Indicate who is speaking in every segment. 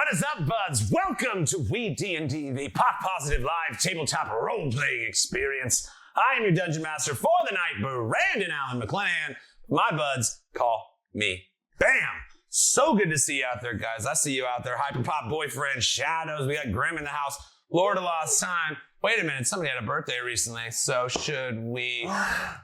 Speaker 1: What is up, buds? Welcome to Weed&d, the pot-positive live tabletop role-playing experience. I am your Dungeon Master for the night, Brandon Allen McClanahan. My buds call me Bam. So good to see you out there, guys. I see you out there. Hyperpop boyfriend, Shadows. We got Grim in the house. Lord of Lost Time. Wait a minute. Somebody had a birthday recently. So should we have...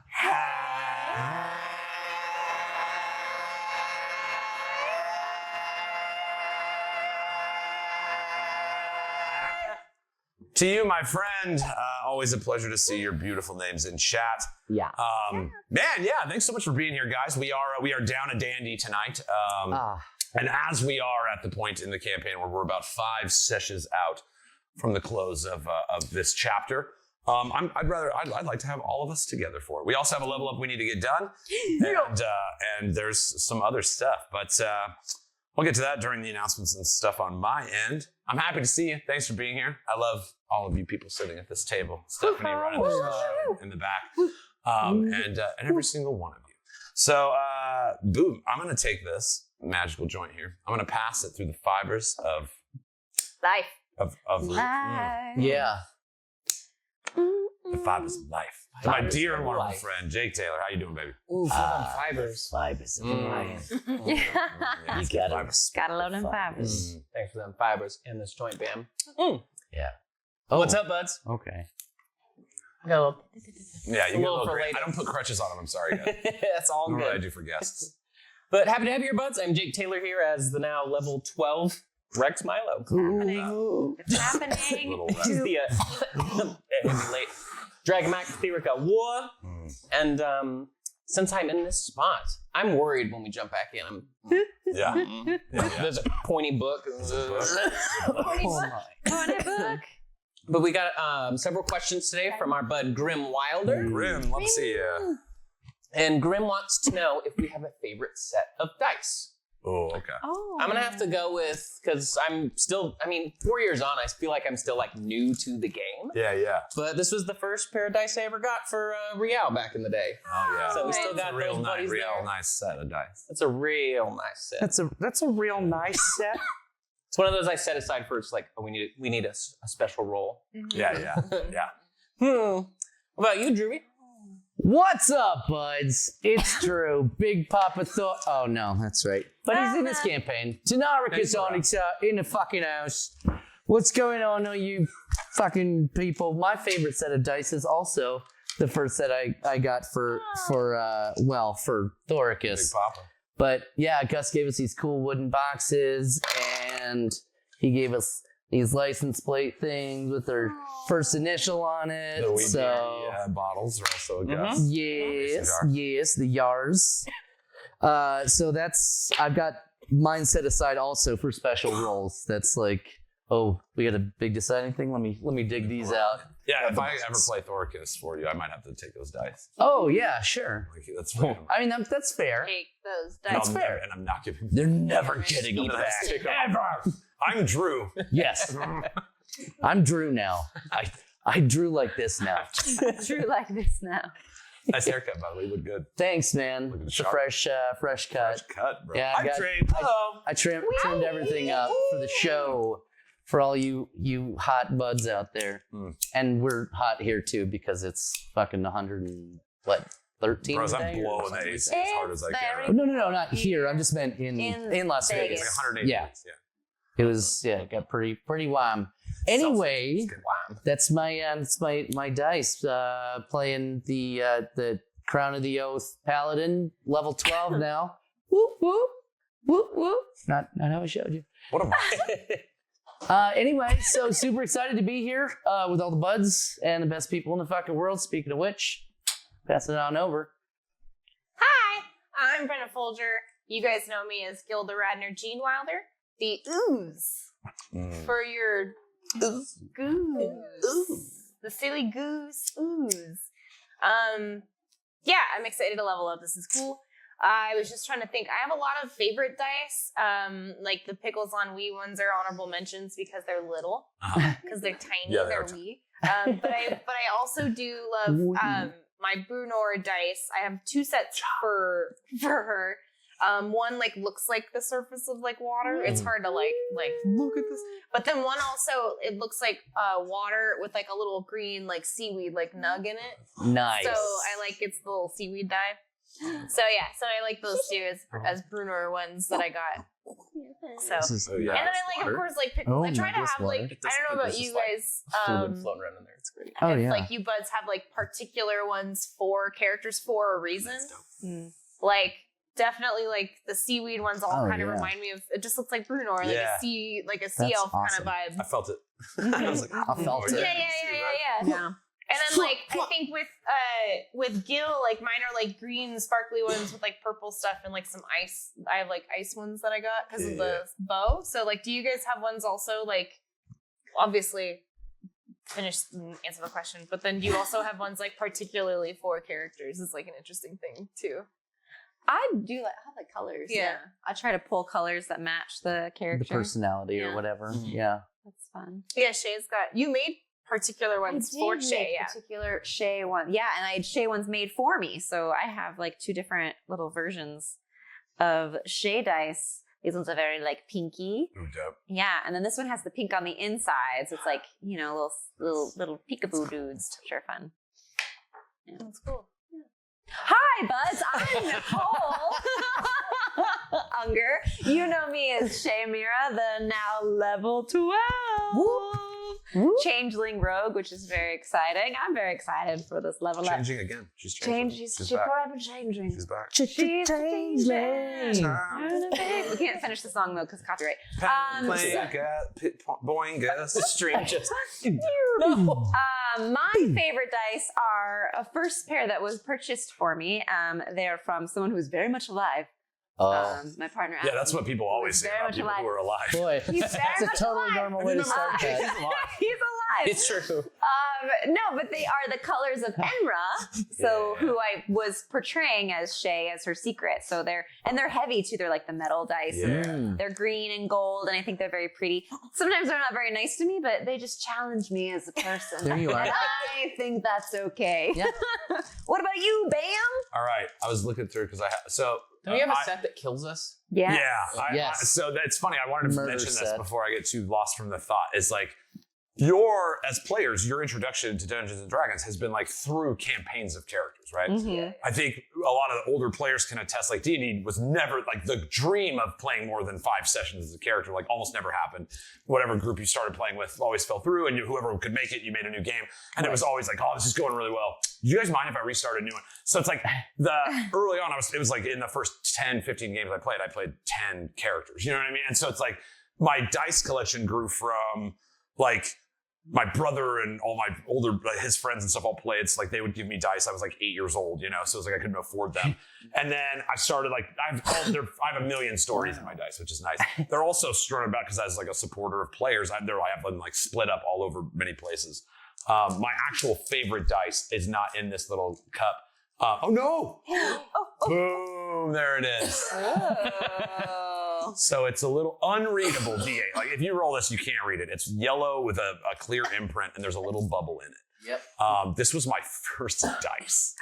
Speaker 1: To you, my friend, always a pleasure to see your beautiful names in chat.
Speaker 2: Yeah.
Speaker 1: Thanks so much for being here, guys. We are down a dandy tonight. And as we are at the point in the campaign where we're about 5 sessions out from the close of this chapter, I'd like to have all of us together for it. We also have a level up we need to get done, and there's some other stuff, but we'll get to that during the announcements and stuff on my end. I'm happy to see you. Thanks for being here. I love all of you people sitting at this table. Stephanie running the show in the back, and every single one of you. So, boom, I'm going to take this magical joint here. I'm going to pass it through the fibers of
Speaker 3: life.
Speaker 1: Of
Speaker 3: life.
Speaker 2: Yeah.
Speaker 1: The fibers of life. My dear and wonderful friend, Jake Taylor. How you doing, baby?
Speaker 2: Ooh, fibers.
Speaker 4: Fibers of life.
Speaker 3: Yeah.
Speaker 4: You
Speaker 3: Gotta load them fibers.
Speaker 2: Thanks for them fibers in this joint, Bam.
Speaker 4: Yeah.
Speaker 2: Oh. What's up, buds?
Speaker 4: Okay.
Speaker 2: Go.
Speaker 1: Yeah, you get a little
Speaker 2: for
Speaker 1: great.
Speaker 2: later.
Speaker 1: I don't put crutches on them. I'm sorry, guys.
Speaker 2: That's all
Speaker 1: What do I
Speaker 2: good.
Speaker 1: do for guests?
Speaker 2: But happy to have you here, buds. I'm Jake Taylor here as the now level 12 Rex Milo.
Speaker 3: It's happening.
Speaker 1: Little
Speaker 2: He's the late Dragon Max Theorica War. And since I'm in this spot, I'm worried when we jump back in.
Speaker 1: Yeah.
Speaker 2: There's a pointy book.
Speaker 3: Pointy book.
Speaker 2: But we got several questions today from our bud Grim Wilder.
Speaker 1: Grim, love to see you.
Speaker 2: And Grim wants to know if we have a favorite set of dice.
Speaker 1: Oh, okay.
Speaker 3: Oh.
Speaker 2: I'm going to have to go with, because I'm still, 4 years on, I feel like I'm still like new to the game.
Speaker 1: Yeah.
Speaker 2: But this was the first pair of dice I ever got for Real back in the day.
Speaker 1: Oh, yeah.
Speaker 2: So we still
Speaker 1: It's
Speaker 2: got
Speaker 1: a real
Speaker 2: those buddies there.
Speaker 1: nice set of dice.
Speaker 2: It's a real nice set.
Speaker 4: That's a real nice set.
Speaker 2: It's one of those I set aside for, it's like, oh, we need a special roll.
Speaker 1: Yeah.
Speaker 2: What about you, Drewy?
Speaker 4: What's up, buds? It's Drew. Big Papa thought. Oh no, that's right. But he's in this campaign. Tynaricus Onyxheart in the fucking house. What's going on, all you fucking people? My favorite set of dice is also the first set I got for Thoricus.
Speaker 1: Big Papa.
Speaker 4: But yeah, Gus gave us these cool wooden boxes, and he gave us these license plate things with their first initial on it.
Speaker 1: The
Speaker 4: so
Speaker 1: bottles are also a guess.
Speaker 4: Yes, the Yars. So that's, I've got mine set aside also for special rolls. That's like, oh, we got a big deciding thing. Let me dig these out.
Speaker 1: Yeah, if I ever play Thoricus for you, I might have to take those dice.
Speaker 4: Oh yeah, sure.
Speaker 1: Like, that's fair.
Speaker 4: I mean that's fair.
Speaker 3: Take those
Speaker 1: And
Speaker 3: dice.
Speaker 1: I'll never- and I'm not giving.
Speaker 4: They're never getting
Speaker 1: I'm
Speaker 4: them
Speaker 1: gonna
Speaker 4: back.
Speaker 1: stick ever. I'm Drew.
Speaker 4: Yes, I'm Drew now. I drew like this now.
Speaker 3: True like this now.
Speaker 1: Nice haircut, by the way. You look good.
Speaker 4: Thanks, man.
Speaker 1: Look at the
Speaker 4: It's a
Speaker 1: sharp.
Speaker 4: fresh cut.
Speaker 1: Fresh cut, bro.
Speaker 4: Yeah,
Speaker 1: I'm trained. Hello.
Speaker 4: I trimmed everything up for the show for all you hot buds out there. And we're hot here too because it's fucking 113
Speaker 1: Bros,
Speaker 4: today
Speaker 1: I'm
Speaker 4: or
Speaker 1: blowing
Speaker 4: something.
Speaker 1: the AC as hard as I can.
Speaker 4: Oh, no, not here. I'm just meant in Las
Speaker 3: Vegas.
Speaker 4: Vegas.
Speaker 1: Like 180.
Speaker 4: Yeah. It was, it got pretty warm. Anyway, that's my dice. Playing the Crown of the Oath Paladin, level 12 now. Whoop whoop whoop whoop. Not how I showed you.
Speaker 1: What am I?
Speaker 4: Anyway, so super excited to be here with all the buds and the best people in the fucking world. Speaking of which, pass it on over.
Speaker 3: Hi, I'm Brenna Folger. You guys know me as Gildaradner Genewilder, the ooze for your goose, the silly goose ooze. Yeah, I'm excited to level up. This is cool. I was just trying to think. I have a lot of favorite dice. Like the pickles on wee ones are honorable mentions because they're little, because they're tiny.
Speaker 1: Yeah,
Speaker 3: they're wee. But I also do love my Brunor dice. I have 2 sets for her. One like looks like the surface of like water. It's hard to like look at this. But then one also it looks like water with like a little green like seaweed like nug in it.
Speaker 4: Nice.
Speaker 3: So I like it's the little seaweed dye. So yeah, so I like those two as Bruner ones that I got. So and then I like of course like I try to have like I don't know about you guys.
Speaker 2: Fluid floating around in there. It's great.
Speaker 4: Oh yeah.
Speaker 3: Like you buds have like particular ones for characters for a reason. Like definitely like the seaweed ones all kind of remind me of it just looks like Bruno or like a sea elf kind of vibe.
Speaker 1: I felt it. I was like,
Speaker 4: I felt it.
Speaker 3: Yeah. And then like I think with Gil, like mine are like green sparkly ones with like purple stuff and like some ice. I have like ice ones that I got because of the bow. So like do you guys have ones also like obviously answer the question, but then do you also have ones like particularly for characters is like an interesting thing too.
Speaker 5: I have like colors. Yeah. I try to pull colors that match the character.
Speaker 4: The personality or whatever. Yeah.
Speaker 5: That's fun.
Speaker 3: Yeah, Shay's got you made particular ones for Shay,
Speaker 5: particular Shay one. Yeah, and I had Shay ones made for me. So I have like 2 different little versions of Shay dice. These ones are very like pinky. Yeah, and then this one has the pink on the inside. So it's like, you know, little peekaboo dudes, which are fun. Yeah.
Speaker 3: That's cool.
Speaker 5: Hi, buds. I'm Nicole Unger. You know me as Shay Mira, the now level 12 changeling rogue, which is very exciting. I'm very excited for this level up.
Speaker 1: Changing again. She's changing.
Speaker 5: She's forever changing.
Speaker 1: She's back.
Speaker 5: She's changing. We can't finish the song though because copyright.
Speaker 1: Boing gas.
Speaker 2: The stream just.
Speaker 5: My favorite dice are a first pair that was purchased for me. They're from someone who's very much alive. My partner.
Speaker 1: Yeah, that's what people always say about people who are alive.
Speaker 4: Boy,
Speaker 5: He's
Speaker 4: that's a totally normal way to start that.
Speaker 5: He's alive.
Speaker 2: It's true.
Speaker 5: No, but they are the colors of Enra. So who I was portraying as Shay as her secret. So they're heavy too. They're like the metal dice. And they're green and gold, and I think they're very pretty. Sometimes they're not very nice to me, but they just challenge me as a person.
Speaker 4: There you are.
Speaker 5: And I think that's okay.
Speaker 4: Yeah.
Speaker 5: What about you, Bam?
Speaker 1: All right, I was looking through because
Speaker 2: Do we have a set that kills us?
Speaker 5: Yeah.
Speaker 1: Yeah. So that's funny. I wanted to mention this
Speaker 4: set.
Speaker 1: before I get too lost from the thought. Is like as players, your introduction to Dungeons and Dragons has been like through campaigns of characters, right?
Speaker 5: Mm-hmm.
Speaker 1: I think a lot of the older players can attest, like D&D was never like the dream of playing more than 5 sessions as a character, like almost never happened. Whatever group you started playing with always fell through, and whoever could make it, you made a new game. And it was always like, oh, this is going really well. Do you guys mind if I restart a new one? So it's like early on, it was like in the first 10, 15 games I played 10 characters. You know what I mean? And so it's like my dice collection grew from like my brother and all my older, his friends and stuff all played. It's like they would give me dice. I was like 8 years old, you know, so it was like I couldn't afford them. And then I started like, I have a million stories in my dice, which is nice. They're also strewn about because as like a supporter of players, I have them like split up all over many places. My actual favorite dice is not in this little cup. Oh no! Boom! There it is. So it's a little unreadable D8. Like if you roll this, you can't read it. It's yellow with a clear imprint, and there's a little bubble in it.
Speaker 2: Yep.
Speaker 1: This was my first dice.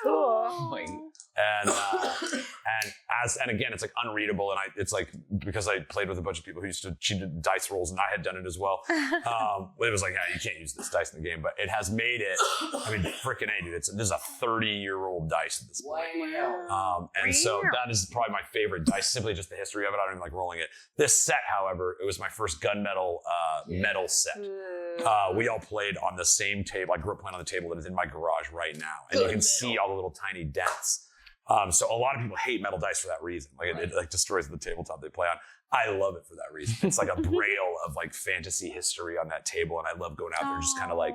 Speaker 1: And again, it's like unreadable, and it's like because I played with a bunch of people who used to cheat dice rolls, and I had done it as well. It was like, yeah, you can't use this dice in the game, but it has made it. I mean, freaking A, dude! This is a 30-year-old dice at this point.
Speaker 2: Wow.
Speaker 1: And so that is probably my favorite dice. Simply just the history of it. I don't even like rolling it. This set, however, it was my first gunmetal metal set. We all played on the same table. I grew up playing on the table that is in my garage right now, and you can see all the little tiny dents. So a lot of people hate metal dice for that reason. Like it like destroys the tabletop they play on. I love it for that reason. It's like a braille of like fantasy history on that table, and I love going out there and just kind of like.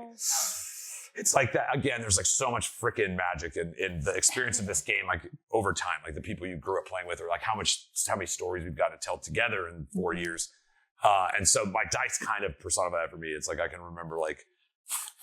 Speaker 1: It's like that again. There's like so much freaking magic in the experience of this game. Like over time, like the people you grew up playing with, or like how many stories we've got to tell together in 4 years. And so my dice kind of personify that for me. It's like I can remember like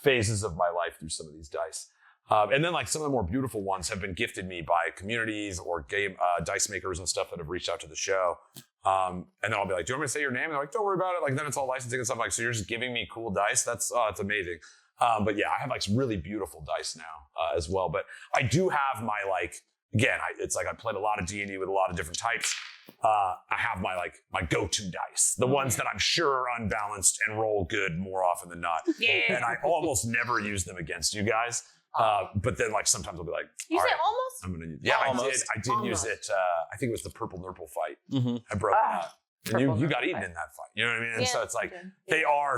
Speaker 1: phases of my life through some of these dice. And then like some of the more beautiful ones have been gifted me by communities or game dice makers and stuff that have reached out to the show. And then I'll be like, do you want me to say your name? And they're like, don't worry about it. Like then it's all licensing and stuff. Like, so you're just giving me cool dice. That's amazing. But yeah, I have like really beautiful dice now as well. But I do have my like again, it's like I played a lot of D&D with a lot of different types. I have my go-to dice, the ones that I'm sure are unbalanced and roll good more often than not.
Speaker 3: Yeah.
Speaker 1: And I almost never use them against you guys. But then like sometimes I'll be like,
Speaker 3: You
Speaker 1: all
Speaker 3: say
Speaker 1: right,
Speaker 3: almost?
Speaker 1: I'm gonna use. Yeah,
Speaker 2: Almost.
Speaker 1: I did use it. I think it was the Purple Nurple fight.
Speaker 2: Mm-hmm.
Speaker 1: I broke it out. And you
Speaker 5: Purple
Speaker 1: got
Speaker 5: Nurple
Speaker 1: eaten
Speaker 5: fight.
Speaker 1: in that fight. You know what I mean? And
Speaker 3: Yeah,
Speaker 1: so it's like
Speaker 3: you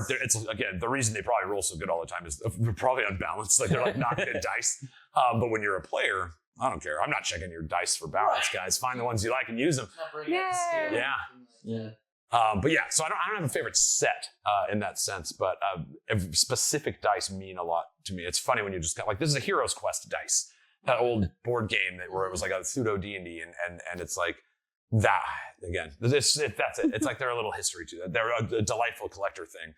Speaker 3: did.
Speaker 1: it's again the reason they probably roll so good all the time is they're probably unbalanced. Like they're like not good dice. But when you're a player, I don't care. I'm not checking your dice for balance, guys. Find the ones you like and use them. Yeah. But yeah, so I don't have a favorite set in that sense, but specific dice mean a lot to me. It's funny when you just got like, this is a Hero's Quest dice, that old board game where it was like a pseudo D&D and it's like that again. That's it. It's like they're a little history to that. They're a delightful collector thing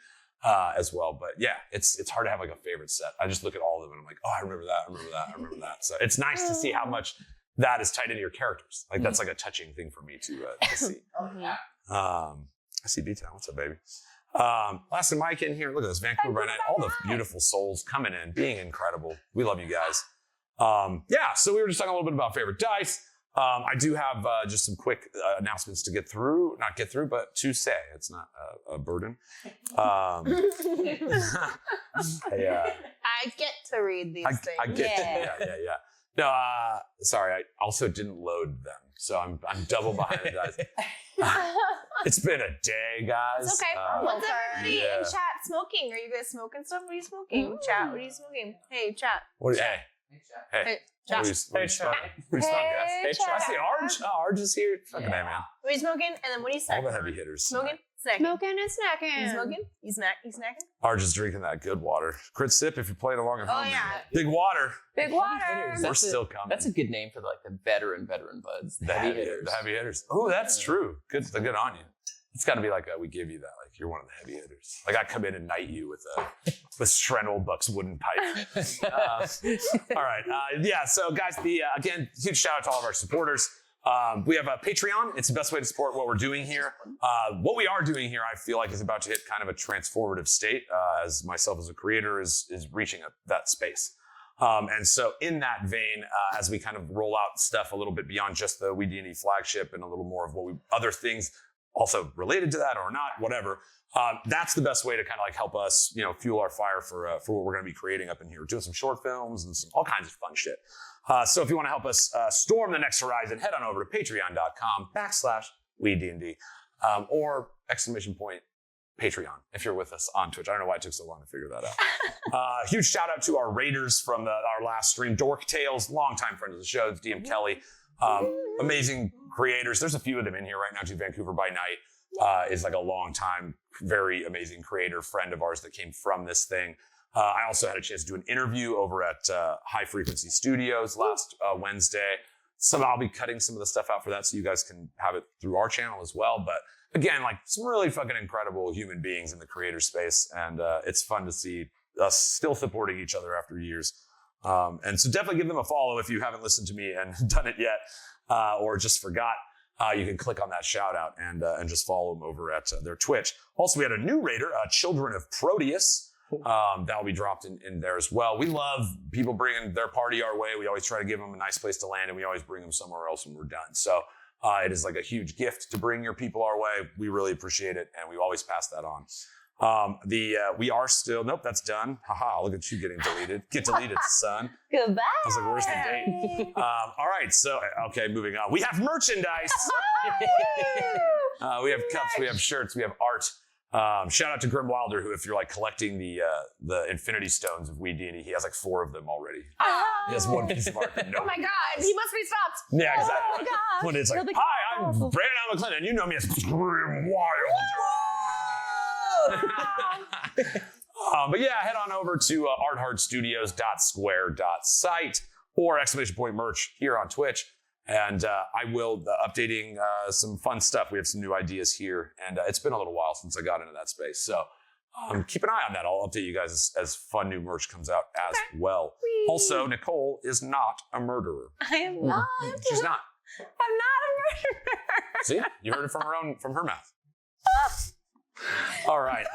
Speaker 1: as well. But yeah, it's hard to have like a favorite set. I just look at all of them and I'm like, oh, I remember that. So it's nice to see how much that is tied into your characters. Like that's like a touching thing for me to see. I see B-Town. What's up, baby? Last and Mike in here. Look at this. Vancouver by night. All the beautiful souls coming in, being incredible. We love you guys. Yeah, so we were just talking a little bit about favorite dice. I do have just some quick announcements to get through. Not get through, but to say. It's not a burden.
Speaker 3: I get to read these things.
Speaker 1: I get yeah. No, sorry. I also didn't load them, so I'm double behind the dice. It's been a day, guys.
Speaker 3: It's okay. What's everybody
Speaker 1: yeah.
Speaker 3: in chat smoking? Are you guys smoking stuff? What are you smoking? Chat, what are you smoking? Hey, chat.
Speaker 1: Hey,
Speaker 3: Hey, chat.
Speaker 1: what are you smoking, guys?
Speaker 3: Hey, chat.
Speaker 1: I see Arj. Oh, Arj is here. Fucking A, man.
Speaker 3: What are you smoking? And then what are you
Speaker 1: All
Speaker 3: snacking?
Speaker 1: the heavy hitters.
Speaker 3: Smoking? Snacking.
Speaker 5: Smoking and snacking.
Speaker 3: You smoking? You snacking?
Speaker 1: Arj is drinking that good water. Crit sip if you're playing along at home.
Speaker 3: Oh, yeah.
Speaker 1: Big water.
Speaker 5: Big water.
Speaker 1: We're still coming.
Speaker 2: That's a good name for like the veteran buds. The heavy hitters.
Speaker 1: The heavy hitters. Oh, that's true. Good on you. It's got to be like we give you that. Like you're one of the heavy hitters. Like I come in and knight you with Stren Oldbuck's wooden pipe. All right. Yeah. So guys, again, huge shout out to all of our supporters. We have a Patreon. It's the best way to support what we're doing here. What we are doing here, I feel like, is about to hit kind of a transformative state as myself as a creator is reaching that space. And so in that vein, as we kind of roll out stuff a little bit beyond just the Weed&d flagship and a little more of other things also related to that or not, whatever, that's the best way to kind of like help us, fuel our fire for what we're going to be creating up in here. We're doing some short films and all kinds of fun shit. So if you want to help us storm the next horizon, head on over to patreon.com/WeeDnD or !Patreon if you're with us on Twitch. I don't know why it took so long to figure that out. Huge shout out to our raiders from our last stream, Dork Tales, longtime friend of the show, DM Kelly. Amazing creators. There's a few of them in here right now too. Vancouver by Night is like a long time, very amazing creator friend of ours that came from this thing. I also had a chance to do an interview over at High Frequency Studios last Wednesday. I'll be cutting some of the stuff out for that so you guys can have it through our channel as well. But again, like some really fucking incredible human beings in the creator space. And it's fun to see us still supporting each other after years. And so definitely give them a follow if you haven't listened to me and done it yet or just forgot. You can click on that shout out and just follow them over at their Twitch. Also, we had a new raider, Children of Proteus. That'll be dropped in there as well. We love people bringing their party our way. We always try to give them a nice place to land and we always bring them somewhere else when we're done. So it is like a huge gift to bring your people our way. We really appreciate it and we always pass that on. We are still, nope, that's done. Haha, look at you getting deleted. Get deleted, son.
Speaker 5: Goodbye.
Speaker 1: I was like, where's the date? All right, so, okay, moving on. We have merchandise. We have cups, we have shirts, we have art. Shout out to Genewilder, who, if you're like collecting the Infinity Stones of Weed&d, he has like 4 of them already. He has 1 piece of art. No.
Speaker 3: Oh my God, he must be stopped.
Speaker 1: Yeah, exactly.
Speaker 5: Oh my gosh.
Speaker 1: When it's like,
Speaker 5: Really
Speaker 1: hi, I'm
Speaker 5: powerful.
Speaker 1: Brandon McClendon, and you know me as Genewilder. But yeah, head on over to arthardstudios.square.site or !merch here on Twitch. And I will updating some fun stuff. We have some new ideas here, and it's been a little while since I got into that space. So keep an eye on that. I'll update you guys as fun new merch comes out as well.
Speaker 5: Whee!
Speaker 1: Also, Nicole is not a murderer.
Speaker 5: I am not.
Speaker 1: She's not.
Speaker 5: I'm not a murderer.
Speaker 1: See, you heard it from her mouth. All right.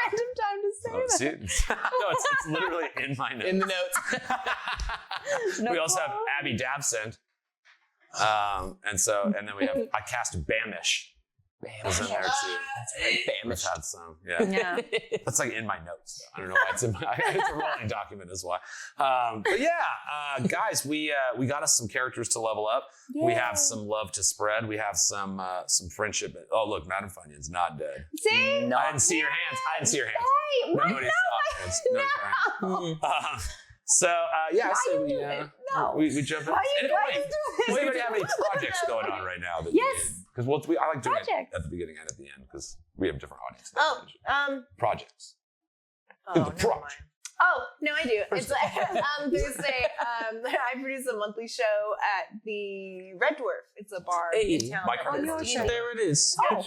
Speaker 5: Random time to say that.
Speaker 1: See, no, it's literally in my notes.
Speaker 2: In the notes.
Speaker 1: We also have Abby Dabsent. And then I cast Bamish. Was in there too.
Speaker 2: That's right,
Speaker 1: Bamish had some. Yeah. That's like in my notes. I don't know why it's in my. It's a rolling document, is why. But yeah, guys, we got us some characters to level up. Yay. We have some love to spread. We have some friendship. Oh look, Madam Funyun's not dead.
Speaker 3: See?
Speaker 1: I didn't see your hands.
Speaker 3: Hey, what?
Speaker 1: Nobody saw hands. No. So we jump in.
Speaker 3: Why you guys doing this?
Speaker 1: Do you have any projects going on right now?
Speaker 3: Yes.
Speaker 1: Because I like doing it at the beginning and at the end because we have different audiences. Projects.
Speaker 3: Oh, never mind. Oh, no, I do. It's Thursday. I produce a monthly show at the Red Dwarf. It's a bar in town.
Speaker 2: There it is.
Speaker 3: Oh.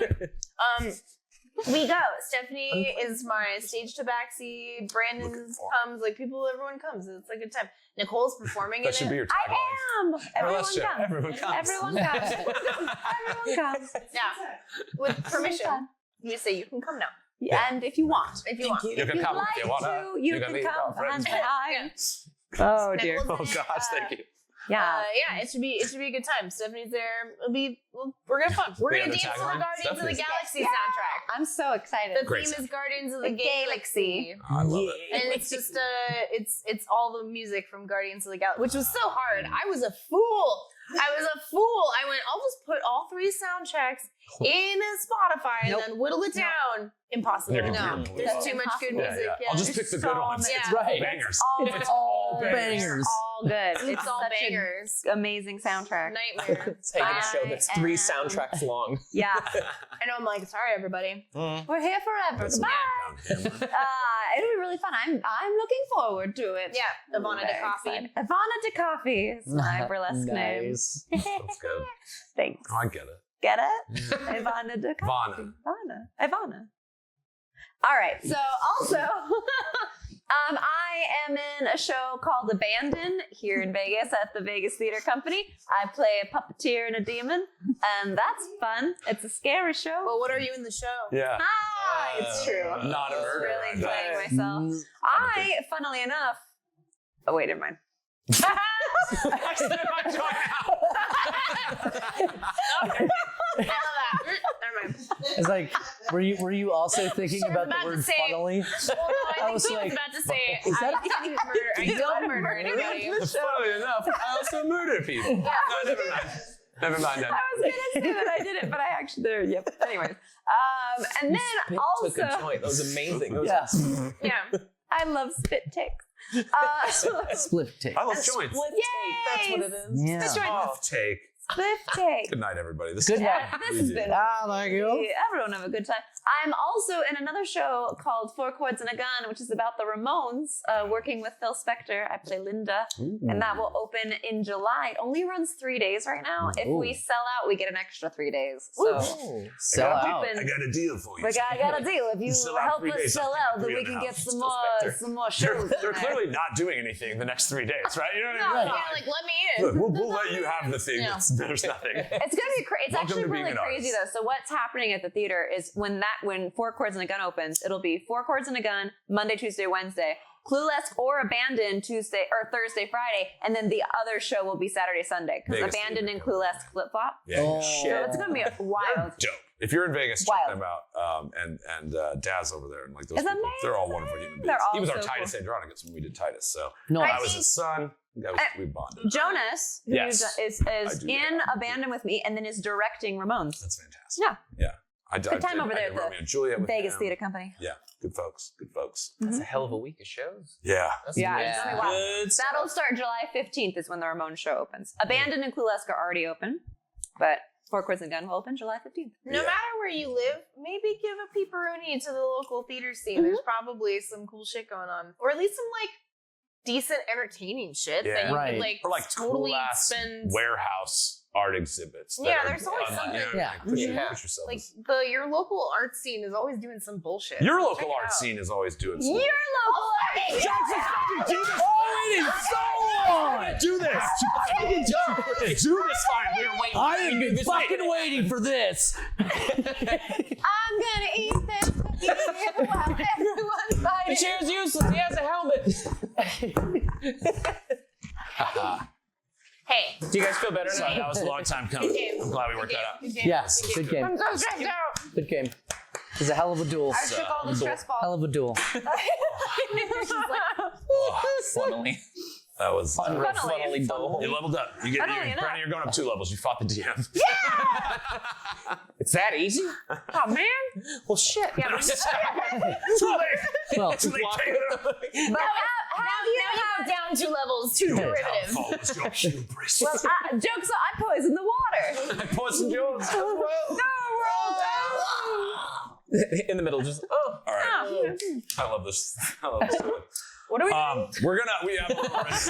Speaker 3: We go. Stephanie is my stage tabaxi. Brandon comes. Like everyone comes. It's a good time. Nicole's performing
Speaker 1: that should be your tagline.
Speaker 3: I am. Everyone comes.
Speaker 1: Everyone comes.
Speaker 3: Everyone comes. Everyone comes. Yeah. With permission. You say you can come now.
Speaker 5: Yeah. And if you want.
Speaker 3: If you want.
Speaker 1: You can come if you want.
Speaker 5: You can come behind. Oh dear.
Speaker 1: Oh gosh, thank you.
Speaker 5: Yeah.
Speaker 3: It should be a good time. Stephanie's there. We're gonna have fun. We're gonna dance to the Guardians of the Galaxy soundtrack.
Speaker 5: I'm so excited.
Speaker 3: The theme is Guardians of the Galaxy.
Speaker 1: Oh, I love it.
Speaker 3: And it's just it's all the music from Guardians of the Galaxy, which was so hard. I was a fool. I went, I'll just put all 3 soundtracks in Spotify and then whittle it down. Impossible. No, there's too much good music.
Speaker 1: Yeah. I'll just pick the good ones.
Speaker 3: Yeah.
Speaker 1: It's right. Bangers.
Speaker 5: It's all bangers.
Speaker 3: All good. It's all bangers.
Speaker 5: Amazing soundtrack.
Speaker 3: Nightmare.
Speaker 2: It's like a show that's 3 soundtracks long.
Speaker 5: Yeah.
Speaker 3: I know. I'm like, sorry, everybody.
Speaker 5: We're here forever. Bye. It'll be really fun. I'm looking forward to it.
Speaker 3: Yeah. Ivana de Coffee.
Speaker 5: Ivana de Coffee is my burlesque name.
Speaker 1: That's good.
Speaker 5: Thanks.
Speaker 1: Oh, I get it.
Speaker 5: Get it? Ivana de Coffee. Ivana. All right. So also, I am in a show called Abandon here in Vegas at the Vegas Theater Company. I play a puppeteer and a demon, and that's fun. It's a scary show.
Speaker 3: Well, what are you in the show?
Speaker 1: Yeah.
Speaker 5: It's true.
Speaker 1: Not a murder.
Speaker 5: Really playing myself. Funnily enough. Oh wait, never mind.
Speaker 3: Okay. I love that. Never mind.
Speaker 4: It's like, were you also thinking about the word funnily?
Speaker 3: Well, no, I think he was about to say, I don't murder anybody.
Speaker 1: Funnily enough, I also murder people. No, never mind.
Speaker 5: I was gonna say that I did it, but I actually did. Yep. Anyways, and then also,
Speaker 2: took a joint. That was amazing.
Speaker 3: Yeah.
Speaker 5: I love spit takes.
Speaker 4: Split take.
Speaker 1: I love joints.
Speaker 2: Split take. That's what it is.
Speaker 4: Yeah.
Speaker 1: Off take.
Speaker 5: Split take.
Speaker 1: Good night, everybody.
Speaker 4: Good night.
Speaker 5: This has been.
Speaker 4: Thank you.
Speaker 5: Everyone have a good time. I'm also in another show called 4 Chords and a Gun, which is about the Ramones, working with Phil Spector. I play Linda, and that will open in July. It only runs 3 days right now. If we sell out, we get an extra 3 days. So
Speaker 4: sell out.
Speaker 1: I got a deal for you.
Speaker 5: I got a deal. If you help us sell out, then we can get some more shows.
Speaker 1: They're clearly not doing anything the next 3 days, right? You know what I mean?
Speaker 3: Yeah, like, let me in.
Speaker 1: Look, we'll let you have the thing. There's nothing.
Speaker 5: It's gonna be crazy. It's actually really crazy though. So what's happening at the theater is when 4 Chords and a Gun opens, it'll be 4 Chords and a Gun Monday, Tuesday, Wednesday, Clueless or Abandoned Tuesday or Thursday, Friday, and then the other show will be Saturday, Sunday because Abandoned and Clueless flip flop.
Speaker 1: Yeah.
Speaker 5: So it's gonna be wild.
Speaker 1: Dope. If you're in Vegas, check them out. And Daz over there and like those people, they're all wonderful human beings. He was our Titus Andronicus when we did Titus, so I was his son. We bonded.
Speaker 5: Jonas, who is in Abandon with me, and then is directing Ramones.
Speaker 1: That's fantastic.
Speaker 5: Yeah.
Speaker 1: I
Speaker 5: Good time over there at
Speaker 1: Romeo and Juliet with
Speaker 5: Vegas
Speaker 1: him.
Speaker 5: Theater Company.
Speaker 1: Yeah, good folks.
Speaker 2: That's a hell of a week of shows.
Speaker 1: Yeah.
Speaker 5: It's gonna be wild. That'll start July 15th is when the Ramones show opens. Abandon and Clueless are already open, but 4 Chords and Gun will open July 15th.
Speaker 3: No matter where you live, maybe give a peeperoni to the local theater scene. There's probably some cool shit going on, or at least some like decent entertaining shit that you could like,
Speaker 1: or like
Speaker 3: totally
Speaker 1: cool
Speaker 3: spend.
Speaker 1: Warehouse art exhibits.
Speaker 3: There's always something.
Speaker 1: Push yourself.
Speaker 3: Like your local art scene is always doing some bullshit.
Speaker 1: Your local art scene is always doing something.
Speaker 3: Your local art scene.
Speaker 1: Jackson, fucking do this! Oh, it is so long! Do this! Fucking do this fine. We're waiting.
Speaker 4: I have been fucking waiting for this.
Speaker 3: I'm gonna eat this while everyone's
Speaker 2: The
Speaker 3: fighting.
Speaker 2: chair's useless. He has a helmet.
Speaker 3: Hey.
Speaker 2: Do you guys feel better
Speaker 1: Sorry,
Speaker 2: now?
Speaker 1: that was a long time coming.
Speaker 3: Good game.
Speaker 1: I'm glad we worked that out.
Speaker 3: Good game.
Speaker 4: Yes, good game.
Speaker 3: I'm so stressed out.
Speaker 4: Good game. It was a hell of a duel.
Speaker 3: I took all the stress balls.
Speaker 4: Hell of a duel.
Speaker 3: She's like,
Speaker 2: Funnily.
Speaker 1: That was.
Speaker 2: Funnily dull.
Speaker 1: You leveled up.
Speaker 3: Funnily enough.
Speaker 1: Brenna, you're going up 2 levels. You fought the DM.
Speaker 2: It's that easy?
Speaker 3: oh man.
Speaker 2: Well, shit.
Speaker 3: Yeah, but
Speaker 1: Too late.
Speaker 4: Well,
Speaker 1: Too late. Take it up.
Speaker 3: now you have down 2 levels, 2 derivatives.
Speaker 1: Downfall was your hubris.
Speaker 5: Well, jokes on, I poisoned the water.
Speaker 1: I poisoned yours as well.
Speaker 2: In the middle, just, oh.
Speaker 1: All right. I love this. I love this.
Speaker 3: What are we doing?
Speaker 1: We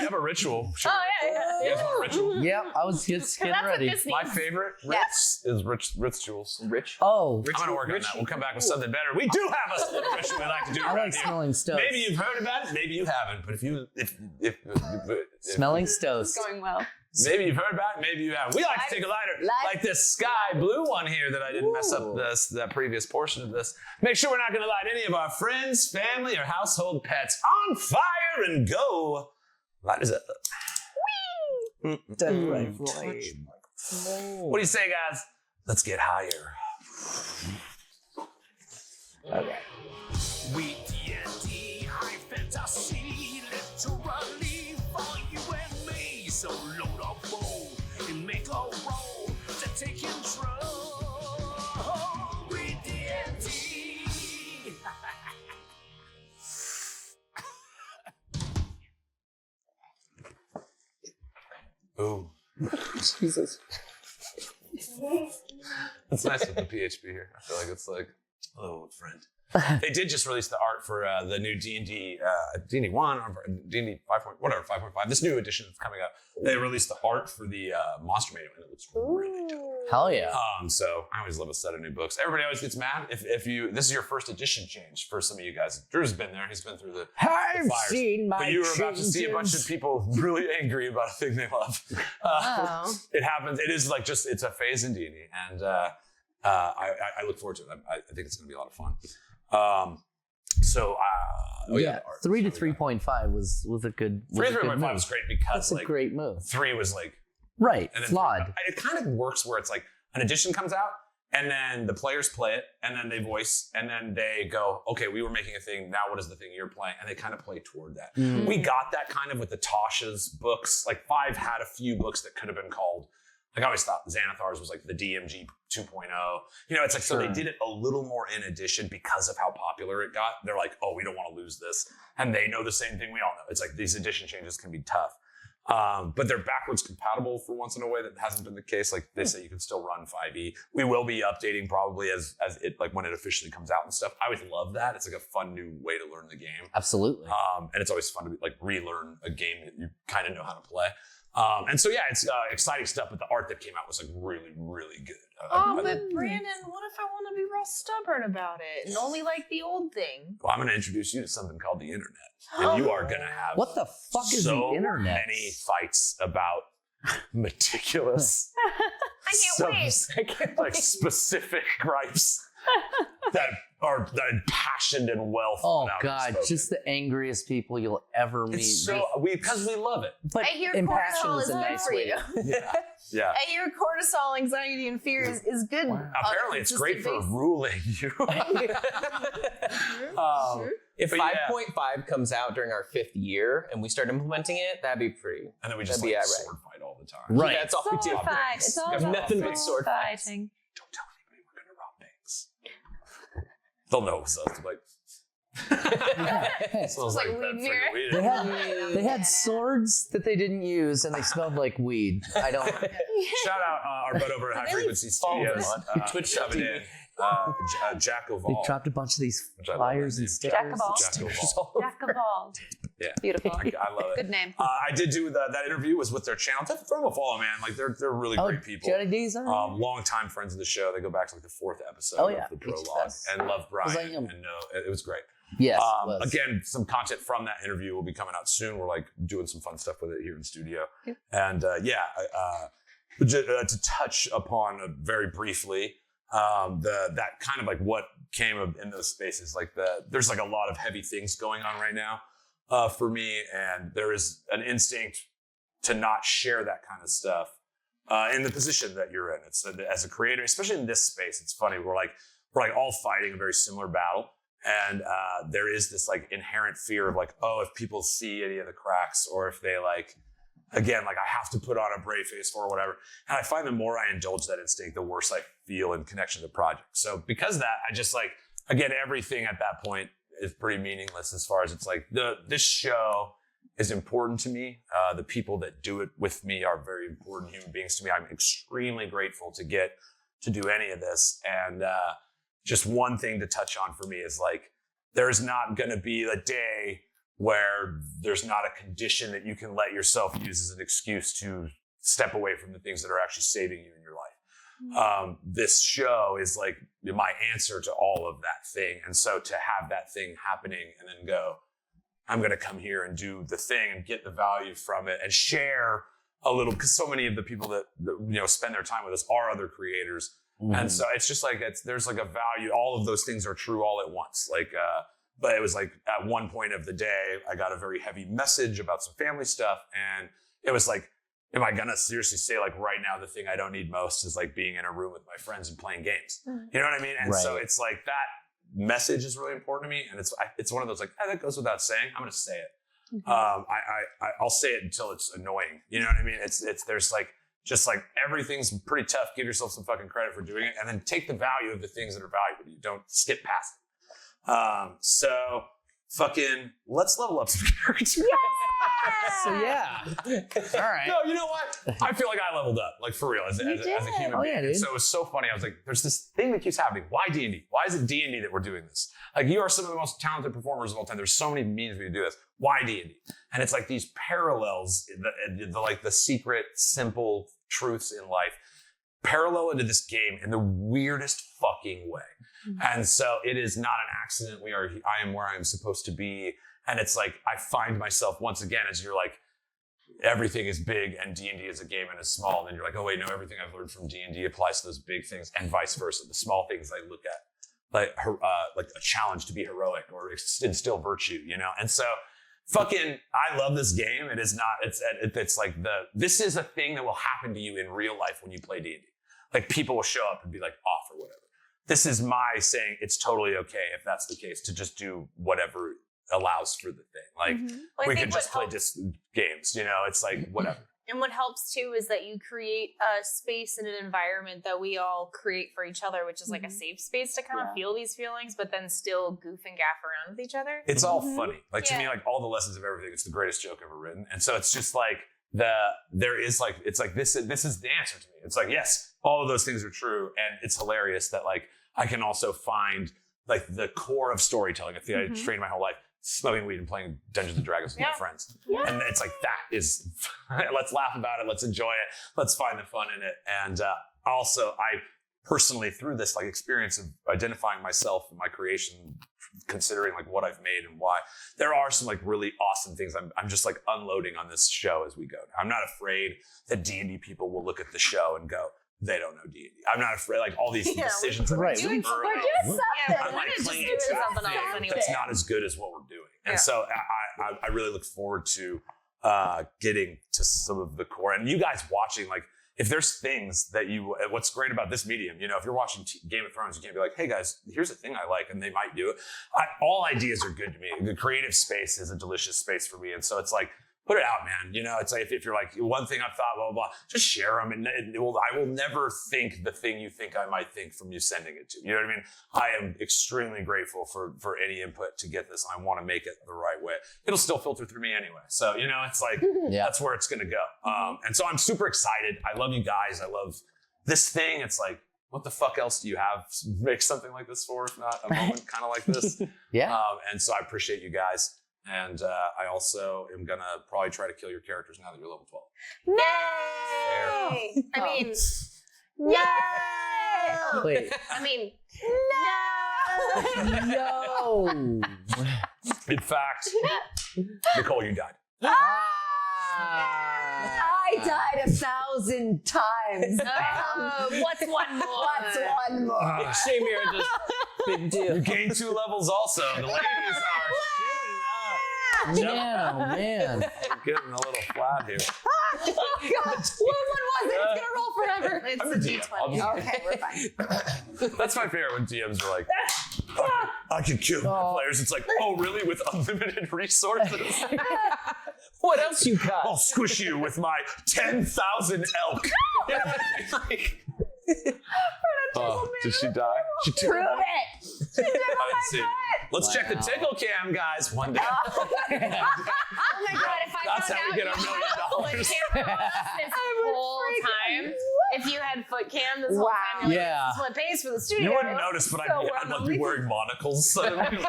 Speaker 1: have a ritual. Should
Speaker 3: Oh,
Speaker 1: we- You guys want a ritual?
Speaker 4: yeah, I was just getting
Speaker 3: That's what
Speaker 4: ready.
Speaker 3: this
Speaker 1: My
Speaker 3: means.
Speaker 1: favorite Ritz is rituals.
Speaker 2: Rich?
Speaker 4: Oh,
Speaker 1: I'm gonna work on that. We'll come back with something better. We do have a little ritual we like to do
Speaker 4: I
Speaker 1: around
Speaker 4: like
Speaker 1: here.
Speaker 4: smelling stoves.
Speaker 1: Maybe you've heard about it, maybe you haven't. But if
Speaker 4: Smelling stoves.
Speaker 5: Going well.
Speaker 1: maybe you've heard about it, maybe you haven't. We like to take a lighter, like this sky blue one here that I didn't mess up that previous portion of this. Make sure we're not gonna light any of our friends, family, or household pets on fire and go. Light us up.
Speaker 4: Right.
Speaker 1: What do you say, guys? Let's get higher.
Speaker 4: Okay.
Speaker 6: WeeDnD high fantasy, literally for you and me. So load up bowl and make a roll to take control. WeeDnD.
Speaker 1: Ooh.
Speaker 2: Jesus.
Speaker 1: It's nice with the PHP here. I feel like it's like, hello, old friend. They did just release the art for the new D&D, D&D 1, or D&D 5. Whatever, 5.5. This new edition that's coming out. They released the art for the Monster Manual, and it looks really good.
Speaker 4: Hell yeah.
Speaker 1: So I always love a set of new books. Everybody always gets mad if you. This is your first edition change for some of you guys. Drew's been there. He's been through the
Speaker 4: I've
Speaker 1: fires.
Speaker 4: seen my
Speaker 1: But you were about to see a bunch of
Speaker 4: changes.
Speaker 1: people really angry about a thing they love.
Speaker 3: Oh.
Speaker 1: It happens. It is like just, it's a phase in D&D. And I look forward to it. I think it's going to be a lot of fun.
Speaker 4: Yeah,
Speaker 1: the art.
Speaker 4: 3 to 3.5 was a good.
Speaker 1: 3 to
Speaker 4: was a good
Speaker 1: 3.5
Speaker 4: move.
Speaker 1: was great because
Speaker 4: That's a
Speaker 1: like
Speaker 4: great move.
Speaker 1: 3 was like,
Speaker 4: Right,
Speaker 1: and then
Speaker 4: flawed.
Speaker 1: It kind of works where it's like an edition comes out and then the players play it and then they voice and then they go, okay, we were making a thing. Now what is the thing you're playing? And they kind of play toward that.
Speaker 4: Mm.
Speaker 1: We got that kind of with the Tasha's books. Like 5 had a few books that could have been called, like I always thought Xanathar's was like the DMG 2.0. You know, it's like, so they
Speaker 4: Sure.
Speaker 1: did it a little more in edition because of how popular it got. They're like, oh, we don't want to lose this. And they know the same thing we all know. It's like these edition changes can be tough. But they're backwards compatible for once in a way that hasn't been the case. Like they say you can still run 5e. We will be updating probably as it, like when it officially comes out and stuff. I always love that. It's like a fun new way to learn the game.
Speaker 4: Absolutely.
Speaker 1: And it's always fun to like relearn a game that you kind of know how to play. And so, yeah, it's exciting stuff, but the art that came out was like really, really good.
Speaker 3: But Brandon, what if I want to be real stubborn about it and only like the old thing?
Speaker 1: Well, I'm going to introduce you to something called the internet. And you are going to have
Speaker 4: What the fuck is
Speaker 1: so
Speaker 4: the internet?
Speaker 1: many fights about meticulous,
Speaker 3: I can't wait.
Speaker 1: like specific gripes that are impassioned and well
Speaker 4: Oh
Speaker 1: thought out and
Speaker 4: god,
Speaker 1: spoken.
Speaker 4: just the angriest people you'll ever meet.
Speaker 1: It's so because we love it.
Speaker 4: But
Speaker 3: I hear
Speaker 4: impassion
Speaker 3: cortisol
Speaker 4: is
Speaker 3: is
Speaker 4: a
Speaker 3: good
Speaker 4: nice
Speaker 3: for
Speaker 4: way
Speaker 3: you.
Speaker 4: to.
Speaker 1: Yeah.
Speaker 3: I hear cortisol, anxiety, and fear is good. on a
Speaker 1: Apparently, it's great for
Speaker 3: consistent
Speaker 1: ruling you.
Speaker 2: If
Speaker 1: But yeah.
Speaker 2: 5.5 comes out during our 5th year and we start implementing it, that'd be pretty.
Speaker 1: And then we just
Speaker 2: That'd be
Speaker 1: like
Speaker 2: alright.
Speaker 1: sword fight all the time.
Speaker 4: Right.
Speaker 2: That's all we do.
Speaker 5: Sword fight. It's all
Speaker 1: We have
Speaker 5: about
Speaker 2: nothing but sword fights.
Speaker 5: fighting.
Speaker 1: Don't tell anybody we're gonna rob banks. They'll know it's us. Like, smells
Speaker 3: like
Speaker 1: that
Speaker 3: weed
Speaker 1: freaking
Speaker 3: here.
Speaker 1: weed.
Speaker 4: They had swords that they didn't use, and they smelled like weed. I don't.
Speaker 1: Shout out our bud over at High Frequency Studios.
Speaker 2: Twitch.tv.
Speaker 1: Jack of
Speaker 4: They
Speaker 1: all.
Speaker 4: dropped a bunch of these
Speaker 1: Which I love
Speaker 4: flyers
Speaker 1: that
Speaker 4: and
Speaker 1: name.
Speaker 4: stickers.
Speaker 5: Jack of all.
Speaker 1: Jack of all.
Speaker 5: Jack of all.
Speaker 1: Yeah.
Speaker 5: Beautiful.
Speaker 1: I love it.
Speaker 5: Good name.
Speaker 1: I did do that interview was with their channel. Throw them a follow, man. Like they're really
Speaker 4: Oh,
Speaker 1: great people.
Speaker 4: Johnny D's on there?
Speaker 1: Long time friends of the show. They go back to like the 4th episode
Speaker 4: Oh, yeah.
Speaker 1: of the
Speaker 4: Each
Speaker 1: prologue
Speaker 4: us.
Speaker 1: and love Brian.
Speaker 4: like him.
Speaker 1: And it was great.
Speaker 4: Yes. it was.
Speaker 1: Again, some content from that interview will be coming out soon. We're like doing some fun stuff with it here in studio.
Speaker 5: Yep.
Speaker 1: And to touch upon very briefly, that kind of like what came in those spaces, like there's like a lot of heavy things going on right now for me, and there is an instinct to not share that kind of stuff in the position that you're in. It's as a creator, especially in this space. It's funny. We're like all fighting a very similar battle, and there is this like inherent fear of like, oh, if people see any of the cracks, or if they like, again, like I have to put on a brave face for whatever. And I find the more I indulge that instinct, the worse I feel in connection to the project. So because of that, I just like, again, everything at that point is pretty meaningless as far as it's like this show is important to me. The people that do it with me are very important human beings to me. I'm extremely grateful to get to do any of this. And just one thing to touch on for me is like, there's not going to be a day where there's not a condition that you can let yourself use as an excuse to step away from the things that are actually saving you in your life. This show is like my answer to all of that thing. And so to have that thing happening and then go, I'm going to come here and do the thing and get the value from it and share a little, because so many of the people that spend their time with us are other creators. And so it's just like, there's like a value. All of those things are true all at once. Like, but it was like at one point of the day, I got a very heavy message about some family stuff. And it was like, am I going to seriously say like right now, the thing I don't need most is like being in a room with my friends and playing games. You know what I mean? And so it's like that message is really important to me. And it's one of those like, that goes without saying. I'm going to say it. I'll say it until it's annoying. You know what I mean? There's like, just like everything's pretty tough. Give yourself some fucking credit for doing it. And then take the value of the things that are valuable to you. Don't skip past it. So fucking let's level up some characters.
Speaker 4: So yeah. All right.
Speaker 1: No, you know what? I feel like I leveled up, like for real, as a human being.
Speaker 4: Dude.
Speaker 1: So it was so funny. I was like, there's this thing that keeps happening. Why D&D? Why is it D&D that we're doing this? Like, you are some of the most talented performers of all time. There's so many means we can do this. Why D&D? And it's like these parallels, like the secret, simple truths in life, parallel into this game in the weirdest fucking way. And so it is not an accident. I am where I am supposed to be. And it's like, I find myself once again, as you're like, everything is big and D&D is a game and is small. And then you're like, oh wait, no, everything I've learned from D&D applies to those big things and vice versa. The small things I look at, like a challenge to be heroic or instill virtue, you know? And so fucking, I love this game. It is not, it's like this is a thing that will happen to you in real life when you play D&D. Like people will show up and be like off or whatever. This is my saying it's totally okay if that's the case to just do whatever allows for the thing. Like we could just play games, you know, it's like whatever.
Speaker 3: And what helps too is that you create a space and an environment that we all create for each other, which is like a safe space to kind of feel these feelings, but then still goof and gaff around with each other.
Speaker 1: It's all funny. Like to me, like all the lessons of everything, it's the greatest joke ever written. And so it's just like it's like this is the answer to me. It's like, yes, all of those things are true. And it's hilarious that like I can also find like the core of storytelling, a thing I trained my whole life, smoking weed and playing Dungeons and Dragons with my friends. And it's like, that is, let's laugh about it. Let's enjoy it. Let's find the fun in it. And also I personally, through this like experience of identifying myself and my creation, considering like what I've made and why, there are some like really awesome things I'm just like unloading on this show as we go. I'm not afraid that D&D people will look at the show and go, they don't know D&D. I'm not afraid, like all these decisions that we're doing early. I'm like playing into a thing that's not as good as what we're doing. And so I really look forward to getting to some of the core. And you guys watching, like, if there's things that what's great about this medium, you know, if you're watching Game of Thrones, you can't be like, hey guys, here's a thing I like, and they might do it. All ideas are good to me. The creative space is a delicious space for me. And so it's like, put it out, man. You know, it's like if you're like, one thing I've thought, blah, blah, blah, just share them. And I will never think the thing you think I might think from you sending it to. You know what I mean? I am extremely grateful for any input to get this. I want to make it the right way. It'll still filter through me anyway. So, you know, it's like, that's where it's going to go. And so I'm super excited. I love you guys. I love this thing. It's like, what the fuck else do you have to make something like this for, if not a moment kind of like this? And so I appreciate you guys. And I also am going to probably try to kill your characters now that you're level 12.
Speaker 3: No! I mean, no!
Speaker 4: Wait.
Speaker 3: I mean,
Speaker 4: No.
Speaker 1: In fact, Nicole, you died.
Speaker 5: I died 1,000 times.
Speaker 3: what's one more?
Speaker 5: What's one more?
Speaker 2: Shame here, just big deal.
Speaker 1: You gained 2 levels also. The ladies are shooting up.
Speaker 4: Man, oh man.
Speaker 1: We're getting a little flat here.
Speaker 5: God, what one was it? It's gonna roll forever.
Speaker 3: It's
Speaker 1: I'm
Speaker 3: a
Speaker 1: the DM. I'll
Speaker 3: D20.
Speaker 1: just-
Speaker 5: Okay, we're fine.
Speaker 1: That's my favorite when DMs are like, I can kill my players. It's like, oh, really? With unlimited resources?
Speaker 2: What else you got?
Speaker 1: I'll squish you with my 10,000 elk. Did she die? She did.
Speaker 5: Prove it.
Speaker 1: Let's see. Let's check the tickle cam, guys. One day.
Speaker 3: Oh my god, if I
Speaker 1: That's
Speaker 3: found
Speaker 1: how we
Speaker 3: out
Speaker 1: get
Speaker 3: you
Speaker 1: our $1 million.
Speaker 3: had foot cam this whole time, if you had foot cam this whole time, you're
Speaker 4: Yeah.
Speaker 3: like, this is what pays for the studio.
Speaker 1: You wouldn't notice, but
Speaker 3: So
Speaker 1: I'd like be wearing monocles suddenly.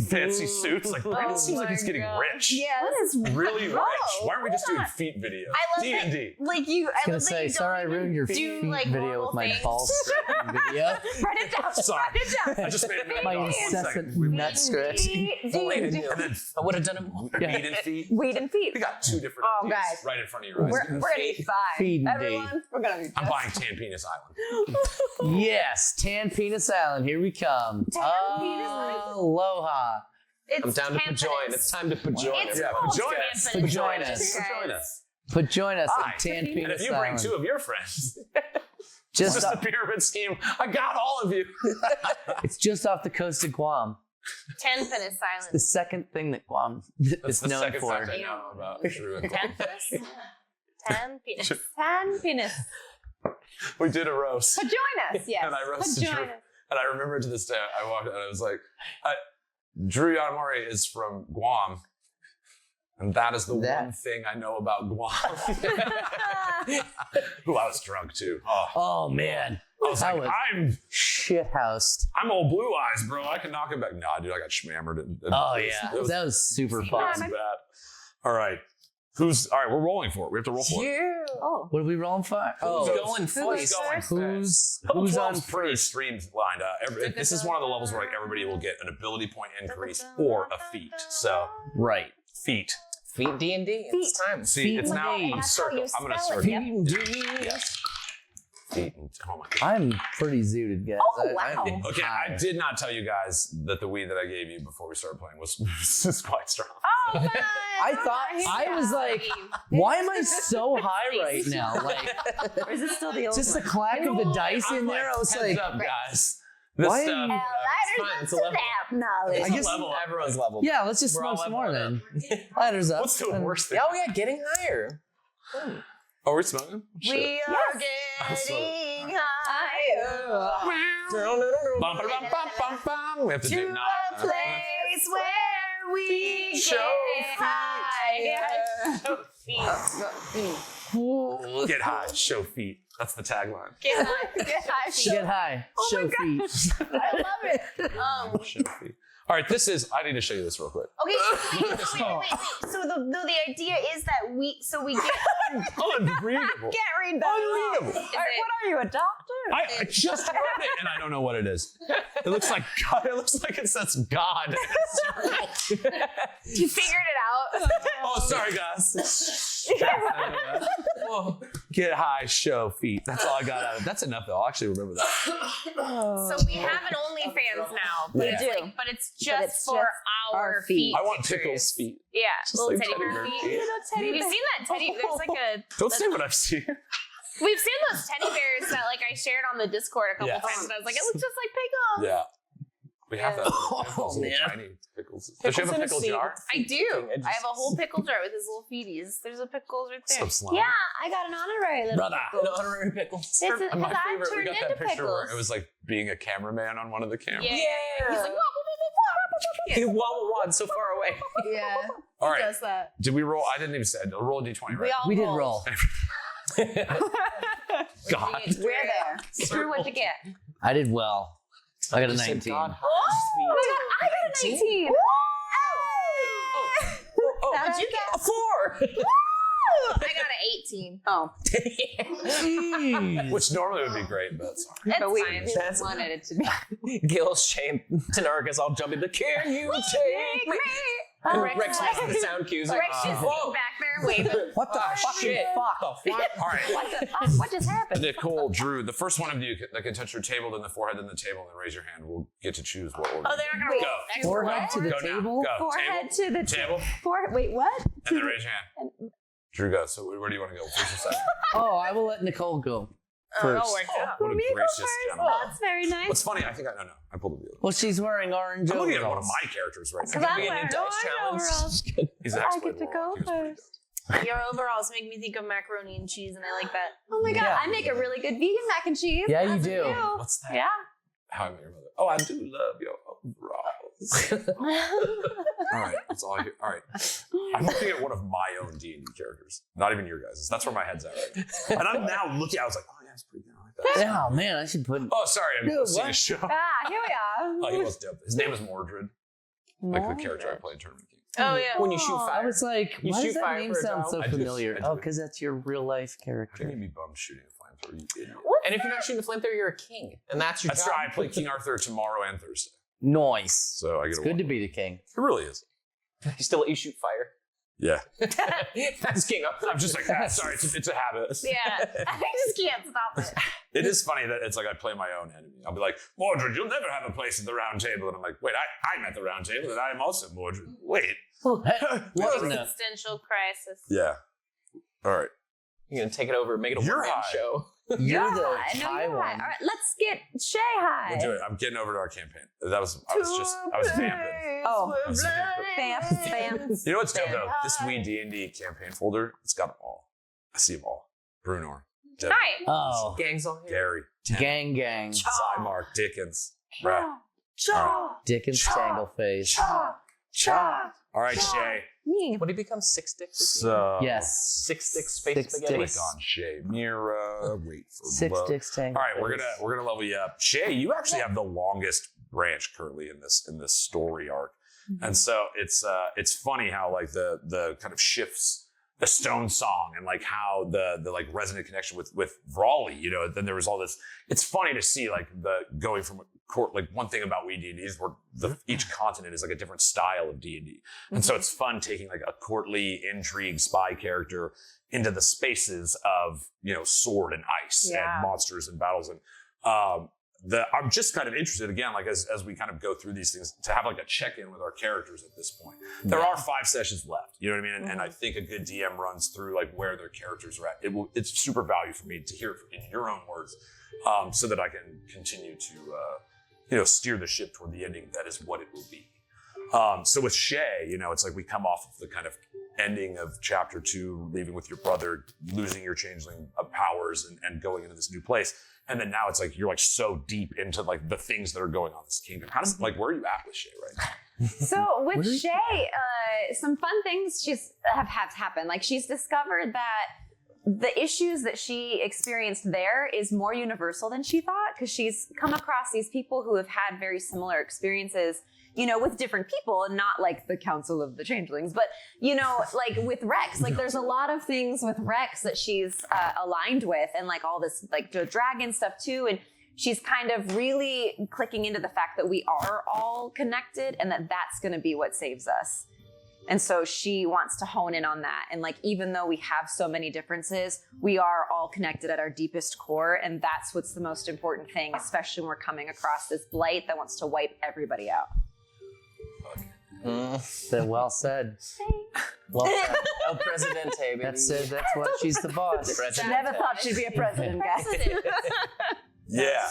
Speaker 1: Fancy suits. Like, Brandon seems like he's getting rich.
Speaker 3: Yeah, this is
Speaker 1: Really rich. Why aren't we just doing feet videos?
Speaker 3: I love
Speaker 1: D&D.
Speaker 3: that, like you.
Speaker 4: I was gonna say, sorry I ruined your
Speaker 3: do,
Speaker 4: feet
Speaker 3: like,
Speaker 4: video
Speaker 3: normal
Speaker 4: with my
Speaker 3: things.
Speaker 4: balls scratching video.
Speaker 5: Write it down.
Speaker 1: Sorry.
Speaker 5: Write it down.
Speaker 1: I just made it.
Speaker 4: My
Speaker 1: One
Speaker 4: incessant
Speaker 1: second.
Speaker 4: nut scratching.
Speaker 1: And then
Speaker 2: I would have done it more.
Speaker 1: feet and feet.
Speaker 5: Weed and feet.
Speaker 1: We got two different
Speaker 5: Oh,
Speaker 1: ideas
Speaker 5: guys.
Speaker 1: right in front of your eyes.
Speaker 5: We're gonna be fine.
Speaker 4: Feed and
Speaker 5: Everyone, we're gonna be
Speaker 1: I'm
Speaker 5: fine.
Speaker 1: buying Tan Penis Island.
Speaker 4: Yes, Tan Penis Island. Here we come.
Speaker 5: Penis Island.
Speaker 4: Aloha.
Speaker 2: I'm down to
Speaker 3: Tampons.
Speaker 2: join. It's time to pajoin.
Speaker 3: It's
Speaker 1: Yeah,
Speaker 3: called
Speaker 1: join us.
Speaker 3: Tampons.
Speaker 4: Join us.
Speaker 1: Join us.
Speaker 4: But join us
Speaker 1: Hi.
Speaker 4: at Tan
Speaker 1: And if
Speaker 4: Penis
Speaker 1: you bring
Speaker 4: Island.
Speaker 1: two of your friends, it's
Speaker 4: Just
Speaker 1: just a pyramid scheme. I got all of you.
Speaker 4: it's just off the coast of Guam.
Speaker 3: 10 Penis
Speaker 4: The
Speaker 3: Island.
Speaker 4: second thing that Guam
Speaker 1: That's
Speaker 4: is
Speaker 1: the
Speaker 4: known
Speaker 1: second
Speaker 4: for.
Speaker 1: fact I know about Drew and
Speaker 3: 10 Penis? 10 Penis.
Speaker 5: 10 penis.
Speaker 1: We did a roast.
Speaker 5: But join us, yes.
Speaker 1: And I roasted
Speaker 5: But
Speaker 1: Drew.
Speaker 5: join us.
Speaker 1: And I remember to this day, I walked out and I was like, Drew Yonemori is from Guam. And that is the one thing I know about Guam. Ooh, I was drunk too.
Speaker 4: Oh man,
Speaker 1: I was like, I'm
Speaker 4: shithoused.
Speaker 1: old blue eyes, bro. I can knock it back. Nah, dude, I got schmammered.
Speaker 4: Oh yeah, that was super
Speaker 1: That
Speaker 4: fun.
Speaker 1: was bad. All right. All right, we're rolling for it. We have to roll for it.
Speaker 5: Oh.
Speaker 4: What are we rolling for?
Speaker 1: Who's
Speaker 2: going
Speaker 1: Who's going
Speaker 4: Who's
Speaker 1: Level
Speaker 4: on
Speaker 1: 12's pretty streamlined. This is one of the levels where like everybody will get an ability point increase or a feat. So
Speaker 4: right?
Speaker 1: feet.
Speaker 2: Feet D&D. It's time.
Speaker 1: See, it's now
Speaker 5: D.
Speaker 1: I'm
Speaker 5: That's how
Speaker 1: circle.
Speaker 5: you
Speaker 1: I'm gonna
Speaker 5: spell it,
Speaker 1: circle.
Speaker 5: yep.
Speaker 1: Yes. Feet. Oh my god.
Speaker 4: I'm pretty zooted, guys.
Speaker 5: Oh, wow.
Speaker 4: I'm
Speaker 1: Okay, I
Speaker 4: high.
Speaker 1: did not tell you guys that the weed that I gave you before we started playing was quite strong.
Speaker 3: Oh, fun.
Speaker 4: I thought I was like, why am I so high right now? Like,
Speaker 5: Or is it still the old
Speaker 4: just the
Speaker 5: one?
Speaker 4: clack of the dice in there. I was
Speaker 1: Heads
Speaker 4: like,
Speaker 1: up, guys. This
Speaker 4: Why-
Speaker 1: stuff.
Speaker 2: fine, it's a level.
Speaker 5: knowledge.
Speaker 4: I guess-
Speaker 1: level up.
Speaker 2: Everyone's level.
Speaker 4: yeah, let's just
Speaker 2: We're all
Speaker 4: smoke some more
Speaker 2: leveling
Speaker 4: then. Ladders up.
Speaker 1: What's the worst thing?
Speaker 2: Oh yeah, getting higher.
Speaker 1: Oh, we're smoking? Shit.
Speaker 3: We are getting higher
Speaker 1: Bum, ba, bum, bum, bum, bum. We have to
Speaker 3: to
Speaker 1: do
Speaker 3: a
Speaker 1: not.
Speaker 3: place where we
Speaker 1: Show
Speaker 3: get higher.
Speaker 1: Get high, show feet. That's the tagline.
Speaker 3: Get high. Get high.
Speaker 4: Get high. Show feet.
Speaker 3: I love it.
Speaker 1: Show feet. All right, this is. I need to show you this real quick.
Speaker 3: Okay, wait. So the idea is that we get
Speaker 1: Unreadable.
Speaker 5: Can't read that.
Speaker 1: Unreadable.
Speaker 3: is it,
Speaker 5: What are you, a doctor?
Speaker 1: I just read it and I don't know what it is. It looks like God. It looks like it says God.
Speaker 3: you figured it out.
Speaker 1: Oh, sorry, guys. Whoa. Get high, show feet. That's all I got out of it. That's enough, though. I'll actually remember that.
Speaker 3: So we have an OnlyFans now, but it's
Speaker 1: Yeah.
Speaker 3: like, but it's just
Speaker 5: it's
Speaker 3: for
Speaker 5: just
Speaker 3: our
Speaker 5: our
Speaker 3: feet.
Speaker 5: feet.
Speaker 1: I want
Speaker 3: pictures.
Speaker 1: Pickle's feet.
Speaker 3: Yeah,
Speaker 1: Just
Speaker 3: little
Speaker 1: like
Speaker 3: teddy
Speaker 1: teddy
Speaker 3: bear
Speaker 1: bear
Speaker 3: feet.
Speaker 1: feet.
Speaker 3: We've seen that teddy. There's like a.
Speaker 1: Don't say what I've seen.
Speaker 3: We've seen those teddy bears that like I shared on the Discord a couple
Speaker 1: Yes.
Speaker 3: times, and I was like, it looks just like Pickle.
Speaker 1: Yeah. We have that. We have those little
Speaker 2: man.
Speaker 1: tiny pickles. Does she have a
Speaker 2: in a
Speaker 1: pickle
Speaker 2: seat.
Speaker 1: jar?
Speaker 3: I do. I have a whole pickle jar with his little feeties. There's a pickles right there.
Speaker 1: So slimy.
Speaker 5: Yeah, I got an honorary little
Speaker 1: Brother.
Speaker 5: pickle.
Speaker 2: An honorary pickle.
Speaker 5: This is because
Speaker 1: My
Speaker 5: I
Speaker 1: favorite, we
Speaker 5: turned
Speaker 1: got
Speaker 5: into
Speaker 1: that picture where
Speaker 5: pickles.
Speaker 1: it was like being a cameraman on one of the cameras.
Speaker 3: Yeah. He's like, wah, wah, wah,
Speaker 2: He wah so far away.
Speaker 3: yeah.
Speaker 1: All
Speaker 3: He
Speaker 1: right.
Speaker 3: does that.
Speaker 1: Did we roll? I didn't even say. Roll a d20, right?
Speaker 4: We did roll.
Speaker 1: God.
Speaker 5: We're there. Screw what you get.
Speaker 4: I did well. I got a 19.
Speaker 5: Oh my god, I got a 19.
Speaker 2: Oh,
Speaker 3: Did you get
Speaker 2: a 4?
Speaker 3: I got an 18.
Speaker 5: Oh,
Speaker 1: Which normally would be great, but sorry.
Speaker 3: It's
Speaker 5: we
Speaker 3: fine.
Speaker 2: That's-
Speaker 5: wanted it to be.
Speaker 2: Gil, Shane, Tynaricus all jumping the can you take me? And Rex makes the sound cues.
Speaker 3: Rex just
Speaker 2: Whoa.
Speaker 3: back there waving.
Speaker 4: What the fucking
Speaker 2: shit.
Speaker 4: fuck?
Speaker 1: All right.
Speaker 5: What the fuck? What just happened?
Speaker 1: Nicole, Drew, the first one of you that can touch your table, then the forehead, then the table, and then raise your hand. We'll get to choose what order.
Speaker 3: Oh, they're not gonna
Speaker 1: Go.
Speaker 3: roll extra
Speaker 4: Forehead
Speaker 3: roll?
Speaker 4: to the
Speaker 1: Go
Speaker 4: table?
Speaker 1: now. Go.
Speaker 5: Forehead
Speaker 1: Table.
Speaker 5: to the
Speaker 1: Table.
Speaker 5: Forehead. Wait, what?
Speaker 1: And then raise your hand. Drew goes. So where do you want to go? First or second?
Speaker 4: Oh, I will let Nicole go first.
Speaker 3: Oh, worked out.
Speaker 1: What a
Speaker 5: Me go
Speaker 1: gracious
Speaker 5: first.
Speaker 1: gentleman.
Speaker 5: That's very nice.
Speaker 1: What's funny, I think no, I pulled up the other.
Speaker 4: Well, she's wearing orange
Speaker 1: I'm looking at one of
Speaker 4: overalls.
Speaker 1: my characters right
Speaker 5: Because
Speaker 1: now.
Speaker 5: I'm
Speaker 2: Maybe a new
Speaker 5: wearing
Speaker 2: dice
Speaker 5: orange
Speaker 2: challenge.
Speaker 5: overalls.
Speaker 1: He's
Speaker 5: I
Speaker 1: actually
Speaker 5: get to go first.
Speaker 3: Your overalls make me think of macaroni and cheese, and I like that.
Speaker 5: Oh my god,
Speaker 4: Yeah.
Speaker 5: I make a really good vegan mac and cheese.
Speaker 4: Yeah, you
Speaker 5: As
Speaker 4: do.
Speaker 1: What's that?
Speaker 5: Yeah.
Speaker 1: How I Met Your Mother. Oh, I do love your overalls. All right, that's all I hear. All right, I'm looking at one of my own D&D characters, not even your guys'. That's where my head's at right now. And I'm now looking. I was like, oh yeah, it's pretty good. I like that.
Speaker 4: Oh man, I should put.
Speaker 1: Oh, sorry, I'm
Speaker 4: Dude,
Speaker 1: seeing a
Speaker 4: what?
Speaker 1: show.
Speaker 5: Here we
Speaker 1: Oh, he
Speaker 5: are.
Speaker 1: was dope. His name is Mordred, like the character I play in Tournament King.
Speaker 3: Oh yeah.
Speaker 2: When you shoot
Speaker 4: I
Speaker 2: fire.
Speaker 4: was like,
Speaker 2: You
Speaker 4: why
Speaker 2: shoot
Speaker 4: does that
Speaker 2: fire
Speaker 4: name
Speaker 2: for a
Speaker 4: sound
Speaker 2: job?
Speaker 4: so
Speaker 1: I do.
Speaker 4: familiar?
Speaker 1: I do.
Speaker 4: Oh, because that's your real life
Speaker 1: How can you
Speaker 4: character.
Speaker 1: be bummed shooting a flamethrower? You idiot.
Speaker 2: And if you're not shooting a flamethrower, you're a king. And that's your
Speaker 1: That's
Speaker 2: job.
Speaker 1: right. I play King Arthur tomorrow and Thursday,
Speaker 4: Nice.
Speaker 1: so I get
Speaker 4: It's
Speaker 1: a
Speaker 4: good
Speaker 1: one.
Speaker 4: to be the king.
Speaker 1: It really is.
Speaker 2: You still let you shoot fire.
Speaker 1: Yeah.
Speaker 2: That's King Arthur.
Speaker 1: I'm just like, sorry, it's a habit.
Speaker 3: Yeah. I just can't stop it.
Speaker 1: It is funny that it's like I play my own enemy. I'll be like, Mordred, you'll never have a place at the round table. And I'm like, wait, I'm at the round table and I am also Mordred. Wait.
Speaker 4: Wasn't it?
Speaker 3: Existential crisis.
Speaker 1: Yeah. All right.
Speaker 2: You're going to take it over and make it a
Speaker 1: You're
Speaker 2: one-man
Speaker 1: high.
Speaker 2: show.
Speaker 4: You're the
Speaker 5: I know
Speaker 4: high
Speaker 5: you're
Speaker 4: one.
Speaker 5: high. All right, let's get Shay high.
Speaker 1: We'll do it. I'm getting over to our campaign. I was vamping.
Speaker 5: Oh,
Speaker 1: I was vamping.
Speaker 5: Fans.
Speaker 1: You know what's dope though? This Weed&d campaign folder, it's got them all. I see them all. Brunor, Devin,
Speaker 3: Hi.
Speaker 4: Oh,
Speaker 2: Gang's all here.
Speaker 1: Gary, Tim,
Speaker 4: gang.
Speaker 1: Zymark, Dickens, Brett.
Speaker 4: Dickens Tangleface.
Speaker 1: All right, Shay.
Speaker 5: Me.
Speaker 2: What did he become? Six sticks?
Speaker 1: So
Speaker 4: Yes.
Speaker 2: Six sticks space
Speaker 4: Six
Speaker 2: spaghetti.
Speaker 1: click
Speaker 4: sticks.
Speaker 1: on Shay. Mira, wait for
Speaker 4: Six
Speaker 1: love.
Speaker 4: sticks Tangleface.
Speaker 1: All right, we're gonna level you up. Shay, you actually have the longest branch currently in this story arc, and so it's funny how like the kind of shifts the Stone Song and like how the like resonant connection with Brawley. You know, then there was all this. It's funny to see like the going from like one thing about Weed&d is where each continent is like a different style of D&D, and so it's fun taking like a courtly intrigue spy character into the spaces of sword and ice and monsters and battles and I'm just kind of interested again, like as we kind of go through these things, to have like a check-in with our characters at this point. There are 5 sessions left, you know what I mean? And I think a good DM runs through like where their characters are at. It's super value for me to hear it in your own words, so that I can continue to steer the ship toward the ending that is what it will be. So with Shay, it's like we come off of the kind of ending of chapter 2, leaving with your brother, losing your changeling powers and going into this new place. And then now it's like you're like so deep into like the things that are going on in this kingdom. How does where are you at with Shay right now?
Speaker 5: So with Shay, some fun things have happened. Like she's discovered that the issues that she experienced there is more universal than she thought, because she's come across these people who have had very similar experiences, with different people, and not like the Council of the Changelings, but, like with Rex, like there's a lot of things with Rex that she's aligned with, and like all this, like the dragon stuff too. And she's kind of really clicking into the fact that we are all connected and that's going to be what saves us. And so she wants to hone in on that. And like, even though we have so many differences, we are all connected at our deepest core. And that's what's the most important thing, especially when we're coming across this blight that wants to wipe everybody out.
Speaker 4: Well said. Well said.
Speaker 2: El Presidente, baby.
Speaker 4: That's why she's the boss.
Speaker 2: President.
Speaker 5: Never thought she'd be a president, guys.
Speaker 1: Yeah.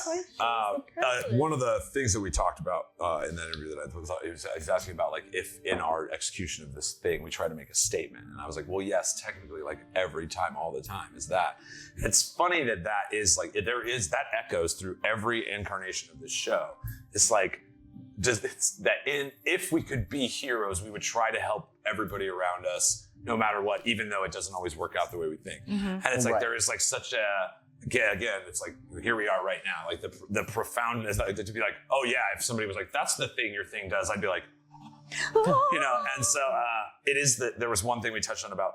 Speaker 1: One of the things that we talked about in that interview that I thought he was asking about, like, if in our execution of this thing we try to make a statement, and I was like, well, yes, technically, like every time, all the time is that. It's funny that is like that echoes through every incarnation of this show. It's like if we could be heroes, we would try to help everybody around us, no matter what, even though it doesn't always work out the way we think. And it's like there is like such a again, it's like here we are right now, like the profoundness, like, to be like, oh yeah, if somebody was like, that's the thing your thing does, I'd be like, and so it is that there was one thing we touched on about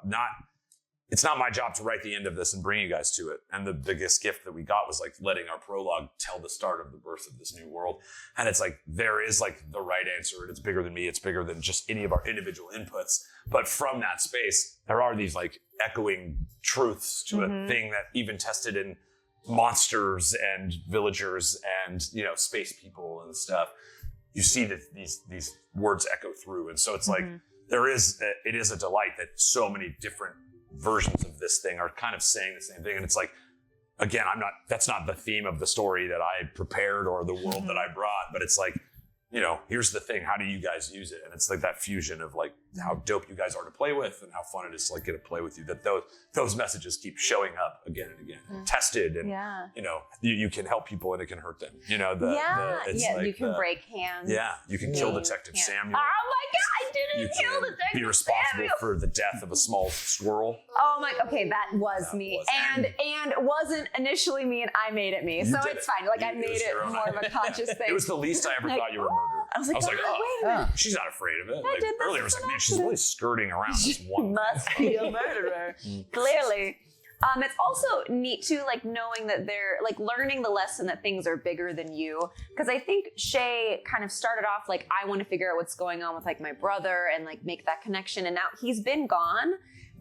Speaker 1: it's not my job to write the end of this and bring you guys to it. And the biggest gift that we got was like letting our prologue tell the start of the birth of this new world. And it's like, there is like the right answer, and it's bigger than me. It's bigger than just any of our individual inputs. But from that space, there are these like echoing truths to a thing that even tested in monsters and villagers and, space people and stuff. You see that these words echo through. And so it's like, it is a delight that so many different versions of this thing are kind of saying the same thing. And it's like, again, that's not the theme of the story that I prepared or the world that I brought, but it's like, here's the thing. How do you guys use it? And it's like that fusion of like how dope you guys are to play with and how fun it is to like get to play with you. That those messages keep showing up again and again, tested, and you can help people and it can hurt them. Like
Speaker 5: you can break hands.
Speaker 1: Yeah, you can kill Detective Samuel.
Speaker 5: Oh my God, I didn't kill Detective Samuel.
Speaker 1: Be responsible for the death of a small squirrel.
Speaker 5: Oh my, okay, that was me. And wasn't initially me, and I made it me. So it's fine. Like I made it more of a conscious thing.
Speaker 1: It was the least I ever thought you were murdered.
Speaker 5: I was like,
Speaker 1: wait a minute. She's not afraid of it. Like, earlier I was like, man, she's really skirting around this one.
Speaker 5: Must be a murderer. Clearly. It's also neat too, like knowing that they're like learning the lesson that things are bigger than you. Because I think Shay kind of started off like, I want to figure out what's going on with like my brother and like make that connection. And now he's been gone,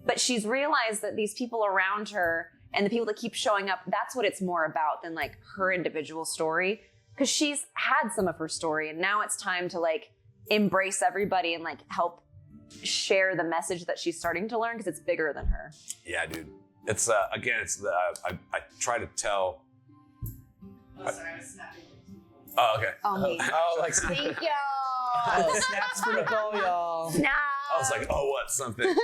Speaker 5: but she's realized that these people around her and the people that keep showing up, that's what it's more about than like her individual story. Because she's had some of her story and now it's time to like embrace everybody and like help share the message that she's starting to learn because it's bigger than her.
Speaker 1: Yeah, dude. It's again, it's the I try to tell.
Speaker 7: Oh, sorry, I was snapping.
Speaker 1: Oh, okay.
Speaker 5: Oh, me.
Speaker 2: like
Speaker 5: Thank y'all.
Speaker 4: Snaps for Nicole, y'all.
Speaker 5: Snap.
Speaker 1: I was like, oh, what something.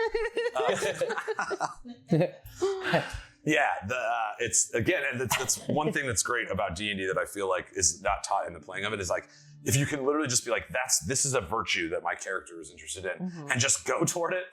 Speaker 1: Yeah, it's again, and that's one thing that's great about D&D that I feel like is not taught in the playing of it is like if you can literally just be like, this is a virtue that my character is interested in, and just go toward it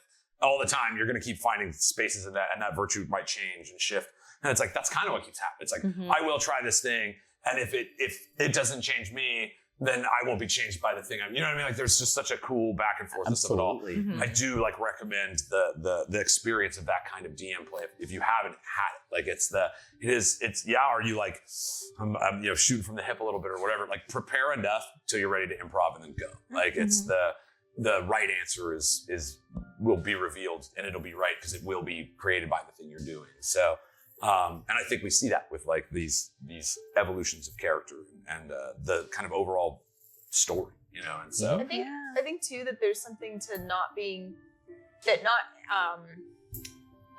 Speaker 1: all the time, you're going to keep finding spaces in that, and that virtue might change and shift. And it's like that's kind of what keeps happening. It's like I will try this thing, and if it doesn't change me, then I won't be changed by the thing. You know what I mean? Like there's just such a cool back and forth of it all. I do like recommend the experience of that kind of DM play if you haven't had it. Like it's are you like I'm shooting from the hip a little bit or whatever. Like prepare enough till you're ready to improv and then go. Like it's the right answer will be revealed and it'll be right because it will be created by the thing you're doing. So. And I think we see that with like these evolutions of character and the kind of overall story, And so
Speaker 3: I think too that there's something to not being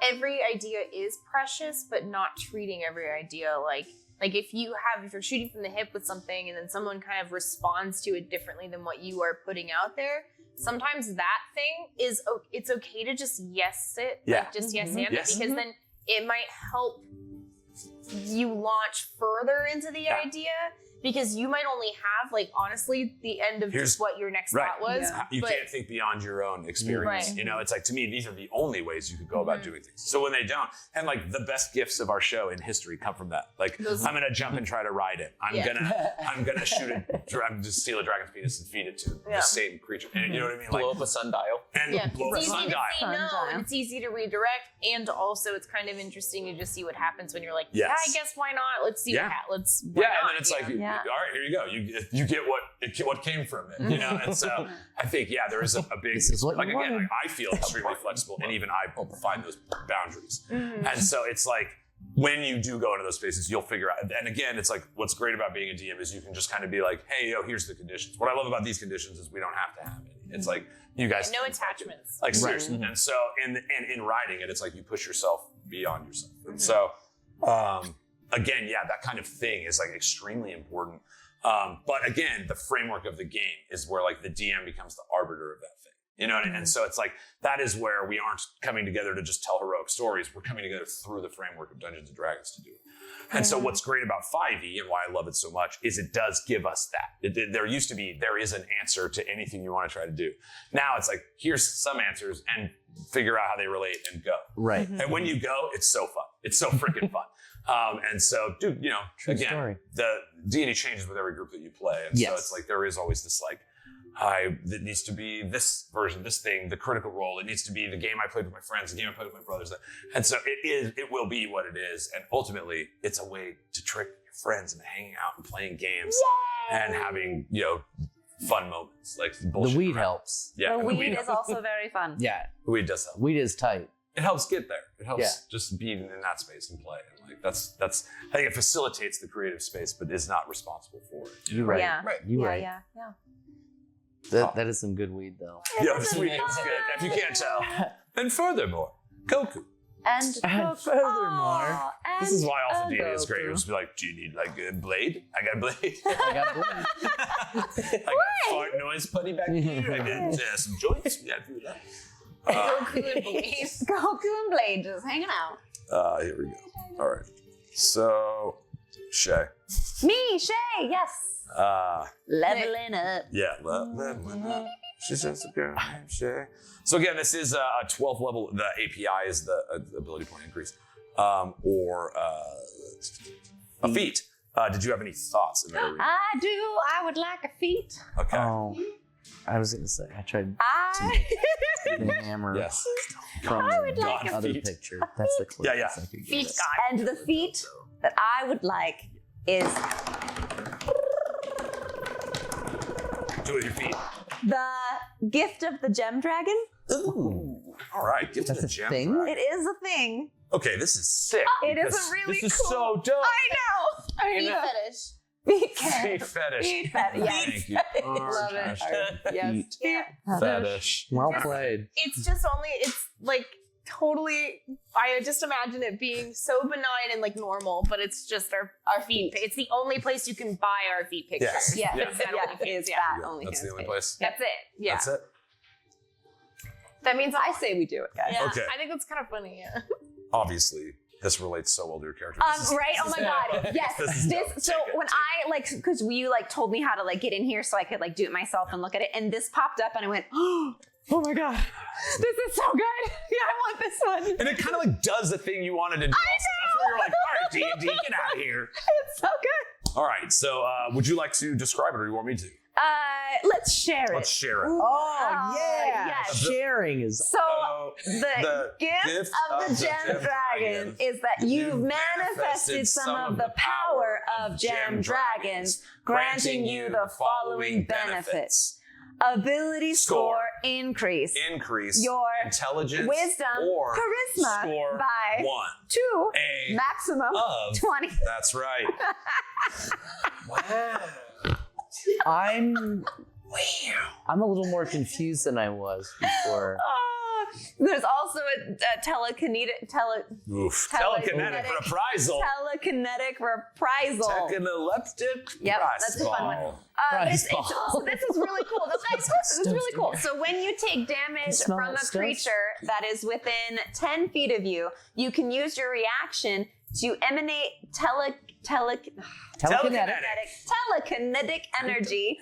Speaker 3: every idea is precious, but not treating every idea like if you're shooting from the hip with something and then someone kind of responds to it differently than what you are putting out there. Sometimes that thing it's okay to just yes it, just yes and it, because then it might help you launch further into the idea because you might only have, like, honestly, the end of just what your next thought was.
Speaker 1: Yeah. You can't think beyond your own experience.
Speaker 3: Right.
Speaker 1: It's like, to me, these are the only ways you could go about doing things. So when they don't, and like the best gifts of our show in history come from that. Like, I'm going to jump and try to ride it. I'm going to shoot I'm just steal a dragon's penis and feed it to the same creature. And you know what I mean?
Speaker 2: Blow up a sundial.
Speaker 1: And blow up a sundial.
Speaker 3: It's easy to say no, and it's easy to redirect, and also it's kind of interesting to just see what happens when you're like, I guess why not? Let's see let's
Speaker 1: and then it's like, all right, here you go. You get what came from it, And so I think there is a big like again, like I feel extremely flexible, and even I find those boundaries. And so it's like when you do go into those spaces, you'll figure out. And again, it's like what's great about being a DM is you can just kind of be like, hey, here's the conditions. What I love about these conditions is we don't have to have any. It's like you guys
Speaker 3: no attachments.
Speaker 1: Like seriously. And so in writing it, it's like you push yourself beyond yourself. And so again, that kind of thing is like extremely important. But again, the framework of the game is where like the DM becomes the arbiter of that thing. You know what I mean? And so it's like, that is where we aren't coming together to just tell heroic stories. We're coming together through the framework of Dungeons & Dragons to do it. And so what's great about 5e and why I love it so much is it does give us that. There is an answer to anything you want to try to do. Now it's like, here's some answers and figure out how they relate and go.
Speaker 4: Right.
Speaker 1: And when you go, it's so fun. It's so freaking fun. And so, dude, again,
Speaker 4: story.
Speaker 1: The D&D changes with every group that you play. And so it's like, there is always this like, it needs to be this version, this thing, the critical role. It needs to be the game I played with my friends, the game I played with my brothers. And so it will be what it is. And ultimately, it's a way to trick your friends into hanging out and playing games and having, fun moments. Like
Speaker 4: the weed helps.
Speaker 1: Yeah.
Speaker 5: The weed is also very fun.
Speaker 4: Yeah.
Speaker 1: The weed does help.
Speaker 4: Weed is tight.
Speaker 1: It helps get there. It helps just be in that space and play. And like that's I think it facilitates the creative space, but is not responsible for it.
Speaker 4: You're right.
Speaker 5: Yeah.
Speaker 4: You're right.
Speaker 5: Yeah.
Speaker 4: That is some good weed, though.
Speaker 1: Yeah, this weed is good. If you can't tell. And furthermore, Koku,
Speaker 5: And
Speaker 4: furthermore,
Speaker 1: This is why also
Speaker 5: and
Speaker 1: D&D is
Speaker 5: go
Speaker 1: great.
Speaker 5: through.
Speaker 1: You'll just be like, do you need like a blade? I got a blade.
Speaker 4: I got blue.
Speaker 1: I got fart noise putty back here. I got some joints. We got to do that.
Speaker 3: Goku and Blade.
Speaker 5: Goku and Blade just hanging out.
Speaker 1: Here we go. All right. So, Shay.
Speaker 5: Me, Shay, yes. Leveling up.
Speaker 1: Yeah. She says a girl named Shay. So again, this is a 12th level. The API is the ability point increase, or a feat. Did you have any thoughts?
Speaker 5: I do. I would like a feat.
Speaker 1: Okay.
Speaker 4: Oh, I was gonna say I tried
Speaker 5: I
Speaker 4: the hammer
Speaker 1: Yes.
Speaker 4: from
Speaker 5: I would
Speaker 4: the
Speaker 5: like
Speaker 1: a
Speaker 4: other
Speaker 1: feat.
Speaker 4: picture. That's the closest
Speaker 1: Yeah.
Speaker 4: I could
Speaker 3: Feet
Speaker 4: get.
Speaker 3: God.
Speaker 5: and the feat that I would like is
Speaker 1: Do it with your feet.
Speaker 5: the gift of the gem dragon.
Speaker 1: Ooh. All right. Give
Speaker 4: That's
Speaker 1: to
Speaker 4: a
Speaker 1: the gem.
Speaker 4: thing?
Speaker 1: dragon.
Speaker 5: It is a thing.
Speaker 1: Okay, this is sick.
Speaker 5: It is
Speaker 1: because
Speaker 5: a really
Speaker 1: This is
Speaker 5: cool-
Speaker 1: so dope.
Speaker 5: I know.
Speaker 3: Feet fetish.
Speaker 5: Feet
Speaker 1: Feet fetish.
Speaker 5: Feet fetish. Yes.
Speaker 1: Thank you.
Speaker 3: Love it.
Speaker 5: Yes.
Speaker 4: Feet
Speaker 3: Yeah.
Speaker 1: Fetish.
Speaker 4: Well played.
Speaker 3: It's just only, it's like totally, I just imagine it being so benign and like normal, but it's just our feet. It's the only place you can buy our feet pictures.
Speaker 1: Yes.
Speaker 5: Yes.
Speaker 1: Yeah.
Speaker 3: It's that
Speaker 5: Yeah,
Speaker 3: OnlyFans,
Speaker 5: it's
Speaker 3: yeah.
Speaker 5: that only
Speaker 1: That's the
Speaker 5: hands
Speaker 1: only
Speaker 5: page.
Speaker 1: place.
Speaker 3: That's it. Yeah.
Speaker 1: That's it.
Speaker 3: That means
Speaker 5: I say we do it, guys.
Speaker 3: Yeah.
Speaker 1: Okay.
Speaker 3: I think that's kind of funny. Yeah.
Speaker 1: Obviously, this relates so well to your character. This is-
Speaker 5: Right? Oh my god. Yes.
Speaker 1: This is dope.
Speaker 5: So
Speaker 1: Take it,
Speaker 5: when
Speaker 1: take
Speaker 5: I like, because you like told me how to like get in here so I could like do it myself and look at it, and this popped up and I went, oh my god, this is so good. Yeah, I want this one.
Speaker 1: And it kind of like does the thing you wanted to do. Also. That's where you're like, all right, D&D, get out of here.
Speaker 5: It's so good.
Speaker 1: All right, so would you like to describe it or you want me to?
Speaker 5: Let's share it.
Speaker 1: Let's share it.
Speaker 4: Oh yeah.
Speaker 5: yes.
Speaker 4: Sharing is
Speaker 5: So
Speaker 1: Oh,
Speaker 5: the gift of the gem dragon is that you've manifested some of the power of gem dragons, granting you the following benefits. Ability score increase.
Speaker 1: Increase
Speaker 5: Your
Speaker 1: intelligence,
Speaker 5: wisdom,
Speaker 1: or
Speaker 5: charisma
Speaker 1: score
Speaker 5: by
Speaker 1: 1.
Speaker 5: 2,
Speaker 1: A
Speaker 5: maximum
Speaker 1: of
Speaker 5: 20.
Speaker 1: That's right. Wow.
Speaker 4: I'm a little more confused than I was before.
Speaker 5: Oh, there's also a telekinetic
Speaker 1: Oof.
Speaker 5: Telekinetic.
Speaker 1: Telekinetic reprisal.
Speaker 5: reprisal.
Speaker 1: Technoleptic
Speaker 5: Yep, that's a fun one. So this is really cool. This is really cool. So when you take damage
Speaker 4: Smell
Speaker 5: from
Speaker 4: that
Speaker 5: a
Speaker 4: stuff?
Speaker 5: creature that is within 10 feet of you, you can use your reaction to emanate telekinetic energy.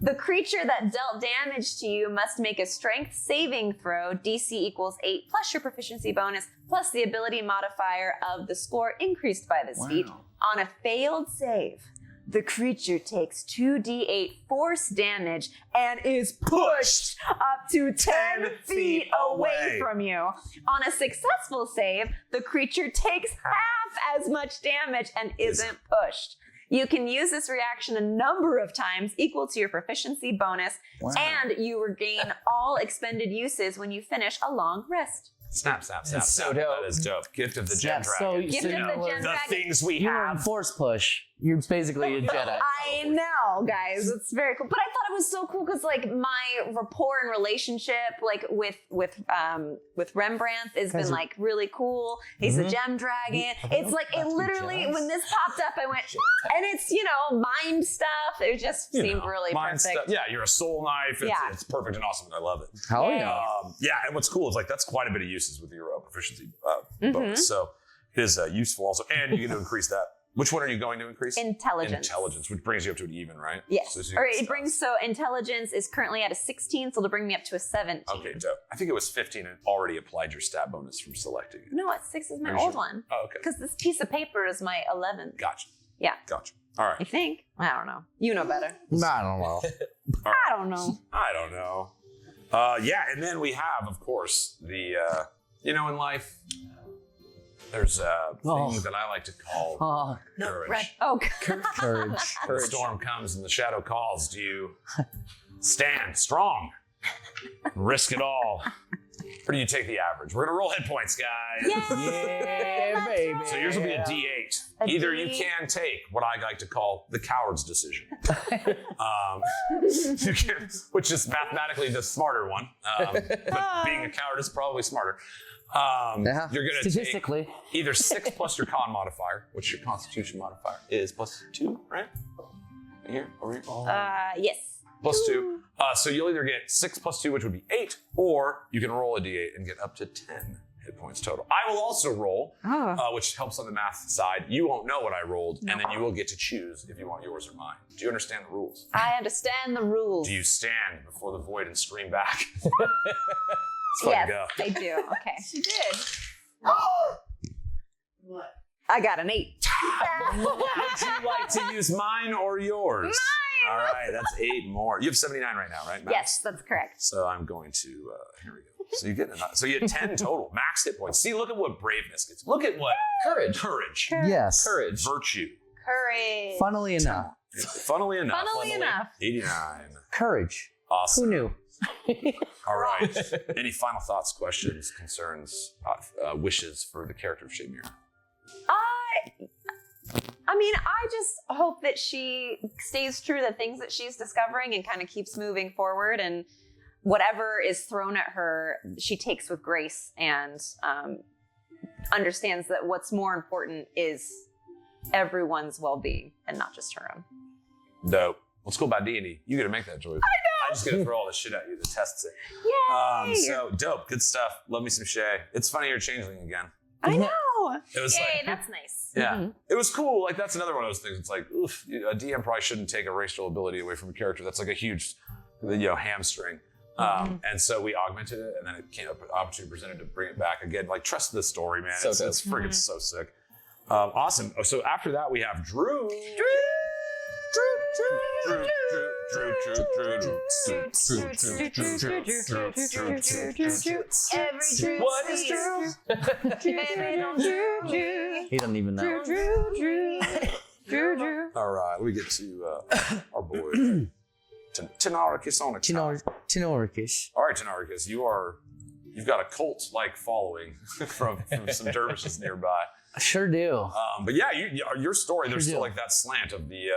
Speaker 5: The creature that dealt damage to you must make a strength saving throw, DC equals 8, plus your proficiency bonus, plus the ability modifier of the score increased by this feat. On a failed save, the creature takes 2d8 force damage and is pushed up to 10 feet away from you. On a successful save, the creature takes half as much damage and isn't pushed. You can use this reaction a number of times equal to your proficiency bonus, and you regain all expended uses when you finish a long rest.
Speaker 1: Snap.
Speaker 2: It's so
Speaker 1: snap.
Speaker 2: dope.
Speaker 1: That is dope. Gift of the Gem
Speaker 4: Yeah,
Speaker 1: Dragon.
Speaker 5: Gift of the Gem
Speaker 1: the
Speaker 5: Dragon.
Speaker 1: things we
Speaker 4: You learn
Speaker 1: have.
Speaker 4: force push. You're basically a Jedi.
Speaker 5: I know, guys. It's very cool. But I thought it was so cool because, like, my rapport and relationship, like, with Rembrandt has been, like, really cool. He's a gem dragon. It's like, it literally, when this popped up, I went, and it's, you know, mind stuff. It just seemed really
Speaker 1: Mind
Speaker 5: perfect.
Speaker 1: stuff. Yeah, you're a soul knife. It's,
Speaker 5: Yeah.
Speaker 1: it's perfect and awesome. I love it.
Speaker 4: Hell yeah.
Speaker 1: Yeah, and what's cool is like that's quite a bit of uses with your proficiency bonus. So it is useful also, and you get to increase that. Which one are you going to increase?
Speaker 5: Intelligence.
Speaker 1: Intelligence, which brings you up to an even, right?
Speaker 5: Yes.
Speaker 1: So you
Speaker 5: Or
Speaker 1: can
Speaker 5: it
Speaker 1: stop.
Speaker 5: brings, so intelligence is currently at a 16, so it'll bring me up to a 17.
Speaker 1: Okay, dope. I think it was 15 and already applied your stat bonus from selecting it.
Speaker 5: No, 6 is my
Speaker 1: Are you
Speaker 5: old
Speaker 1: sure?
Speaker 5: one.
Speaker 1: Oh, okay.
Speaker 5: Because this piece of paper is my 11th.
Speaker 1: Gotcha.
Speaker 5: Yeah.
Speaker 1: Gotcha. All
Speaker 5: I
Speaker 1: right.
Speaker 5: think. I don't know. You know better.
Speaker 4: I don't know.
Speaker 5: I don't know.
Speaker 1: I don't know. Yeah, and then we have, of course, the, you know, in life, there's a thing that I like to call
Speaker 4: Oh,
Speaker 1: courage.
Speaker 5: Oh,
Speaker 4: courage.
Speaker 1: When the storm comes and the shadow calls, do you stand strong, risk it all, or do you take the average? We're gonna roll hit points, guys.
Speaker 4: Yeah, baby.
Speaker 1: So yours will be a D8.
Speaker 5: A
Speaker 1: Either you
Speaker 5: D8.
Speaker 1: can take what I like to call the coward's decision, you can, which is mathematically the smarter one, but being a coward is probably smarter.
Speaker 4: Yeah.
Speaker 1: You're going to take
Speaker 4: Statistically.
Speaker 1: either 6 plus your con modifier, which your constitution modifier is +2, right? Right here, over here.
Speaker 5: Yes.
Speaker 1: +2. So you'll either get 6 plus 2, which would be 8, or you can roll a d8 and get up to 10 hit points total. I will also roll, which helps on the math side. You won't know what I rolled, and then you will get to choose if you want yours or mine. Do you understand the rules?
Speaker 5: I understand the rules.
Speaker 1: Do you stand before the void and scream back? Let's fucking
Speaker 5: Yes,
Speaker 1: go.
Speaker 5: I do. Okay.
Speaker 3: She did.
Speaker 7: What?
Speaker 5: I got an 8.
Speaker 1: Would you like to use mine or yours? Mine! All right, that's 8 more. You have 79 right now, right, Max?
Speaker 5: Yes, that's correct.
Speaker 1: So I'm going to, here we go. So you get 10 total, max hit points. See, look at what braveness gets. Look at what courage.
Speaker 4: Yes.
Speaker 1: Courage. Virtue.
Speaker 3: Courage.
Speaker 4: Funnily enough.
Speaker 1: Funnily enough. 89.
Speaker 4: Courage.
Speaker 1: Awesome.
Speaker 4: Who knew?
Speaker 1: All right. Any final thoughts, questions, concerns, wishes for the character of Shamir?
Speaker 5: I mean, I just hope that she stays true to the things that she's discovering and kind of keeps moving forward, and whatever is thrown at her, she takes with grace and understands that what's more important is everyone's well-being and not just her own.
Speaker 1: Dope. Let's go by D&D. You got to make that choice. I know. I'm just going to throw all this shit at you that tests it.
Speaker 5: Yay!
Speaker 1: So dope. Good stuff. Love me some Shay. It's funny you're changeling again.
Speaker 5: I know.
Speaker 1: It was
Speaker 3: Yay,
Speaker 1: like,
Speaker 3: that's nice.
Speaker 1: yeah, it was cool. Like that's another one of those things. It's like, oof, a DM probably shouldn't take a racial ability away from a character. That's like a huge, hamstring. And so we augmented it, and then it came up an opportunity presented to bring it back again. Like trust the story, man.
Speaker 2: So
Speaker 1: It's friggin' so sick. Awesome. So after that, we have Drew.
Speaker 2: What is true?
Speaker 4: He doesn't even know.
Speaker 1: All right, we get to our boy Tynaricus Onyxheart.
Speaker 4: Tynaricus.
Speaker 1: All right, Tynaricus, you've got a cult-like following from some dervishes nearby.
Speaker 4: I sure do.
Speaker 1: But yeah, your story, there's
Speaker 4: Sure
Speaker 1: still
Speaker 4: do.
Speaker 1: like that slant of the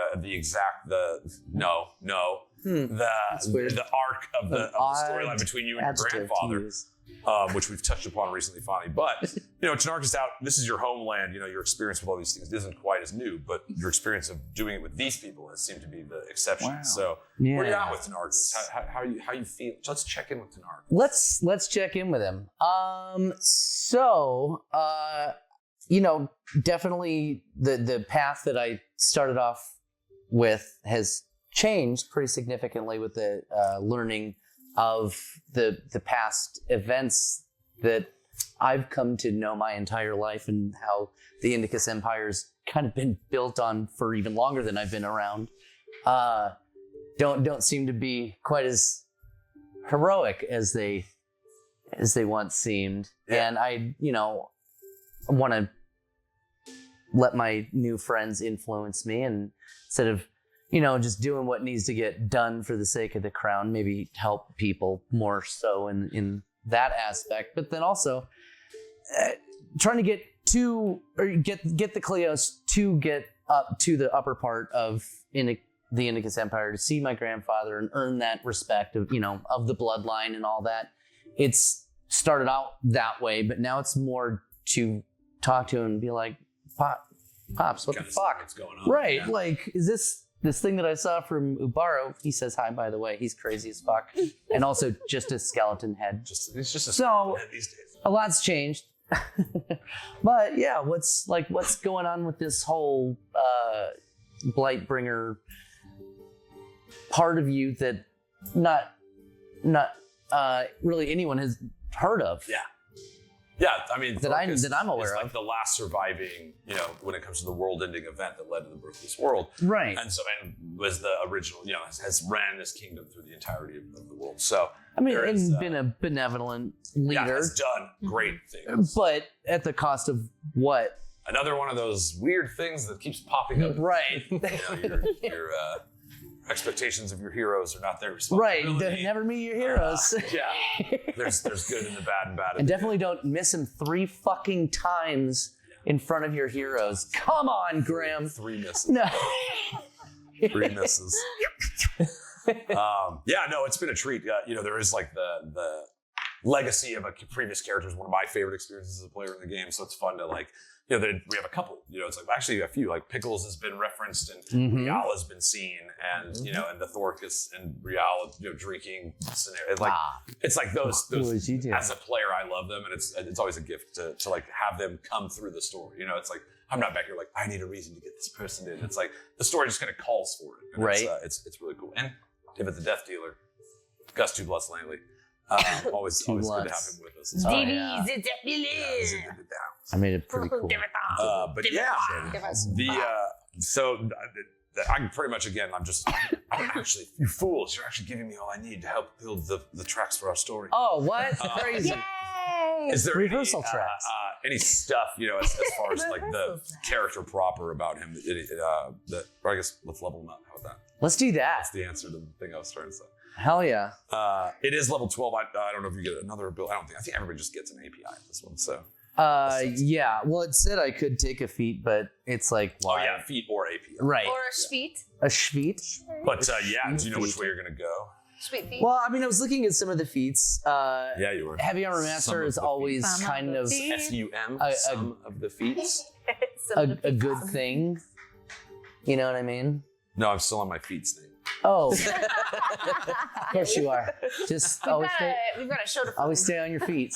Speaker 1: arc of the storyline between you and your
Speaker 4: Adjective to
Speaker 1: grandfather,
Speaker 4: use.
Speaker 1: which we've touched upon recently finally. But, Tynaricus out, this is your homeland, your experience with all these things isn't quite as new, but your experience of doing it with these people has seemed to be the exception.
Speaker 4: Wow.
Speaker 1: So
Speaker 4: Yeah.
Speaker 1: where you at with Tynaricus? How you feel? Let's check in with Tynaricus.
Speaker 4: Let's check in with him. Definitely the path that I started off with has changed pretty significantly with the learning of the past events that I've come to know my entire life, and how the Indicus Empire's kind of been built on for even longer than I've been around. Don't seem to be quite as heroic as they once seemed.
Speaker 1: Yeah.
Speaker 4: And I want to let my new friends influence me, and instead of just doing what needs to get done for the sake of the crown, maybe help people more so in that aspect. But then also trying to get the Cleos to get up to the upper part of the Indicus Empire, to see my grandfather and earn that respect of of the bloodline and all that. It's started out that way, but now it's more to talk to him and be like, Pops, what the fuck?
Speaker 1: What's going on?
Speaker 4: Right,
Speaker 1: Yeah.
Speaker 4: like, is this thing that I saw from Ubaro? He says hi, by the way. He's crazy as fuck, and also just a skeleton head.
Speaker 1: It's just a
Speaker 4: So
Speaker 1: these days.
Speaker 4: a lot's changed, but yeah, what's going on with this whole Blightbringer part of you that not really anyone has heard of?
Speaker 1: Yeah, I mean,
Speaker 4: That I'm aware
Speaker 1: is like
Speaker 4: of.
Speaker 1: the last surviving, when it comes to the world-ending event that led to the birth of this world,
Speaker 4: Right.
Speaker 1: and was the original, has ran this kingdom through the entirety of the world. So
Speaker 4: I mean,
Speaker 1: there
Speaker 4: and
Speaker 1: is,
Speaker 4: been a benevolent
Speaker 1: yeah,
Speaker 4: leader,
Speaker 1: has done great things.
Speaker 4: but at the cost of what?
Speaker 1: Another one of those weird things that keeps popping up.
Speaker 4: Right.
Speaker 1: Your expectations of your heroes are not their
Speaker 4: Right.
Speaker 1: responsibility.
Speaker 4: Never meet your heroes.
Speaker 1: Yeah, there's good and the bad and bad.
Speaker 4: And definitely don't miss him 3 fucking times in front of your heroes. Come on, Graham.
Speaker 1: 3 misses.
Speaker 4: No.
Speaker 1: 3 misses. Yeah, no, it's been a treat. There is like the legacy of a previous character is one of my favorite experiences as a player in the game. So it's fun to like, we have a couple, it's like actually a few, like Pickles has been referenced and Rial has been seen and, and the Thorcus and Rial, drinking scenario. Like, it's like those as a player, I love them. And it's always a gift to like have them come through the story. It's like, I'm not back here like, I need a reason to get this person in. It's like the story just kind of calls for it. And
Speaker 4: right.
Speaker 1: It's really cool. And if it's a death dealer, Gus Two Bloods Langley. Always good to have him with us.
Speaker 4: I made it pretty cool.
Speaker 1: But yeah, I'm pretty much I'm actually, you fools, you're actually giving me all I need to help build the tracks for our story.
Speaker 4: Oh, what? Crazy.
Speaker 5: Yay!
Speaker 1: Is there
Speaker 4: rehearsal tracks?
Speaker 1: Any stuff, as far as like the character proper about him or I guess let's level him up. How about that?
Speaker 4: Let's do that.
Speaker 1: That's the answer to the thing I was trying to say.
Speaker 4: Hell yeah.
Speaker 1: It is level 12. I don't know if you get another ability. I think everybody just gets an API in this one. So.
Speaker 4: Yeah. Well, it said I could take a feat, but it's like, why?
Speaker 1: Oh yeah, feat or API.
Speaker 4: Right.
Speaker 3: Or a sheet.
Speaker 4: A feat.
Speaker 1: But do you know which way you're gonna go?
Speaker 3: Sweet feet.
Speaker 4: Well, I mean, I was looking at some of the feats.
Speaker 1: Yeah, you were.
Speaker 4: Heavy Armor Master is always kind of
Speaker 1: SUM. Some of the feats.
Speaker 4: a good thing. You know what I mean?
Speaker 1: No, I'm still on my feats thing.
Speaker 4: Oh, of course you are. Just
Speaker 3: we've got a show to
Speaker 4: always stay on your feet.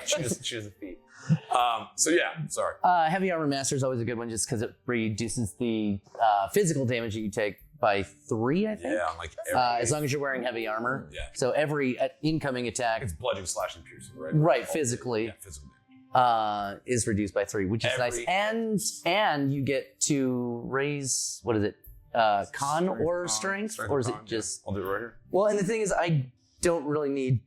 Speaker 1: choose a feat. So yeah, sorry.
Speaker 4: Heavy Armor Master is always a good one just because it reduces the physical damage that you take by 3, I think.
Speaker 1: Yeah, like
Speaker 4: as long as you're wearing heavy armor.
Speaker 1: Yeah.
Speaker 4: So every incoming attack.
Speaker 1: It's bludgeoning, slashing, piercing, right?
Speaker 4: Right, physically.
Speaker 1: Yeah, physical damage.
Speaker 4: Is reduced by 3, which is nice. And you get to raise, what is it? Con or strength? Or is it just...
Speaker 1: I'll do it right here.
Speaker 4: Well, and the thing is, I don't really need...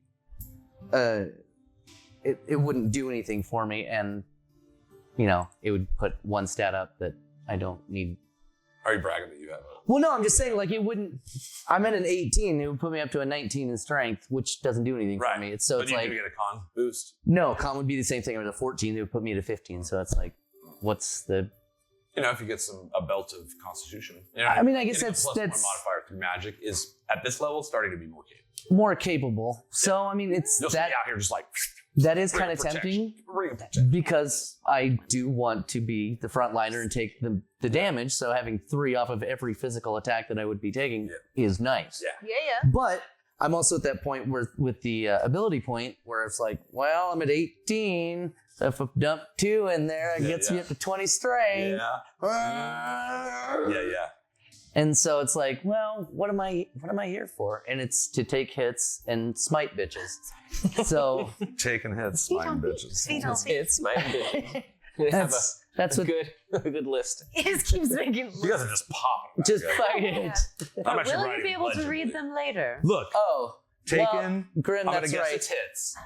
Speaker 4: It wouldn't do anything for me, and, it would put one stat up that I don't need.
Speaker 1: Are you bragging that you have it?
Speaker 4: Well, no, I'm just saying, like, it wouldn't... I'm at an 18, it would put me up to a 19 in strength, which doesn't do anything for me.
Speaker 1: But you do get a con boost?
Speaker 4: No, con would be the same thing. It was a 14, it would put me to 15, so it's like, what's the...
Speaker 1: if you get a belt of Constitution.
Speaker 4: I mean, I guess that's...
Speaker 1: +1 modifier through magic is, at this level, starting to be more capable.
Speaker 4: More capable. So, I mean, it's
Speaker 1: You'll
Speaker 4: that...
Speaker 1: be out here just like...
Speaker 4: That is kind of tempting because I do want to be the frontliner and take the damage. So having 3 off of every physical attack that I would be taking is nice.
Speaker 3: Yeah.
Speaker 4: But I'm also at that point where with the ability point where it's like, well, I'm at 18. So if I dump 2 in there, it gets me up to 20 strength.
Speaker 1: Yeah.
Speaker 4: And so it's like, well, what am I here for? And it's to take hits and smite bitches. So
Speaker 1: taking hits, smiting bitches.
Speaker 2: It's smite bitches.
Speaker 4: That's
Speaker 2: a good list.
Speaker 3: It just keeps making.
Speaker 1: You guys are just popping.
Speaker 4: Just fucking it.
Speaker 5: Will you be able to read them later?
Speaker 1: Look.
Speaker 4: Oh.
Speaker 1: Taken.
Speaker 4: Grim, that's right.
Speaker 1: It's hits.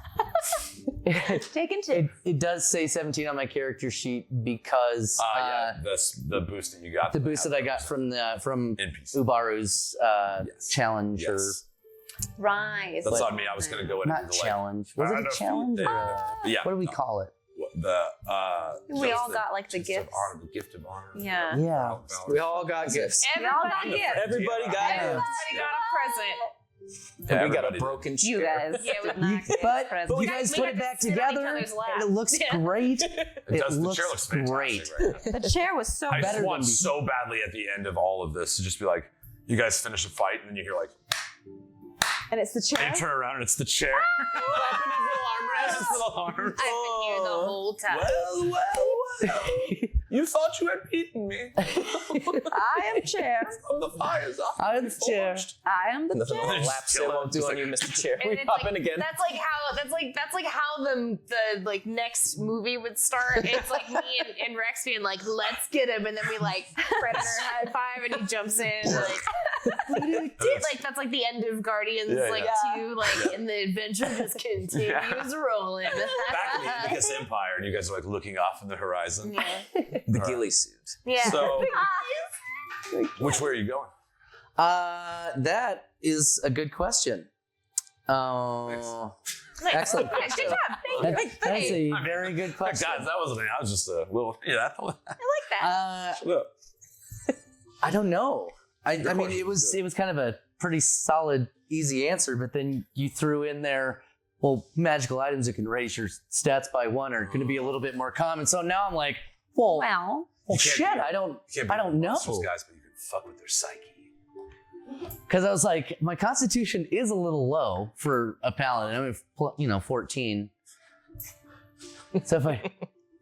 Speaker 5: Taken 2.
Speaker 4: It does say 17 on my character sheet because
Speaker 1: the boost that you got.
Speaker 4: The boost that I got from Ubaru's challenge or
Speaker 5: Rise.
Speaker 1: That's on me. I was gonna go in.
Speaker 4: Not challenge. Was it a challenge?
Speaker 1: Yeah.
Speaker 4: What do we call it?
Speaker 3: We all got like the gifts.
Speaker 1: The gift of honor.
Speaker 3: Yeah.
Speaker 4: Yeah.
Speaker 2: We all got gifts.
Speaker 3: Everybody got gifts.
Speaker 2: Everybody got gifts.
Speaker 3: Everybody got a present.
Speaker 2: We got a broken chair.
Speaker 5: You guys.
Speaker 3: Yeah, with not
Speaker 4: But
Speaker 5: presents.
Speaker 4: you guys put it back together and it looks great.
Speaker 1: The chair looks
Speaker 4: great.
Speaker 1: fantastic right now.
Speaker 5: The chair was so
Speaker 1: I
Speaker 5: better
Speaker 1: just want
Speaker 5: than
Speaker 1: so badly at the end of all of this to just be like, you guys finish a fight and then you hear like,
Speaker 5: and it's the chair.
Speaker 1: and you turn around and it's the chair. His little arm.
Speaker 3: I've been here the whole time.
Speaker 1: Well. You thought you had beaten me.
Speaker 5: I am chair.
Speaker 1: From the fires off.
Speaker 4: I am the chair.
Speaker 5: I am the
Speaker 2: Nothing
Speaker 5: chair.
Speaker 2: but laps it won't do on you, Mr. Chair.
Speaker 3: And
Speaker 2: We
Speaker 3: it's
Speaker 2: pop
Speaker 3: like,
Speaker 2: in again.
Speaker 3: That's like how the like next movie would start. It's like me and Rex being like, let's get him, and then we like Predator high five and he jumps in like that's like the end of Guardians 2 like and the adventure just continues rolling.
Speaker 1: Back in the Incas Empire, and you guys are like looking off in the horizon.
Speaker 2: The ghillie suit.
Speaker 3: Yeah.
Speaker 1: So, which way are you going?
Speaker 4: That is a good question. Excellent.
Speaker 3: Nice. Good job. Thank you.
Speaker 4: That's a very good question.
Speaker 1: Guys, that wasn't. I was just a little. Yeah,
Speaker 3: I like that.
Speaker 1: look.
Speaker 4: I don't know. I mean, it was kind of a pretty solid, easy answer, but then you threw in there well, magical items that can raise your stats by 1 are going to be a little bit more common. So now I'm like, well shit, I don't know.
Speaker 1: Those guys, but you can fuck with their psyche.
Speaker 4: Because I was like, my constitution is a little low for a paladin. I mean, 14. So if I...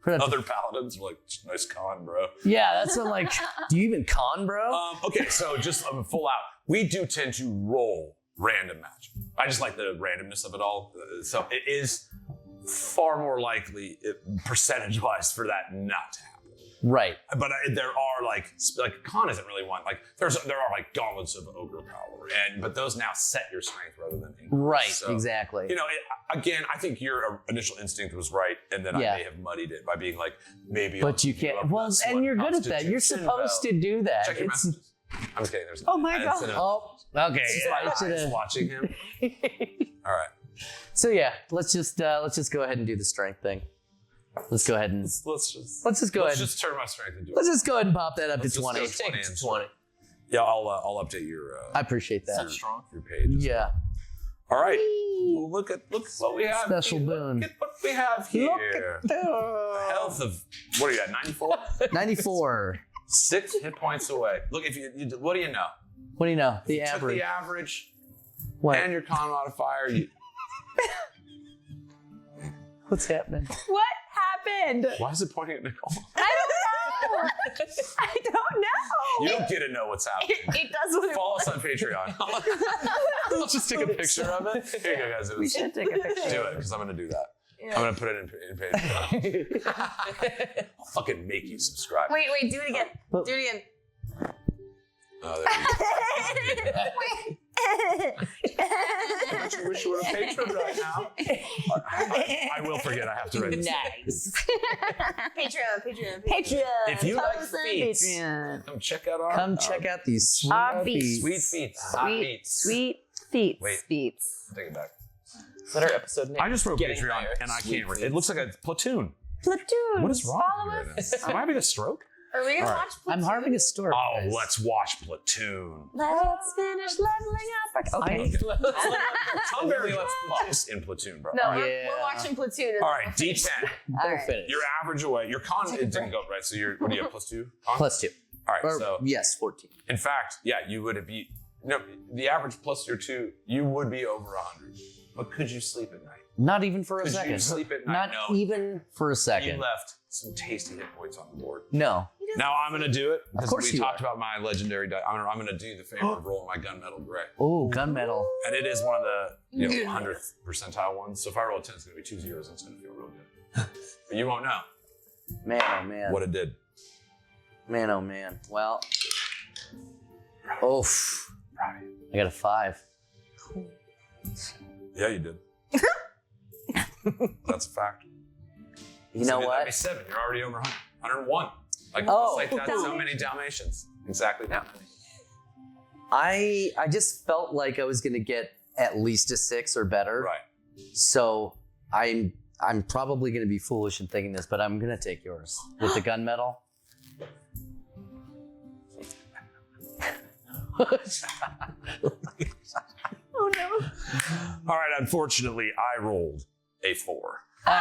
Speaker 1: Other paladins are like, nice con, bro.
Speaker 4: Yeah, that's what I'm like, do you even con, bro?
Speaker 1: Okay, so just full out. We do tend to roll random magic. I just like the randomness of it all. So it is far more likely, percentage-wise, for that not to happen.
Speaker 4: Right.
Speaker 1: But there are like con isn't really one. Like there are like gauntlets of ogre power, but those now set your strength rather than increase.
Speaker 4: Right.
Speaker 1: So,
Speaker 4: exactly.
Speaker 1: Again, I think your initial instinct was right, and then I may have muddied it by being like maybe.
Speaker 4: But you can't. Well, and you're good at that. You're supposed to do that.
Speaker 1: Check your messages. I'm just kidding. There's
Speaker 5: Oh my god.
Speaker 4: Oh, okay.
Speaker 1: Just watching him. All right.
Speaker 4: So yeah, let's just go ahead and do the strength thing. Let's go ahead and
Speaker 1: let's just
Speaker 4: go ahead.
Speaker 1: Let's just turn my strength into.
Speaker 4: Let's just go ahead and pop that up to 20.
Speaker 1: Let's just go 20 and 20. Yeah, I'll update your.
Speaker 4: I appreciate that.
Speaker 1: Your page.
Speaker 4: Yeah.
Speaker 1: All right. Well, look at what we have.
Speaker 4: Special
Speaker 1: here.
Speaker 4: boon.
Speaker 1: Look at what we have here. Health of what are you at? 94.
Speaker 4: 94.
Speaker 1: 6 hit points away. Look, if you what do you know?
Speaker 4: What do you know? The
Speaker 1: You took
Speaker 4: average.
Speaker 1: the average.
Speaker 4: What?
Speaker 1: And your con modifier.
Speaker 4: What's happening?
Speaker 3: What happened?
Speaker 1: Why is it pointing at Nicole?
Speaker 3: I don't know. I don't know.
Speaker 1: You don't get to know what's happening.
Speaker 3: It does what it
Speaker 1: Follow
Speaker 3: wants.
Speaker 1: us on Patreon. Let's just take a picture of it. Here you go, guys.
Speaker 5: We should take a picture.
Speaker 1: Do it, because I'm going to do that.
Speaker 3: Yeah.
Speaker 1: I'm going to put it in Patreon. I'll fucking make you subscribe.
Speaker 3: Wait, do it again. Do it again.
Speaker 1: Oh, there you go. I wish you were a patron right now. I will forget. I have to write this.
Speaker 4: Nice.
Speaker 3: Patreon.
Speaker 1: If you like
Speaker 5: Thousand
Speaker 1: feats,
Speaker 5: Patreon.
Speaker 1: come check out our.
Speaker 4: Come check out these sweet
Speaker 5: Our beats.
Speaker 1: Sweet feats. Hot beats.
Speaker 5: Sweet feats.
Speaker 1: Wait.
Speaker 5: Feats.
Speaker 1: Take it back.
Speaker 2: Is that our episode name?
Speaker 1: I just wrote
Speaker 2: Getting
Speaker 1: Patreon
Speaker 2: higher.
Speaker 1: and I
Speaker 2: Sweet
Speaker 1: can't read. It looks like a platoon.
Speaker 5: Platoon.
Speaker 1: What is wrong
Speaker 3: Follow
Speaker 1: with me right now? Am I having a stroke?
Speaker 3: Are we gonna
Speaker 1: All right.
Speaker 3: watch Platoon?
Speaker 4: I'm harming a stork.
Speaker 1: Oh,
Speaker 4: guys.
Speaker 1: let's watch Platoon.
Speaker 5: Let's finish leveling up. Okay.
Speaker 1: Tom Berry lets Fox in Platoon, bro.
Speaker 3: No,
Speaker 1: All right.
Speaker 3: we're watching Platoon.
Speaker 1: All right, D10.
Speaker 5: All right.
Speaker 4: Finish.
Speaker 1: Your average away. Your con it didn't go right. So you're what do you have +2? Con?
Speaker 4: +2.
Speaker 1: All right.
Speaker 4: Or,
Speaker 1: So
Speaker 4: yes, 14.
Speaker 1: in fact, yeah, you would have be the average plus your 2. You would be over 100. But could you sleep at night?
Speaker 4: Not even for a
Speaker 1: Could
Speaker 4: second.
Speaker 1: you sleep at night?
Speaker 4: Not
Speaker 1: No.
Speaker 4: even for a
Speaker 1: You
Speaker 4: second.
Speaker 1: left some tasty hit points on the board.
Speaker 4: No.
Speaker 1: Now I'm gonna do it because
Speaker 4: course
Speaker 1: we
Speaker 4: you
Speaker 1: talked
Speaker 4: are.
Speaker 1: about my legendary die. I'm gonna do the favor of rolling my gunmetal gray,
Speaker 4: Oh, gunmetal.
Speaker 1: and it is one of the 100th percentile ones. So if I roll a 10, it's gonna be 2 zeros, and it's gonna feel real good. But you won't know
Speaker 4: Man, oh man.
Speaker 1: what it did.
Speaker 4: Man, oh man. Well. Oof. I got a 5.
Speaker 1: Yeah, you did. That's a fact.
Speaker 4: You know
Speaker 1: That'd
Speaker 4: what?
Speaker 1: be 7. You're already over 100. 101. Like
Speaker 4: Oh.
Speaker 1: just like that. So many Dalmatians. Exactly that many.
Speaker 4: I just felt like I was gonna get at least a 6 or better.
Speaker 1: Right.
Speaker 4: So I'm probably gonna be foolish in thinking this, but I'm gonna take yours with the gunmetal.
Speaker 5: Oh no.
Speaker 1: All right. Unfortunately, I rolled a 4. You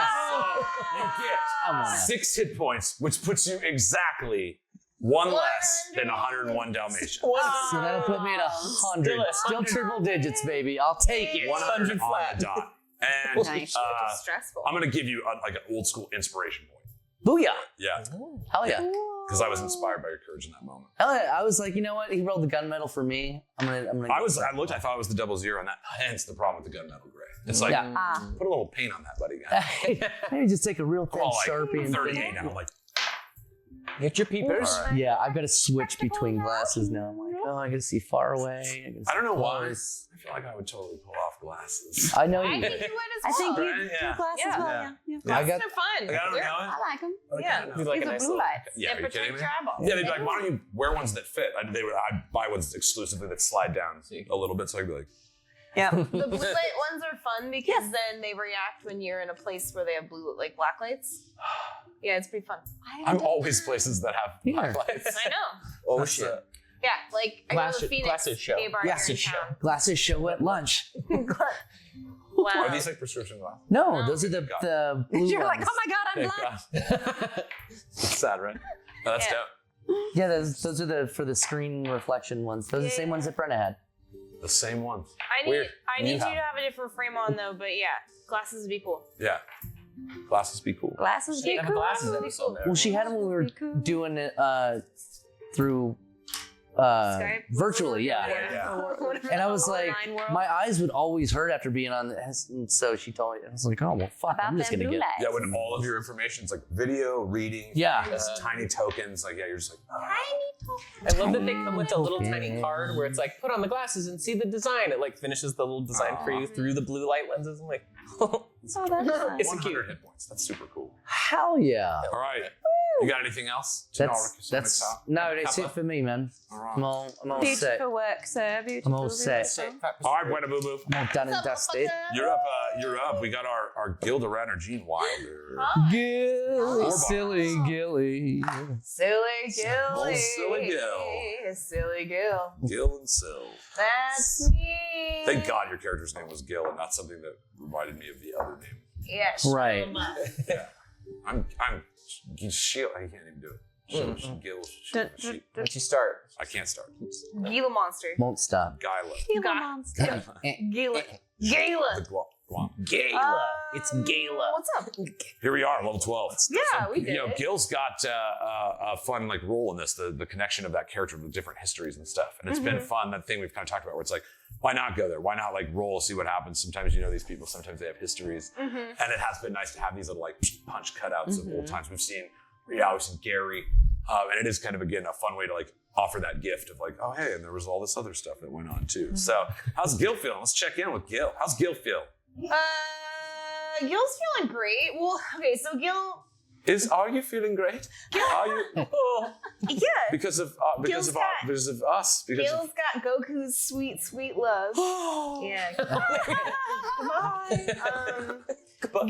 Speaker 4: Come on.
Speaker 1: get 6 hit points, which puts you exactly 1 less than 101 Dalmatians.
Speaker 4: So that'll put me at 100. Still triple digits, baby. I'll take it.
Speaker 1: 100
Speaker 2: flat.
Speaker 1: on the dot. And
Speaker 5: Nice.
Speaker 3: Stressful.
Speaker 1: I'm going to give you like an old school inspiration point.
Speaker 4: Booyah.
Speaker 1: Yeah,
Speaker 4: Hell yeah.
Speaker 1: because I was inspired by your courage in that moment.
Speaker 4: Hell yeah. I was like, you know what? He rolled the gunmetal for me. I'm gonna
Speaker 1: I looked, I thought it was the 00, and that hence the problem with the gunmetal gray. It's like,
Speaker 4: Yeah.
Speaker 1: put a little paint on that, buddy. Guy.
Speaker 4: Maybe just take a real thin
Speaker 1: Well,
Speaker 4: Sharpie
Speaker 1: like
Speaker 4: and
Speaker 1: 38 now. I'm like,
Speaker 2: Get your peepers.
Speaker 1: all right.
Speaker 4: yeah, I've got to switch between glasses now. I'm like, oh, I gotta see far away.
Speaker 1: I don't know why. I feel like I would totally pull off glasses.
Speaker 4: I know
Speaker 3: I
Speaker 4: you
Speaker 3: think
Speaker 4: would.
Speaker 3: you would as
Speaker 5: I
Speaker 3: well.
Speaker 5: think you
Speaker 1: Right?
Speaker 5: do
Speaker 1: Yeah.
Speaker 5: glasses
Speaker 3: Yeah.
Speaker 5: well.
Speaker 1: Yeah.
Speaker 5: Yeah.
Speaker 4: I got-
Speaker 3: They're fun.
Speaker 1: Like, I don't
Speaker 3: They're-
Speaker 1: know.
Speaker 5: I like them.
Speaker 1: Like,
Speaker 3: Yeah.
Speaker 1: I don't know.
Speaker 2: You'd like
Speaker 5: These
Speaker 2: a
Speaker 5: are
Speaker 2: nice
Speaker 5: blue
Speaker 2: little.
Speaker 5: lights.
Speaker 1: Yeah, are you
Speaker 3: protect
Speaker 1: kidding me?
Speaker 3: your eyeballs.
Speaker 1: Yeah, they'd be like, why don't you wear ones that fit? I'd buy ones exclusively that slide down a little bit, so I'd be like,
Speaker 5: Yeah.
Speaker 3: The blue light ones are fun because then they react when you're in a place where they have blue, like black lights. Yeah, it's pretty fun.
Speaker 1: I'm always places that have
Speaker 4: Yeah.
Speaker 1: lights.
Speaker 3: I know.
Speaker 2: Oh
Speaker 1: That's,
Speaker 2: shit.
Speaker 3: Yeah, like I go to the Phoenix
Speaker 2: Glasses show.
Speaker 3: gay bar
Speaker 2: Glasses
Speaker 3: here in
Speaker 2: show.
Speaker 3: town.
Speaker 4: Glasses show at lunch.
Speaker 3: Wow.
Speaker 1: Are these like prescription glasses?
Speaker 4: No, those are the blue
Speaker 5: You're
Speaker 4: ones.
Speaker 5: like, oh my god, I'm blind.
Speaker 1: It's sad, right? No, that's
Speaker 3: Yeah.
Speaker 1: dope.
Speaker 4: Yeah, those are for the screen reflection ones. Those are the same ones that Brenna had.
Speaker 1: The same ones.
Speaker 3: I need
Speaker 1: Weird.
Speaker 3: you to have a different frame on though, but yeah, glasses would be cool.
Speaker 1: Yeah. Glasses be cool.
Speaker 5: Glasses
Speaker 2: She
Speaker 5: be
Speaker 2: have
Speaker 5: cool.
Speaker 2: glasses episode there.
Speaker 4: Well, she had them when we were doing it through
Speaker 3: Skype?
Speaker 4: virtually, yeah.
Speaker 3: Whatever
Speaker 4: And I
Speaker 3: the
Speaker 4: was like,
Speaker 3: online world.
Speaker 4: my eyes would always hurt after being on this. And so she told me, I was like, oh, well, fuck,
Speaker 5: About
Speaker 4: I'm just
Speaker 5: them
Speaker 4: going to
Speaker 5: blue
Speaker 4: get
Speaker 5: lights.
Speaker 1: Yeah, when all of your information's like video, reading,
Speaker 4: Yeah.
Speaker 1: these tiny tokens, like, yeah, you're just like, oh.
Speaker 2: I love that they come with a little tiny card where it's like, put on the glasses and see the design. It like finishes the little design for you through the blue light lenses. I'm like,
Speaker 5: Oh, that's nice.
Speaker 2: It's
Speaker 1: 100 hit points. That's super cool.
Speaker 4: Hell yeah.
Speaker 1: All right. You got anything else?
Speaker 4: That's no, that's it for me, man. I'm all set.
Speaker 5: Beautiful work, sir. Beautiful.
Speaker 4: I'm all set.
Speaker 1: All right, Buena Boo Boo.
Speaker 4: I'm all done and dusted.
Speaker 1: You're up. You're up. We got our Gildaradner Genewilder.
Speaker 4: Gilly, silly Gilly.
Speaker 3: Silly
Speaker 1: Oh,
Speaker 3: Gil.
Speaker 1: silly Gil.
Speaker 3: Silly Gil.
Speaker 1: Gil and Sil.
Speaker 3: That's me.
Speaker 1: Thank God your character's name was Gil and not something that reminded me of the other name.
Speaker 3: Yeah.
Speaker 4: Right.
Speaker 1: I'm Shield. I can't even do it. Gil. Sheep.
Speaker 2: once you start.
Speaker 1: I can't start.
Speaker 3: Gila monster.
Speaker 4: Won't stop.
Speaker 1: Gila.
Speaker 5: Gila monster.
Speaker 3: Gila. Gila.
Speaker 2: Gala. It's Gala.
Speaker 3: What's up?
Speaker 1: Here we are, level 12.
Speaker 3: Yeah, we did
Speaker 1: You know,
Speaker 3: it.
Speaker 1: Gil's got a fun like role in this, the connection of that character with different histories and stuff. And it's been fun, that thing we've kind of talked about where it's like, why not go there? Why not like roll, see what happens? Sometimes you know these people, sometimes they have histories. And it has been nice to have these little like punch cutouts of old times. We've seen Rita, we've seen Gary. And it is kind of, again, a fun way to like offer that gift of like, oh, hey, and there was all this other stuff that went on too. So how's Gil feeling? Let's check in with Gil. How's Gil feel?
Speaker 3: Gil's feeling great. Well, okay, so Gil.
Speaker 1: Are you feeling great? Are you?
Speaker 3: Yeah.
Speaker 1: Because of
Speaker 3: Gil's
Speaker 1: us.
Speaker 3: got-
Speaker 1: Because of
Speaker 3: Gil's got Goku's sweet, sweet love. Yeah. Come on.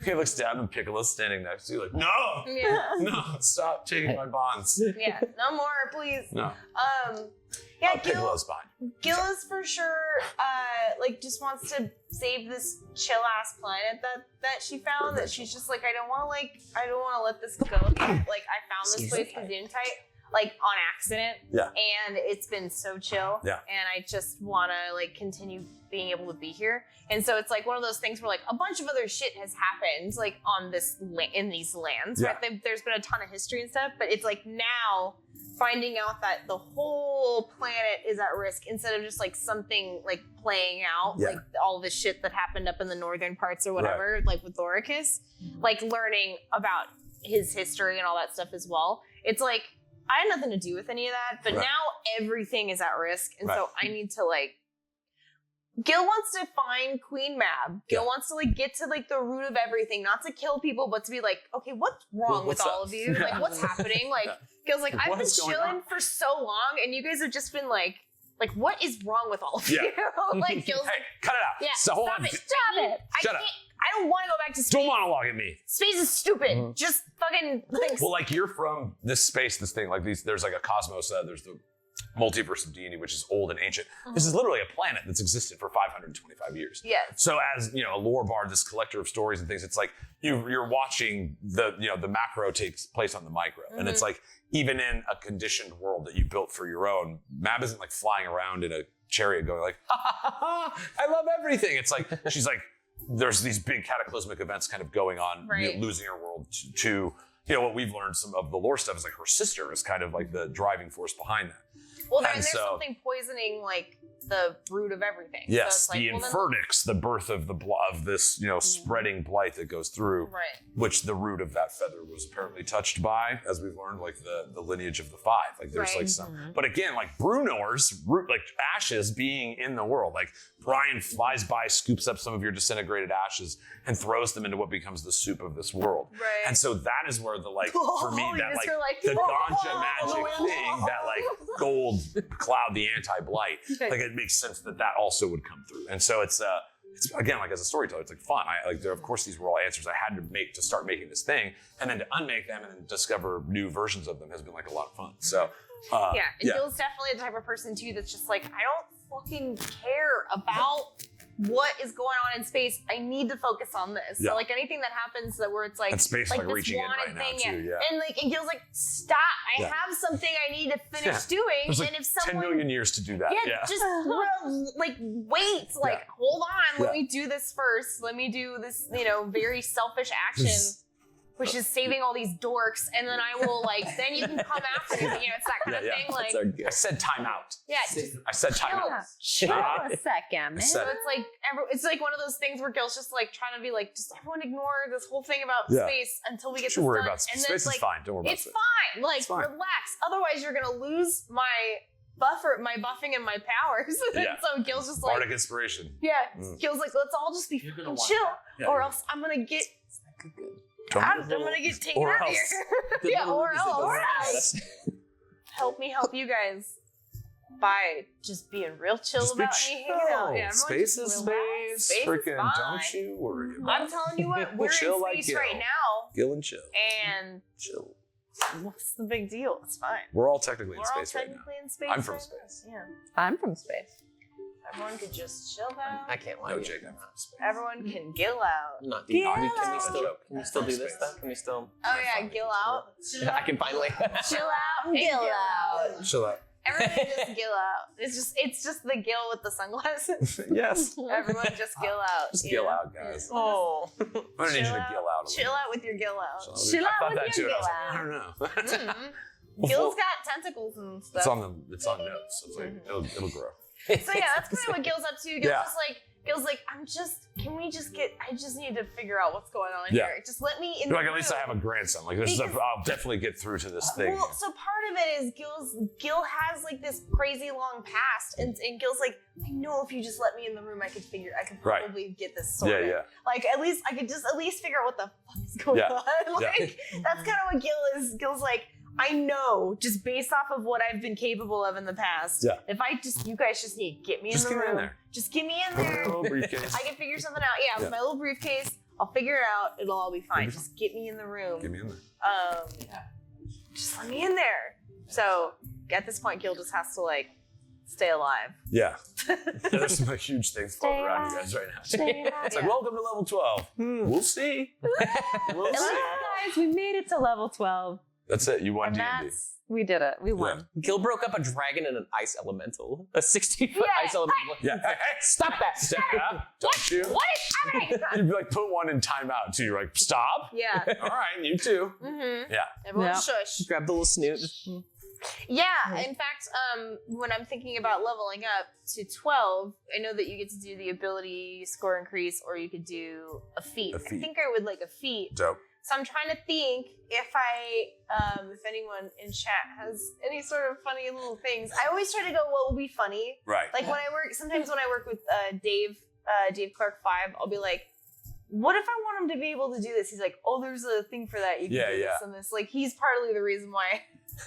Speaker 1: He looks down and Piccolo's standing next to you like, no,
Speaker 3: Yeah.
Speaker 1: no, stop taking my bonds.
Speaker 3: Yeah. No more, please.
Speaker 1: No.
Speaker 3: Yeah, Gil.
Speaker 1: Piccolo's fine.
Speaker 3: Gil is for sure, like, just wants to save this chill ass planet that she found. That she's just like, I don't want to let this go. Like, I found this place, Gesundheit, like on accident.
Speaker 1: Yeah.
Speaker 3: And it's been so chill.
Speaker 1: Yeah.
Speaker 3: And I just want to like continue being able to be here. And so it's like one of those things where like a bunch of other shit has happened like on this in these lands.
Speaker 1: Yeah.
Speaker 3: Right? There's been a ton of history and stuff, but it's like now finding out that the whole planet is at risk instead of just like something like playing out,
Speaker 1: Yeah.
Speaker 3: like all the shit that happened up in the northern parts or whatever, like with Thoricus, like learning about his history and all that stuff as well. It's like, I had nothing to do with any of that, but
Speaker 1: Right.
Speaker 3: now everything is at risk. And so
Speaker 1: Right.
Speaker 3: I need to like, Gil wants to find Queen Mab. Gil
Speaker 1: Yeah.
Speaker 3: wants to like get to like the root of everything, not to kill people, but to be like, okay, what's wrong with
Speaker 1: What's
Speaker 3: all
Speaker 1: up?
Speaker 3: of you? Like, what's happening? Like, Gil's like, I've
Speaker 1: What
Speaker 3: been
Speaker 1: is going
Speaker 3: chilling
Speaker 1: on?
Speaker 3: for so long, and you guys have just been like, what is wrong with all of
Speaker 1: Yeah.
Speaker 3: you? Like, Gil's
Speaker 1: Hey, cut it out.
Speaker 3: yeah,
Speaker 1: So hold
Speaker 3: stop
Speaker 1: on.
Speaker 3: it, stop it.
Speaker 1: Shut up.
Speaker 3: I don't want to go back to space.
Speaker 1: Don't monologue at me.
Speaker 3: Space is stupid. Just fucking like,
Speaker 1: Well, like you're from this space, this thing, like these, there's like a cosmos, there's the multiverse of D&D, which is old and ancient. This is literally a planet that's existed for 525 years.
Speaker 3: yes.
Speaker 1: So as, you know, a lore bard, this collector of stories and things, it's like you're watching the macro takes place on the micro. And it's like, even in a conditioned world that you built for your own, Mab isn't like flying around in a chariot going like, ha, ha, ha, ha, I love everything. It's like, she's like, there's these big cataclysmic events kind of going on, you
Speaker 3: Right.
Speaker 1: know, losing her world to, you know, what we've learned some of the lore stuff is like her sister is kind of like the driving force behind that.
Speaker 3: Well,
Speaker 1: And
Speaker 3: there's
Speaker 1: so-
Speaker 3: something poisoning like the root of everything.
Speaker 1: Yes,
Speaker 3: so it's like,
Speaker 1: the
Speaker 3: well, then-
Speaker 1: Infernix, the birth of of this, you know, spreading blight that goes through,
Speaker 3: Right.
Speaker 1: which the root of that feather was apparently touched by, as we've learned, like the lineage of the five. Like there's
Speaker 3: Right.
Speaker 1: like some, but again, like Brunor's root, like ashes being in the world. Like Brian flies by, scoops up some of your disintegrated ashes, and throws them into what becomes the soup of this world.
Speaker 3: Right.
Speaker 1: And so that is where the like for me
Speaker 3: You
Speaker 1: that
Speaker 3: just
Speaker 1: like
Speaker 3: were like,
Speaker 1: the
Speaker 3: "Oh,
Speaker 1: ganja magic thing, that like gold cloud, the anti-blight, like it makes sense that also would come through. And so it's again, like as a storyteller, it's like fun. Of course these were all answers I had to make to start making this thing, and then to unmake them and then discover new versions of them has been like a lot of fun. So
Speaker 3: Yeah, and Gil's definitely the type of person too that's just like, I don't fucking care about what is going on in space? I need to focus on this.
Speaker 1: Yeah.
Speaker 3: So like anything that happens that where it's like
Speaker 1: And space like
Speaker 3: this
Speaker 1: reaching in
Speaker 3: wanted
Speaker 1: right now
Speaker 3: thing,
Speaker 1: too, yeah.
Speaker 3: and like it feels like stop. I
Speaker 1: Yeah.
Speaker 3: have something I need to finish
Speaker 1: Yeah.
Speaker 3: doing,
Speaker 1: There's like
Speaker 3: and if
Speaker 1: 10
Speaker 3: someone
Speaker 1: million years to do that.
Speaker 3: yeah, just like wait, like hold on, let
Speaker 1: Yeah.
Speaker 3: me do this first. Let me do this, very selfish action, which is saving all these dorks, and then I will then you can come after me. It's that kind of thing. Like,
Speaker 1: I said time out.
Speaker 3: yeah,
Speaker 1: I said time out.
Speaker 5: Chill a second, man.
Speaker 1: said
Speaker 3: so it's like one of those things where Gil's just like trying to be like, just everyone ignore this whole thing about
Speaker 1: Yeah.
Speaker 3: space until we get
Speaker 1: Don't
Speaker 3: this
Speaker 1: worry
Speaker 3: done.
Speaker 1: about space.
Speaker 3: And then
Speaker 1: Space
Speaker 3: it's
Speaker 1: is
Speaker 3: like,
Speaker 1: fine. Don't worry about
Speaker 3: it's
Speaker 1: space.
Speaker 3: fine. Like,
Speaker 1: It's fine.
Speaker 3: relax. Otherwise, you're gonna lose my buffing and my powers.
Speaker 1: Yeah.
Speaker 3: So Gil's just like,
Speaker 1: Bardic inspiration.
Speaker 3: yeah.
Speaker 1: Mm.
Speaker 3: Gil's like, let's all just be
Speaker 2: You're gonna
Speaker 3: fucking
Speaker 2: want
Speaker 3: chill,
Speaker 2: that.
Speaker 3: or else I'm gonna get I'm gonna get taken
Speaker 1: Or
Speaker 3: out of
Speaker 1: else.
Speaker 3: here. Yeah, or else. Help me help you guys by just being real chill
Speaker 1: Just be
Speaker 3: about me hanging out.
Speaker 1: chill.
Speaker 3: Yeah, everyone
Speaker 1: Space
Speaker 3: just
Speaker 1: is
Speaker 3: relax.
Speaker 1: space.
Speaker 3: Space is
Speaker 1: Freaking
Speaker 3: fine.
Speaker 1: don't you worry about
Speaker 3: I'm telling you what, we're
Speaker 1: Chill
Speaker 3: in
Speaker 1: like
Speaker 3: space
Speaker 1: Gil.
Speaker 3: right now,
Speaker 1: Gil and chill.
Speaker 3: and
Speaker 1: Chill.
Speaker 3: what's the big deal? It's fine.
Speaker 1: We're all technically
Speaker 3: We're
Speaker 1: in
Speaker 3: all
Speaker 1: space right now.
Speaker 3: technically in space.
Speaker 1: I'm from
Speaker 3: right
Speaker 1: space.
Speaker 3: now. Yeah.
Speaker 5: I'm from space.
Speaker 3: Everyone could just chill out.
Speaker 2: I can't lie.
Speaker 1: No,
Speaker 2: to you.
Speaker 1: Jake, I'm from space.
Speaker 3: Everyone can gill out.
Speaker 2: I'm not
Speaker 5: Get
Speaker 2: can we
Speaker 5: out.
Speaker 2: still do this stuff? Can we still?
Speaker 3: Oh yeah, gill out.
Speaker 2: I can finally.
Speaker 3: Chill out and gill out.
Speaker 1: Chill out.
Speaker 3: Everyone just gill out. It's just the gill with the sunglasses.
Speaker 1: Yes.
Speaker 3: Everyone just gill out.
Speaker 1: Just
Speaker 3: you
Speaker 1: gill
Speaker 3: know?
Speaker 1: out, guys.
Speaker 2: Oh.
Speaker 1: I'm gonna need you to gill out a
Speaker 3: Chill
Speaker 1: little.
Speaker 3: out with your gill out.
Speaker 1: So
Speaker 5: Chill
Speaker 1: I
Speaker 5: out
Speaker 1: thought
Speaker 5: with
Speaker 1: that
Speaker 5: your
Speaker 1: too. And I
Speaker 5: gill
Speaker 1: was like, I don't know.
Speaker 3: Mhm. Gil's got tentacles and stuff.
Speaker 1: It's on notes. So it's like it'll grow.
Speaker 3: So yeah, that's kind of what Gil's up to. Gil's
Speaker 1: Yeah.
Speaker 3: Gil's like, I just need to figure out what's going on
Speaker 1: Yeah.
Speaker 3: here. Just let me in
Speaker 1: You're
Speaker 3: the
Speaker 1: like, at least I
Speaker 3: room.
Speaker 1: have a grandson. Like this is
Speaker 3: Because-
Speaker 1: I'll definitely get through to this thing.
Speaker 3: Well, so part of it is Gil has like this crazy long past, and Gil's like, I know if you just let me in the room, I could
Speaker 1: Right.
Speaker 3: probably get this sorted.
Speaker 1: Yeah.
Speaker 3: Like I could at least figure out what the fuck is going
Speaker 1: Yeah.
Speaker 3: on.
Speaker 1: Yeah.
Speaker 3: Like that's kind of what Gil is. Gil's like, I know just based off of what I've been capable of in the past.
Speaker 1: Yeah.
Speaker 3: If you guys just need to get me
Speaker 1: Just
Speaker 3: in the
Speaker 1: get me in
Speaker 3: room.
Speaker 1: there.
Speaker 3: Just get me in
Speaker 1: Put me in
Speaker 3: there.
Speaker 1: a little briefcase.
Speaker 3: I can figure something out. Yeah, with my little briefcase, I'll figure it out. It'll all be fine. Just get me in the room.
Speaker 1: Get me in there.
Speaker 3: Just let me in there. So at this point, Gil just has to like stay alive.
Speaker 1: Yeah. There's some huge things floating around you guys right now. It's like, welcome to level 12. We'll see. We'll see.
Speaker 5: Guys, we made it to level 12.
Speaker 1: That's it. You won
Speaker 5: And
Speaker 1: D&D.
Speaker 5: we did it. We won.
Speaker 2: Gil broke up a dragon and an ice elemental. A 60-foot
Speaker 3: Yeah.
Speaker 2: ice elemental.
Speaker 1: Yeah. Hey,
Speaker 2: Stop that.
Speaker 1: step back. Don't you?
Speaker 3: What is happening?
Speaker 1: You'd be like, put one in timeout too. You're like, stop.
Speaker 3: Yeah.
Speaker 1: All right, you too.
Speaker 3: Mm-hmm.
Speaker 1: Yeah.
Speaker 3: Everyone
Speaker 5: Yeah.
Speaker 3: shush.
Speaker 2: Grab the little snoot.
Speaker 3: Yeah. In fact, when I'm thinking about leveling up to 12, I know that you get to do the ability score increase, or you could do a feat.
Speaker 1: A feat.
Speaker 3: I think I would like a feat.
Speaker 1: Dope.
Speaker 3: So I'm trying to think if anyone in chat has any sort of funny little things. I always try to go, what will be funny?
Speaker 1: Right.
Speaker 3: Like sometimes when I work with Dave Clark 5, I'll be like, what if I want him to be able to do this? He's like, oh, there's a thing for that. You can do this and this. Like, he's partly the reason why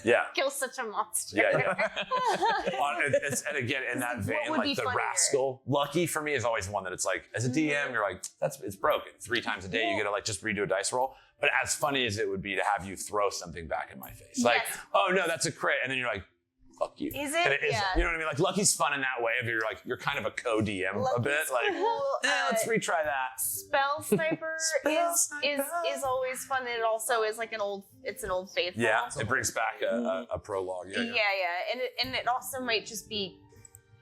Speaker 1: Yeah.
Speaker 3: Gil's such a monster.
Speaker 1: Yeah. And again, in that
Speaker 3: What
Speaker 1: vein,
Speaker 3: would be
Speaker 1: like the
Speaker 3: funnier?
Speaker 1: rascal, Lucky for me is always one that it's like, as a DM, you're like, it's broken. 3 times a day, you gotta like just redo a dice roll. But as funny as it would be to have you throw something back in my face, like,
Speaker 3: Yes.
Speaker 1: oh no, that's a crit, and then you're like, fuck you.
Speaker 3: Is it?
Speaker 1: And it isn't.
Speaker 3: Yeah.
Speaker 1: You know what I mean? Like Lucky's fun in that way. If you're kind of a co-DM a bit,
Speaker 3: Lucky's
Speaker 1: like,
Speaker 3: cool.
Speaker 1: let's retry that.
Speaker 3: Spell Sniper is always fun. And it also is like an old faithful.
Speaker 1: Yeah, it brings back a prologue.
Speaker 3: Yeah. And it also might just be,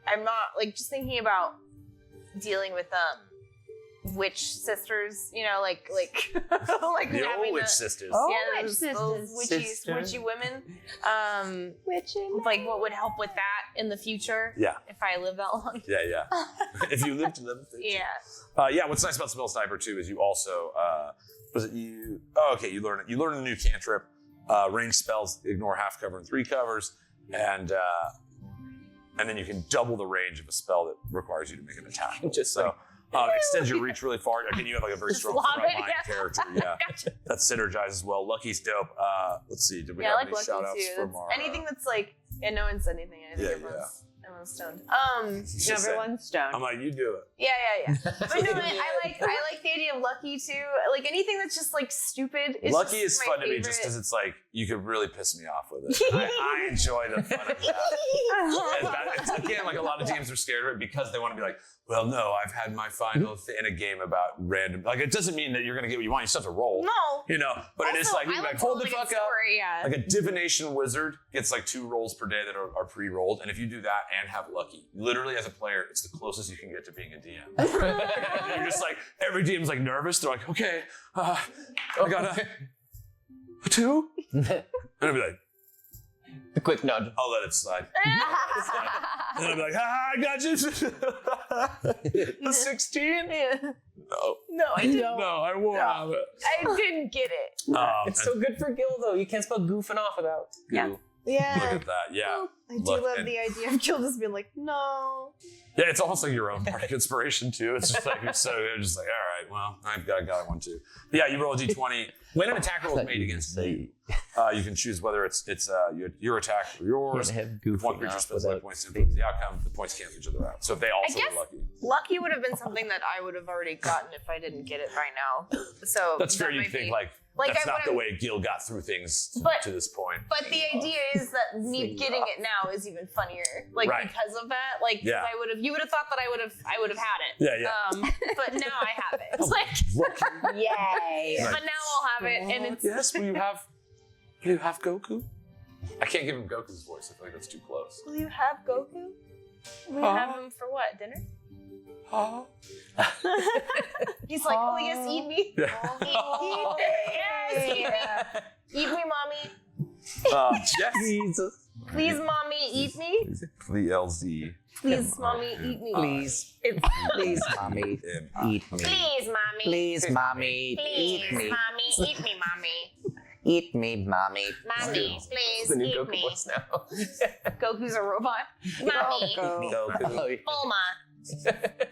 Speaker 3: I'm not like just thinking about dealing with witch sisters, like like
Speaker 1: The
Speaker 3: having
Speaker 1: old witch
Speaker 3: a-
Speaker 1: sisters.
Speaker 5: Oh,
Speaker 3: yeah,
Speaker 5: witch
Speaker 3: those
Speaker 5: sisters.
Speaker 3: witchy women.
Speaker 5: Witchy.
Speaker 3: Like what would help with that in the future?
Speaker 1: Yeah.
Speaker 3: If I live that long.
Speaker 1: Yeah. If you live to live.
Speaker 3: Yeah.
Speaker 1: What's nice about Spell Sniper too is you also you learn a new cantrip. Range spells ignore half cover and 3 covers, and then you can double the range of a spell that requires you to make an attack. Extends your reach really far. Again, you have like a very
Speaker 3: Just
Speaker 1: strong
Speaker 3: lob it,
Speaker 1: frontline
Speaker 3: yeah.
Speaker 1: character. Yeah,
Speaker 3: Gotcha.
Speaker 1: that synergizes well. Lucky's dope. Let's see. Did we
Speaker 3: Yeah, I
Speaker 1: have
Speaker 3: like
Speaker 1: any
Speaker 3: Lucky
Speaker 1: shout outs
Speaker 3: too.
Speaker 1: from
Speaker 3: That's,
Speaker 1: our
Speaker 3: anything that's like, no one said anything. I think
Speaker 1: Yeah,
Speaker 3: everyone's was stoned.
Speaker 5: Everyone's stoned.
Speaker 1: I'm like, you do it.
Speaker 3: Yeah. But no, I like the idea of lucky too. Like anything that's just like stupid. Is
Speaker 1: Lucky
Speaker 3: just
Speaker 1: is
Speaker 3: my
Speaker 1: fun to me
Speaker 3: favorite.
Speaker 1: just because it's like you could really piss me off with it. I enjoy the fun of that. It's, again, like a lot of teams are scared of it because they want to be like, well, no, I've had my final in a game about random. Like it doesn't mean that you're gonna get what you want. You still have to roll.
Speaker 3: No.
Speaker 1: You know, but it is
Speaker 3: Also,
Speaker 1: like,
Speaker 3: I
Speaker 1: like hold the
Speaker 3: telling a
Speaker 1: fuck
Speaker 3: good
Speaker 1: up.
Speaker 3: story, yeah.
Speaker 1: Like a divination wizard gets like 2 rolls per day that are pre-rolled, and if you do that and have lucky, literally as a player, it's the closest you can get to being a DM. You're just like every DM's like nervous. They're like, okay, I got a 2, and I'll be like,
Speaker 2: A quick nudge.
Speaker 1: I'll let it slide. And then I'll be like, I got you. A 16?
Speaker 3: No, I didn't.
Speaker 1: No, I won't have it.
Speaker 3: I didn't get it.
Speaker 2: It's so good for Gil, though. You can't spell goofing off without goo.
Speaker 5: Yeah.
Speaker 3: Yeah.
Speaker 1: Look at that, yeah.
Speaker 3: I do love the idea of Gil just being like, no.
Speaker 1: Yeah, it's almost like your own bardic inspiration too. It's just like you're just like, all right, well, I've got one too. But yeah, you roll a d20. When an attack roll is made against you, you can choose whether it's your attack or yours. If one creature spends life points to influence the outcome, the points cancel each other out. So if they also
Speaker 3: guess
Speaker 1: are lucky,
Speaker 3: lucky would have been something that I would have already gotten if I didn't get it right now. So
Speaker 1: that's fair.
Speaker 3: that
Speaker 1: You
Speaker 3: might
Speaker 1: think
Speaker 3: be-
Speaker 1: like that's
Speaker 3: I
Speaker 1: not the
Speaker 3: would've-
Speaker 1: way Gil got through things
Speaker 3: But-
Speaker 1: to this point.
Speaker 3: But the idea is that me getting it now is even funnier, like
Speaker 1: Right.
Speaker 3: because of that. Like, 'cause
Speaker 1: Yeah.
Speaker 3: you would have thought that I would have had it.
Speaker 1: Yeah.
Speaker 3: But now I have it. Like,
Speaker 5: Yay.
Speaker 3: but now I'll have it, and it's
Speaker 1: Yes, will you have Goku? I can't give him Goku's voice. I feel like that's too close.
Speaker 3: Will you have Goku? Will you have him for what? Dinner? He's like, oh yes, eat me. Eat me. Yes, eat me. Eat me, mommy.
Speaker 1: Yes.
Speaker 4: Jesus.
Speaker 3: Please, mommy, eat me.
Speaker 1: Please, LZ.
Speaker 3: Please, mommy, eat me.
Speaker 4: Please. Please, mommy. Eat me.
Speaker 3: Please, mommy.
Speaker 4: Please, mommy.
Speaker 3: Please,
Speaker 4: Eat me.
Speaker 3: mommy, eat me, mommy.
Speaker 4: Eat me, mommy.
Speaker 3: Mommy, please,
Speaker 2: The new
Speaker 3: eat
Speaker 2: Goku
Speaker 3: me.
Speaker 2: voice now.
Speaker 3: Goku's a robot. Mommy,
Speaker 1: Goku.
Speaker 3: Bulma.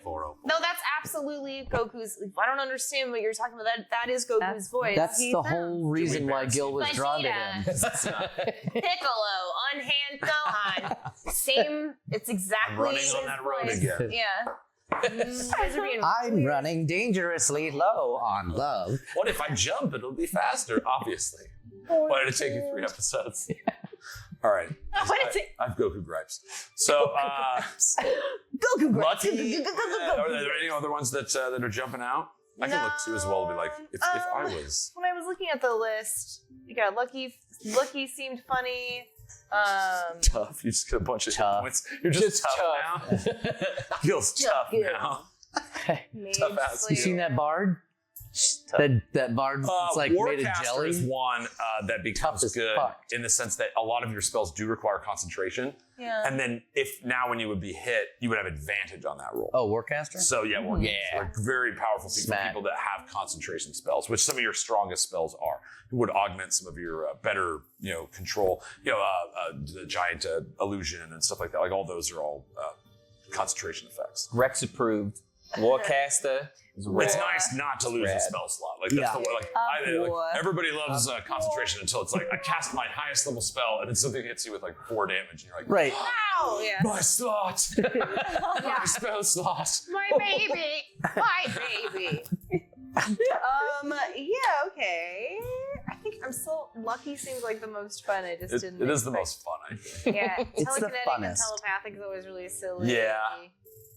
Speaker 1: 404.
Speaker 3: No, that's absolutely Goku's. I don't understand what you're talking about. That is Goku's voice.
Speaker 4: That's the whole reason why Gil was drawn to him.
Speaker 3: Piccolo, on hand Gohan. Same. It's exactly.
Speaker 1: I'm running
Speaker 3: his
Speaker 1: on that road
Speaker 3: voice.
Speaker 1: again.
Speaker 3: Yeah. You guys are being
Speaker 4: I'm
Speaker 3: weird.
Speaker 4: running dangerously low on love.
Speaker 1: What if I jump? It'll be faster, obviously. Why did it take you 3 episodes? All right.
Speaker 3: Why did it take-
Speaker 1: I have Goku gripes. So,
Speaker 3: Goku gripes.
Speaker 1: Lucky. Are there any other ones that are jumping out? I can look too as well to be like, if I was.
Speaker 3: When I was looking at the list, you got Lucky. Lucky seemed funny.
Speaker 1: Tough. You just get a bunch of hit points. You're just tough now. Feels tough now. Tough ass.
Speaker 4: You seen that bard? That bard that's like made of
Speaker 1: Warcaster
Speaker 4: jelly?
Speaker 1: is one that becomes
Speaker 4: as
Speaker 1: good
Speaker 4: fuck.
Speaker 1: in the sense that a lot of your spells do require concentration.
Speaker 3: Yeah.
Speaker 1: And then when you would be hit, you would have advantage on that roll.
Speaker 4: Oh, Warcaster?
Speaker 1: So yeah, Warcaster.
Speaker 4: Yeah.
Speaker 1: Like very powerful for
Speaker 4: Smack.
Speaker 1: people that have concentration spells, which some of your strongest spells are. It would augment some of your better, control. The giant illusion and stuff like that. Like all those are all concentration effects.
Speaker 2: Rex approved. Warcaster.
Speaker 1: It's nice not to lose a spell slot. Like that's the way. Like everybody loves concentration until it's like I cast my highest level spell and then something hits you with like 4 damage and you're like,
Speaker 4: Right.
Speaker 3: Ow! Yeah.
Speaker 1: my slot, my spell slot.
Speaker 3: My baby. My baby. Yeah. Okay. I think I'm still Lucky. Seems like the most fun. I just didn't.
Speaker 1: It is the
Speaker 3: expect-
Speaker 1: most fun, I think.
Speaker 3: Yeah.
Speaker 4: It's the
Speaker 3: Telekinetic and
Speaker 4: funnest.
Speaker 3: telepathic is always really silly.
Speaker 1: Yeah.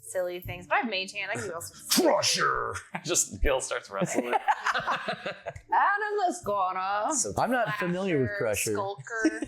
Speaker 3: Silly things. But I have Mage Hand. I can do all sorts of
Speaker 1: Crusher. Just Gil starts wrestling.
Speaker 5: Out in this corner.
Speaker 4: I'm not familiar with Crusher.
Speaker 3: Skulker.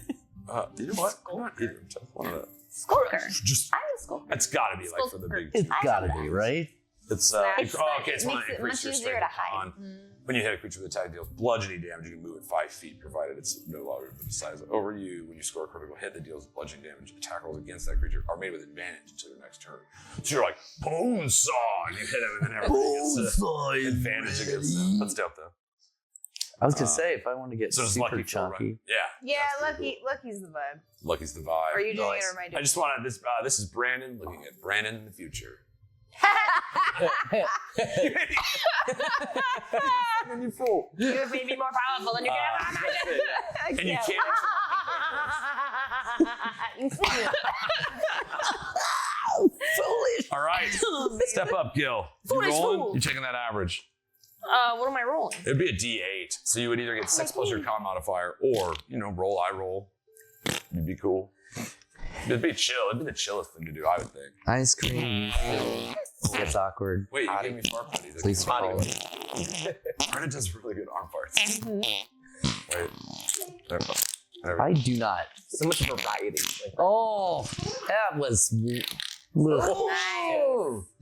Speaker 1: You know what? I'm not either. One of the,
Speaker 5: Skulker.
Speaker 1: just
Speaker 5: I'm a skulker.
Speaker 1: it's got to be like for the big.
Speaker 4: It's gotta be, right?
Speaker 1: It's
Speaker 3: It's
Speaker 1: okay. It's
Speaker 5: it
Speaker 1: one
Speaker 5: makes
Speaker 1: that
Speaker 5: it much
Speaker 1: increases your
Speaker 5: easier
Speaker 1: strength
Speaker 5: to hide.
Speaker 1: on. When you hit a creature with attack deals bludgeoning damage, you can move it 5 feet, provided it's no longer than the size over you. When you score a critical hit that deals bludgeoning damage, attack rolls against that creature are made with advantage until your next turn. So you're like, bone saw, and you hit him, and then everybody gets advantage against them. That's dope, though.
Speaker 4: I was gonna say, if I want to get
Speaker 1: So it's
Speaker 4: super
Speaker 1: lucky for a run.
Speaker 4: chunky.
Speaker 1: Yeah.
Speaker 3: Yeah. Lucky's the vibe.
Speaker 1: Lucky's the vibe.
Speaker 3: Are you doing
Speaker 1: Nice.
Speaker 3: it or am I doing
Speaker 1: I just wanted this. This is Brandon looking at Brandon in the future. And you fool.
Speaker 3: You have made me more powerful than you can imagine.
Speaker 1: And you can't.
Speaker 3: You see.
Speaker 1: Step up, Gil. You
Speaker 3: Foolish
Speaker 1: rolling?
Speaker 3: fool.
Speaker 1: You checking that average?
Speaker 3: What am I rolling?
Speaker 1: It'd be a D8. So you would either get 6 plus your con modifier, or roll. I roll. You'd be cool. It'd be chill. It'd be the chillest thing to do, I would think.
Speaker 4: Ice cream. It's awkward.
Speaker 1: Wait, you gave me fart buddy.
Speaker 4: Please follow.
Speaker 1: Brenna does really good arm farts. Wait. There we go.
Speaker 4: I do not.
Speaker 2: So much variety. Like,
Speaker 4: Oh, that was.
Speaker 5: Nice.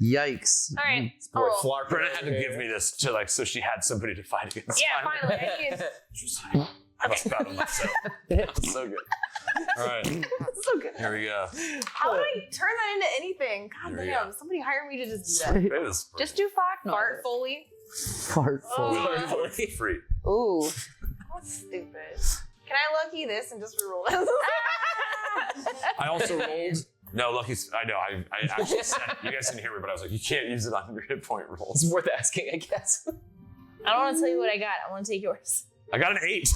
Speaker 4: Yikes.
Speaker 3: All right.
Speaker 2: boy,
Speaker 3: I'll roll.
Speaker 2: Flarp.
Speaker 1: Brenna had to give me this to so she had somebody to fight against.
Speaker 3: Yeah, finally. I need
Speaker 1: She was like, I must battle myself. It's so good. All right,
Speaker 3: so good.
Speaker 1: here we go.
Speaker 3: How would I turn that into anything? God
Speaker 1: There we
Speaker 3: damn,
Speaker 1: go.
Speaker 3: somebody hire me to just do that.
Speaker 1: It was
Speaker 3: Just do fart Foley.
Speaker 4: Fart full.
Speaker 3: Oh.
Speaker 1: free.
Speaker 3: Ooh. That's stupid. Can I lucky this and just reroll this?
Speaker 1: I also rolled. No, lucky. I know. I actually said you guys didn't hear me, but I was like, you can't use it on your hit point rolls.
Speaker 2: It's worth asking, I guess.
Speaker 3: I don't want to tell you what I got. I want to take yours.
Speaker 1: I got an 8.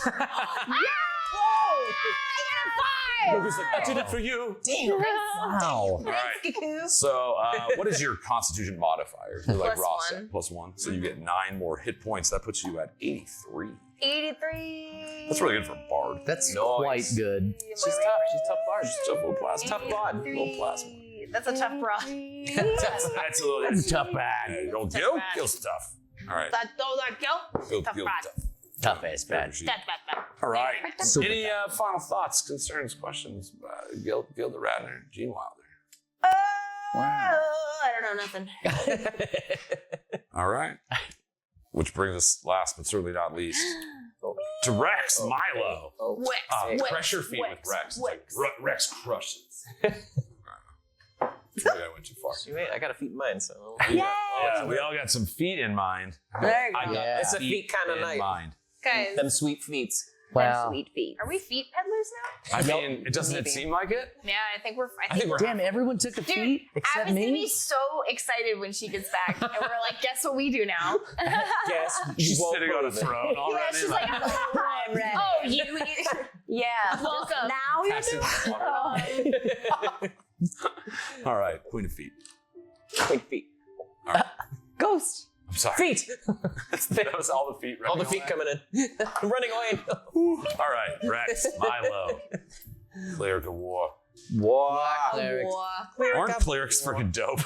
Speaker 1: Lucas like, I did it for you.
Speaker 3: Damn.
Speaker 4: Wow.
Speaker 1: All right.
Speaker 3: Cuckoo.
Speaker 1: So, what is your Constitution modifier? You're like
Speaker 3: Plus
Speaker 1: Ross
Speaker 3: one.
Speaker 1: said, +1. So you get 9 more hit points. That puts you at 83.
Speaker 3: 83.
Speaker 1: That's really good for a bard.
Speaker 4: That's
Speaker 2: Nice.
Speaker 4: quite good.
Speaker 2: She's tough. She's tough bard.
Speaker 1: Just a little plasma.
Speaker 2: Tough bod.
Speaker 1: Little plasma.
Speaker 3: That's a tough bra.
Speaker 1: That's a little.
Speaker 4: That's a tough bag.
Speaker 1: Yeah, don't
Speaker 3: Tough
Speaker 1: Gil.
Speaker 3: bag.
Speaker 1: Gil's tough. All right.
Speaker 3: That go.
Speaker 1: Gil,
Speaker 3: tough
Speaker 1: Gil,
Speaker 3: bad.
Speaker 1: tough.
Speaker 4: Tough ass bad.
Speaker 3: Bad.
Speaker 1: All right.
Speaker 4: Super
Speaker 1: Any final thoughts, concerns, questions? Gildaradner, Genewilder.
Speaker 3: I don't know nothing.
Speaker 1: All right. Which brings us last but certainly not least to Rex Milo.
Speaker 3: Wix.
Speaker 1: Pressure feed with Rex. It's like, Rex crushes. Maybe I went too far.
Speaker 2: Wait, I got a feet in mind, so.
Speaker 1: Yeah, we all got some feet in mind.
Speaker 3: There you
Speaker 1: I
Speaker 3: go.
Speaker 1: got
Speaker 2: It's a feet kind of
Speaker 1: in
Speaker 2: night.
Speaker 1: mind.
Speaker 3: Guys,
Speaker 2: Them sweet feet.
Speaker 4: Wow.
Speaker 5: Sweet feet.
Speaker 3: are we feet peddlers now?
Speaker 1: I mean, it doesn't seem like it.
Speaker 3: Yeah, I think we're.
Speaker 4: Damn, everyone took a
Speaker 3: Dude,
Speaker 4: feet except
Speaker 3: Abby's gonna be
Speaker 4: me.
Speaker 3: so excited when she gets back, and we're like, guess what we do now?
Speaker 2: Guess
Speaker 1: She's
Speaker 2: you won't
Speaker 1: sitting on a
Speaker 2: believe it.
Speaker 1: throne already.
Speaker 3: Yeah, she's like,
Speaker 5: I'm ready.
Speaker 3: oh, you.
Speaker 5: Yeah.
Speaker 3: Welcome.
Speaker 5: Now you're
Speaker 1: Passing
Speaker 5: doing
Speaker 1: water. All right, Queen of Feet.
Speaker 2: Quick feet.
Speaker 1: All right.
Speaker 5: Ghost.
Speaker 1: I'm sorry.
Speaker 2: Feet.
Speaker 1: That was all the feet.
Speaker 2: All the
Speaker 1: running
Speaker 2: feet
Speaker 1: away.
Speaker 2: coming in. Running away.
Speaker 1: All right, Rex, Milo, Cleric of War.
Speaker 2: Wow.
Speaker 4: Clerics.
Speaker 1: Aren't clerics freaking dope?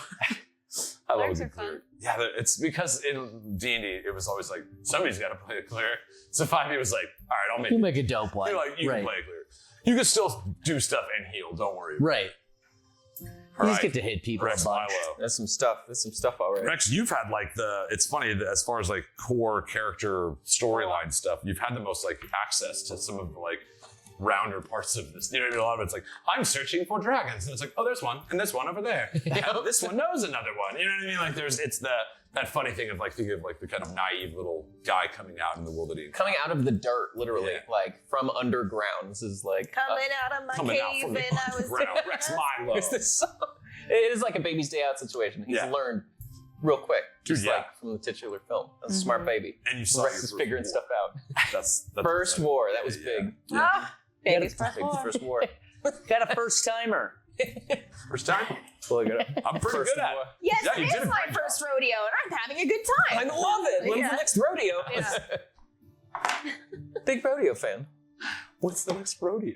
Speaker 1: I love a
Speaker 3: Clerics
Speaker 1: good
Speaker 3: are fun.
Speaker 1: cleric. Yeah, it's because in D&D it was always like somebody's got to play a cleric. So 5e was like, all right, I'll make
Speaker 4: We'll
Speaker 1: it.
Speaker 4: make a dope one.
Speaker 1: You're like, you
Speaker 4: right.
Speaker 1: can play a cleric. You can still do stuff and heal. Don't worry.
Speaker 4: Right.
Speaker 1: All
Speaker 4: You just
Speaker 1: right.
Speaker 4: get to hit people
Speaker 1: Rex
Speaker 4: a bunch.
Speaker 1: Milo.
Speaker 2: There's some stuff. There's some stuff already.
Speaker 1: Rex, you've had like it's funny that as far as like core character storyline stuff, you've had the most like access to some of the like rounder parts of this. You know what I mean? A lot of it's like, I'm searching for dragons. And it's like, oh, there's one, and this one over there. This one knows another one. You know what I mean? Like it's that funny thing of like thinking of like the kind of naive little guy coming out in the world that he
Speaker 2: Coming out of the dirt, literally,
Speaker 1: Yeah.
Speaker 2: like from underground. This is like
Speaker 3: Coming out of my
Speaker 1: coming out
Speaker 3: cave,
Speaker 1: from the
Speaker 3: and I was.
Speaker 1: underground. Rex Milo.
Speaker 2: It's this song. It is like a baby's day out situation. He's
Speaker 1: Yeah.
Speaker 2: learned real quick, just
Speaker 1: Dude, yeah.
Speaker 2: like from the titular film. That's a smart baby.
Speaker 1: And you saw
Speaker 2: Rex
Speaker 1: your
Speaker 2: is
Speaker 1: first
Speaker 2: figuring
Speaker 1: war.
Speaker 2: stuff out.
Speaker 1: That's
Speaker 2: First war, that was
Speaker 1: Yeah.
Speaker 2: big.
Speaker 3: Ah, baby's first
Speaker 2: Big
Speaker 3: war.
Speaker 2: first war.
Speaker 4: Got a first timer.
Speaker 1: First time?
Speaker 2: Fully good.
Speaker 1: I'm pretty
Speaker 2: First
Speaker 1: good at it.
Speaker 2: war.
Speaker 3: Yes,
Speaker 1: Yeah, you
Speaker 3: it
Speaker 1: did
Speaker 3: is
Speaker 1: a
Speaker 3: my
Speaker 1: great
Speaker 3: first rodeo, and I'm having a good
Speaker 2: I
Speaker 3: time.
Speaker 2: love it. When's
Speaker 3: Yeah.
Speaker 2: the next rodeo?
Speaker 3: Yeah.
Speaker 2: Big rodeo fan.
Speaker 1: What's the next rodeo?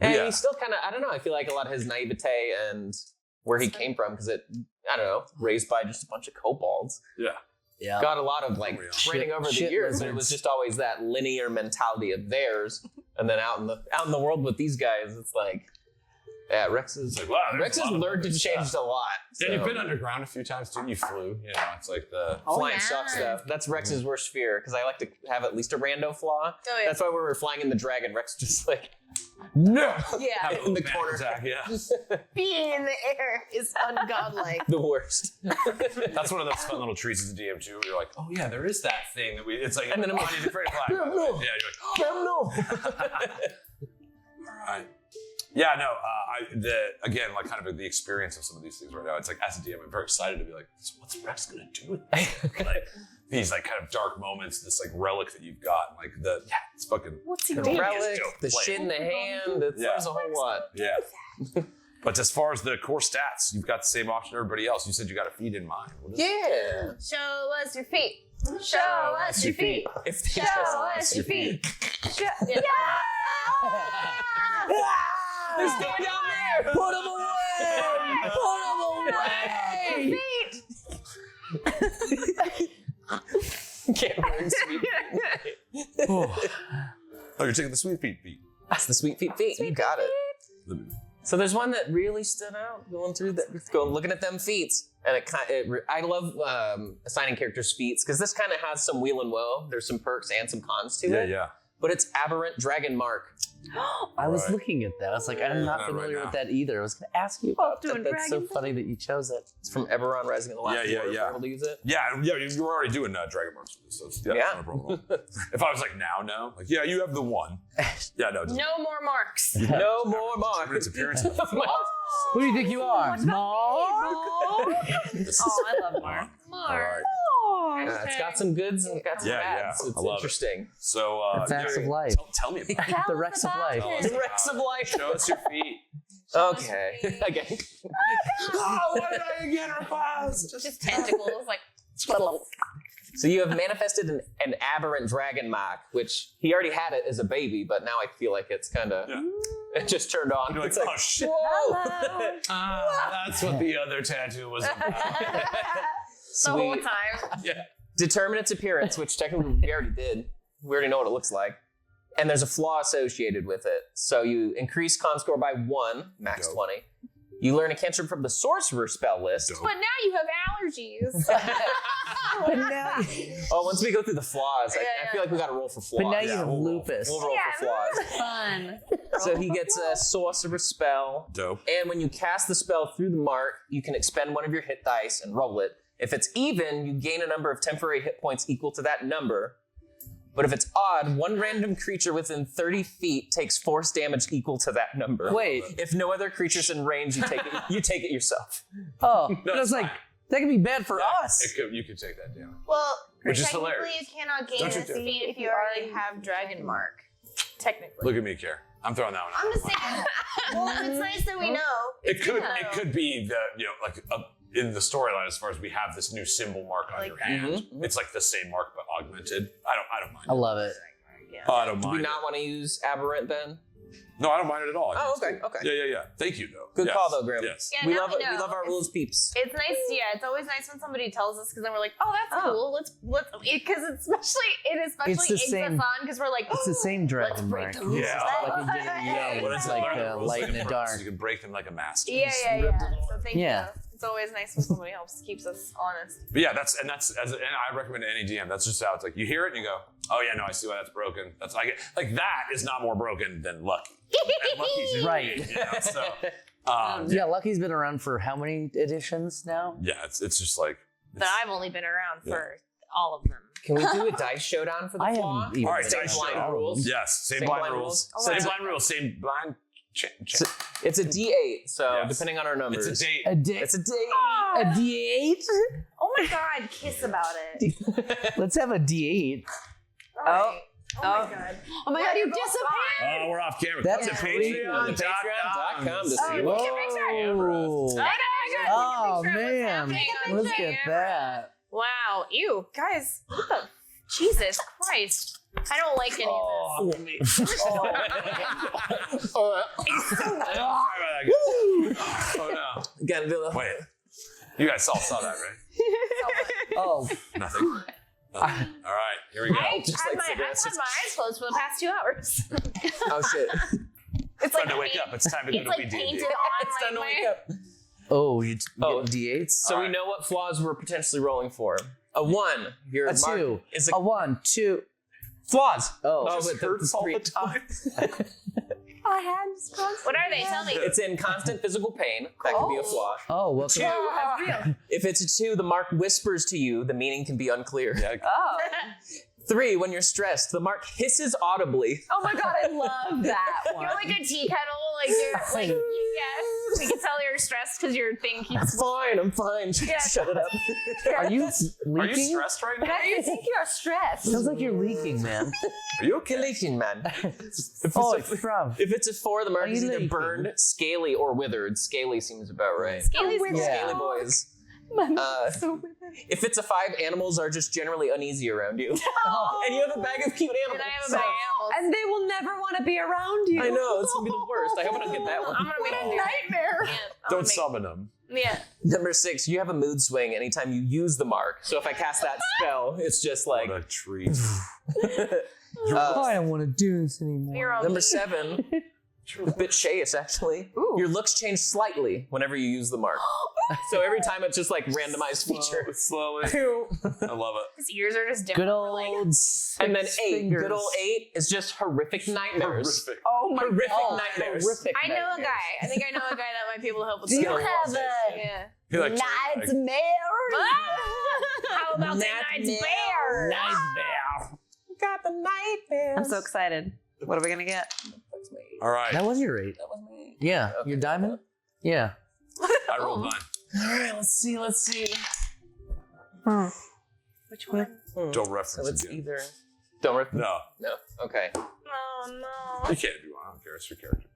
Speaker 2: And
Speaker 1: Yeah.
Speaker 2: he's still kind of, I don't know, I feel like a lot of his naivete and where he came from, because I don't know, raised by just a bunch of kobolds.
Speaker 1: Yeah.
Speaker 4: Yeah.
Speaker 2: Got a lot of like
Speaker 1: Unreal.
Speaker 2: training over the
Speaker 4: Shit
Speaker 2: years, and it was
Speaker 4: lizards.
Speaker 2: just always that linear mentality of theirs. And then out in the world with these guys, it's like, yeah, Rex has
Speaker 1: It's like, wow, there's
Speaker 2: Rex
Speaker 1: a
Speaker 2: has
Speaker 1: lot of
Speaker 2: learned to
Speaker 1: stuff.
Speaker 2: change a lot.
Speaker 1: And you've
Speaker 2: so.
Speaker 1: been underground a few times too. You flew. You know, it's like the.
Speaker 2: Flying
Speaker 3: yeah.
Speaker 2: sucks stuff. That's Rex's worst fear, because I like to have at least a rando flaw.
Speaker 3: Oh, yeah.
Speaker 2: That's why when we were flying in the dragon, Rex just like, no!
Speaker 3: Yeah.
Speaker 1: Have a
Speaker 2: in the
Speaker 1: panic
Speaker 2: corner.
Speaker 1: attack, yeah.
Speaker 3: Being in the air is ungodlike.
Speaker 2: The worst.
Speaker 1: That's one of those fun little treats as a DM too. Where you're like, oh yeah, there is that thing that we. It's like,
Speaker 2: And then I'm
Speaker 1: oh,
Speaker 2: like,
Speaker 1: I need to create a flag.
Speaker 2: no.
Speaker 1: Yeah, you're like, all right. Yeah, no. Again, like kind of the experience of some of these things right now. It's like as a DM, I'm very excited to be like, what's Rex gonna do with this? Like these like kind of dark moments, this like relic that you've got, like it's fucking.
Speaker 3: What's he
Speaker 2: The
Speaker 3: doing?
Speaker 2: relic,
Speaker 1: dope.
Speaker 2: the
Speaker 1: Play
Speaker 2: shit
Speaker 1: it.
Speaker 2: in the hand,
Speaker 1: Yeah.
Speaker 2: there's a whole lot.
Speaker 1: Yeah. But as far as the core stats, you've got the same option everybody else. You said you got a feat in mind. What is
Speaker 2: Yeah.
Speaker 3: Show us your feet. Show us your feet.
Speaker 2: If they
Speaker 3: Show us your feet. Yeah.
Speaker 2: They're standing down there.
Speaker 4: Put them away! Put them away!
Speaker 2: Can't learn sweet feet.
Speaker 1: Oh, you're taking the sweet feet beat.
Speaker 2: That's the sweet feet feet. You got it. So there's one that really stood out going through that, looking at them feats, and I love assigning characters feats because this kind of has some wheel and woe. There's some perks and some cons to it.
Speaker 1: Yeah.
Speaker 2: But it's Aberrant Dragon Mark.
Speaker 4: I was looking at that. I was like, I'm not familiar with that either. I was going to ask you about that. That's so funny that you chose it.
Speaker 2: It's from Eberron Rising of the Last Lord.
Speaker 1: Yeah.
Speaker 2: Able to use it.
Speaker 1: Yeah, you were already doing Dragon Marks for this, so that's no problem. If I was like, no, like, yeah, you have the one. Yeah, no.
Speaker 3: No more marks.
Speaker 2: No more marks.
Speaker 1: Its appearance.
Speaker 4: Who do you think you are? Mark?
Speaker 5: Oh, I love Mark.
Speaker 1: All right.
Speaker 2: It's got some goods and got some bads.
Speaker 1: I
Speaker 2: It's
Speaker 1: love
Speaker 2: interesting.
Speaker 1: So,
Speaker 4: Facts of life.
Speaker 1: Tell me about it.
Speaker 4: The Rex of life.
Speaker 2: The Rex of Life.
Speaker 1: Show us your feet.
Speaker 2: Okay. Again.
Speaker 1: Oh, what did I again request?
Speaker 3: Just tentacles, like.
Speaker 2: So you have manifested an aberrant dragon mark, which he already had it as a baby, but now I feel like it's kind of it just turned on.
Speaker 1: You're like,
Speaker 2: It's
Speaker 1: oh shit.
Speaker 2: whoa.
Speaker 1: That's what the other tattoo was about.
Speaker 3: The whole time.
Speaker 1: Yeah.
Speaker 2: Determine its appearance, which technically we already did. We already know what it looks like. And there's a flaw associated with it. So you increase con score by 1, max 20. You learn a cantrip from the sorcerer spell list.
Speaker 3: But now you have allergies.
Speaker 2: Oh, once we go through the flaws, I feel like we got to roll for flaws.
Speaker 4: But now you have lupus.
Speaker 2: We'll roll for flaws.
Speaker 5: Fun.
Speaker 2: So he gets a sorcerer spell.
Speaker 1: Dope.
Speaker 2: And when you cast the spell through the mark, you can expend one of your hit dice and roll it. If it's even, you gain a number of temporary hit points equal to that number. But if it's odd, one random creature within 30 feet takes force damage equal to that number.
Speaker 4: Wait.
Speaker 2: If no other creature's in range, you take it yourself.
Speaker 4: Oh, but I was like, that could be bad for us.
Speaker 1: You could take that down.
Speaker 3: Well,
Speaker 1: Which is
Speaker 3: technically
Speaker 1: hilarious.
Speaker 3: you cannot gain
Speaker 1: Don't you
Speaker 3: this
Speaker 1: do it.
Speaker 3: feat if you already have Dragon Mark. Technically.
Speaker 1: Look at me, Kier. I'm throwing that one out.
Speaker 3: I'm just saying. Well, it's nice that we know.
Speaker 1: It could be the in the storyline as far as we have this new symbol mark on your hand. It's like the same mark but augmented. I don't mind.
Speaker 4: I love it.
Speaker 1: I don't
Speaker 2: Do
Speaker 1: mind.
Speaker 2: we not want to use aberrant then?
Speaker 1: No, I don't mind it at all.
Speaker 2: Oh, okay.
Speaker 1: Yeah. Thank you, though.
Speaker 2: Good
Speaker 1: Yes.
Speaker 2: call, though, Grim.
Speaker 1: Yes.
Speaker 3: Yeah,
Speaker 2: We
Speaker 3: now
Speaker 2: love
Speaker 3: we
Speaker 2: it. We
Speaker 3: know.
Speaker 2: love our rules peeps.
Speaker 3: It's nice, it's always nice when somebody tells us because then we're like, oh, that's cool. Let's because it especially
Speaker 4: It's the
Speaker 3: eggs
Speaker 4: same-
Speaker 3: us on because we're like,
Speaker 4: It's the same dragon
Speaker 3: let's break
Speaker 4: mark.
Speaker 3: the rules.
Speaker 1: Yeah.
Speaker 4: Like a yin and yang.
Speaker 1: But
Speaker 4: It's
Speaker 1: a
Speaker 4: like
Speaker 1: learning
Speaker 4: a
Speaker 1: rules
Speaker 4: light and a
Speaker 1: difference.
Speaker 4: dark.
Speaker 1: You can break them like a master.
Speaker 3: Yeah. So thank
Speaker 4: Yeah.
Speaker 3: you. It's always nice when somebody helps keeps us honest.
Speaker 1: But yeah, and I recommend to any DM. That's just how it's like. You hear it and you go, oh yeah, no, I see why that's broken. That's like that is not more broken than Lucky. And Lucky's
Speaker 4: Right.
Speaker 1: You know, so
Speaker 4: Yeah, Lucky's been around for how many editions now?
Speaker 1: yeah, it's just like.
Speaker 3: But I've only been around for all of them.
Speaker 2: Can we do a dice showdown for the
Speaker 4: I
Speaker 2: flaw?
Speaker 4: haven't even
Speaker 1: All right,
Speaker 2: Same
Speaker 1: dice
Speaker 2: blind
Speaker 1: showdown.
Speaker 2: rules.
Speaker 1: Yes, same
Speaker 2: Same
Speaker 1: blind
Speaker 2: blind
Speaker 1: rules.
Speaker 2: rules?
Speaker 1: Same blind rules. Same blind.
Speaker 2: It's a D8, so
Speaker 1: Yes.
Speaker 2: depending on our numbers.
Speaker 1: It's a date.
Speaker 2: It's a D8.
Speaker 4: A D8?
Speaker 3: Oh my God, kiss about it.
Speaker 4: Let's have a D8.
Speaker 3: All right. Oh my God.
Speaker 5: Oh my God, you disappeared.
Speaker 1: Oh, we're off camera.
Speaker 4: That's
Speaker 1: Come to
Speaker 4: creepy.
Speaker 2: Patreon.com to see
Speaker 3: Look
Speaker 2: what.
Speaker 3: at
Speaker 4: Whoa.
Speaker 3: Picture
Speaker 4: Oh,
Speaker 3: of what's
Speaker 4: man.
Speaker 3: happening on
Speaker 4: Look
Speaker 3: the
Speaker 4: at
Speaker 3: camera.
Speaker 4: that.
Speaker 3: Wow. Ew. Guys, what the? Jesus Christ. I don't like any of this.
Speaker 1: Sorry about that, guys. Oh no.
Speaker 2: Gotta do
Speaker 1: Wait. You guys all saw that, right?
Speaker 4: Oh,
Speaker 1: Nothing. All right, here we go.
Speaker 3: I've
Speaker 2: Just
Speaker 3: had
Speaker 2: like
Speaker 3: my
Speaker 2: cigarettes.
Speaker 3: eyes closed for the past 2 hours.
Speaker 2: Oh shit.
Speaker 3: It's
Speaker 1: Time to wake up. It's time to go
Speaker 3: It's
Speaker 1: to
Speaker 3: like
Speaker 1: Weed&d.
Speaker 3: painted on
Speaker 2: It's time to
Speaker 3: my
Speaker 2: wake up.
Speaker 4: oh, you
Speaker 2: Oh.
Speaker 4: get D8s?
Speaker 2: So we know what flaws we're potentially rolling for. A 1. Your
Speaker 4: A
Speaker 2: mark
Speaker 4: 2.
Speaker 2: is
Speaker 4: A 1, 2.
Speaker 2: flaws.
Speaker 4: Oh,
Speaker 1: Just hurts all the time.
Speaker 5: My hands crossed.
Speaker 3: What are they? Tell me.
Speaker 2: It's in constant physical pain. That could be a flaw.
Speaker 4: oh, welcome.
Speaker 2: 2. If it's a 2, the mark whispers to you. The meaning can be unclear.
Speaker 1: Yeah,
Speaker 5: Oh.
Speaker 2: 3, when you're stressed, the mark hisses audibly.
Speaker 5: Oh my god, I love that one.
Speaker 3: You're like a tea kettle, like you're like we can tell you're stressed because your thing keeps.
Speaker 2: I'm fine. Shut it up.
Speaker 4: Are you leaking?
Speaker 1: Are you stressed right now?
Speaker 5: I think you're stressed.
Speaker 4: Sounds like you're leaking, man.
Speaker 1: Are you okay?
Speaker 2: Leaking, man.
Speaker 4: If
Speaker 2: It's a 4, the mark
Speaker 4: Are
Speaker 2: is
Speaker 4: you
Speaker 2: either
Speaker 4: leaking?
Speaker 2: burned, scaly, or withered. Scaly seems about right.
Speaker 3: Scaly's
Speaker 2: Scaly boys. If it's a 5, animals are just generally uneasy around you. And you have a bag of cute animals.
Speaker 3: And I have a bag of animals.
Speaker 5: And they will never want to be around you.
Speaker 2: I know, it's gonna be the worst. I hope I don't get that one.
Speaker 3: I'm gonna make a
Speaker 5: nightmare.
Speaker 3: Yeah,
Speaker 1: Don't summon them.
Speaker 3: Yeah.
Speaker 2: Number 6, you have a mood swing anytime you use the mark. So if I cast that spell, it's just like.
Speaker 1: What a treat.
Speaker 4: I don't want to do this anymore.
Speaker 3: You're all
Speaker 2: Number 7, a bit shayish actually.
Speaker 5: Ooh.
Speaker 2: Your looks change slightly whenever you use the mark. So every time it's just like randomized feature.
Speaker 1: Slowly. I love it.
Speaker 3: His ears are just different.
Speaker 4: Good old
Speaker 2: And then 8,
Speaker 4: fingers.
Speaker 2: good old 8 is just horrific nightmares.
Speaker 1: Horrific.
Speaker 5: Oh my
Speaker 2: Horrific
Speaker 5: god.
Speaker 2: nightmares.
Speaker 4: Horrific
Speaker 3: I know a
Speaker 4: nightmares.
Speaker 3: guy. I think I know a guy that might be able to help with
Speaker 5: Do you
Speaker 3: skill.
Speaker 5: have a
Speaker 3: Yeah.
Speaker 1: You're like,
Speaker 5: nightmare?
Speaker 3: How about that night's bear?
Speaker 2: Got the nightmares.
Speaker 5: I'm so excited. What are we gonna get?
Speaker 1: all right.
Speaker 4: That was your 8.
Speaker 2: That was me.
Speaker 4: Yeah.
Speaker 2: Okay.
Speaker 4: Your diamond? Yeah.
Speaker 1: I rolled mine.
Speaker 2: All right, let's see.
Speaker 3: Which one?
Speaker 1: Don't reference
Speaker 2: So it's
Speaker 1: again.
Speaker 2: either. Don't rip.
Speaker 1: No.
Speaker 2: No. Okay.
Speaker 3: Oh no.
Speaker 1: You can't do one. I don't care. It's your character.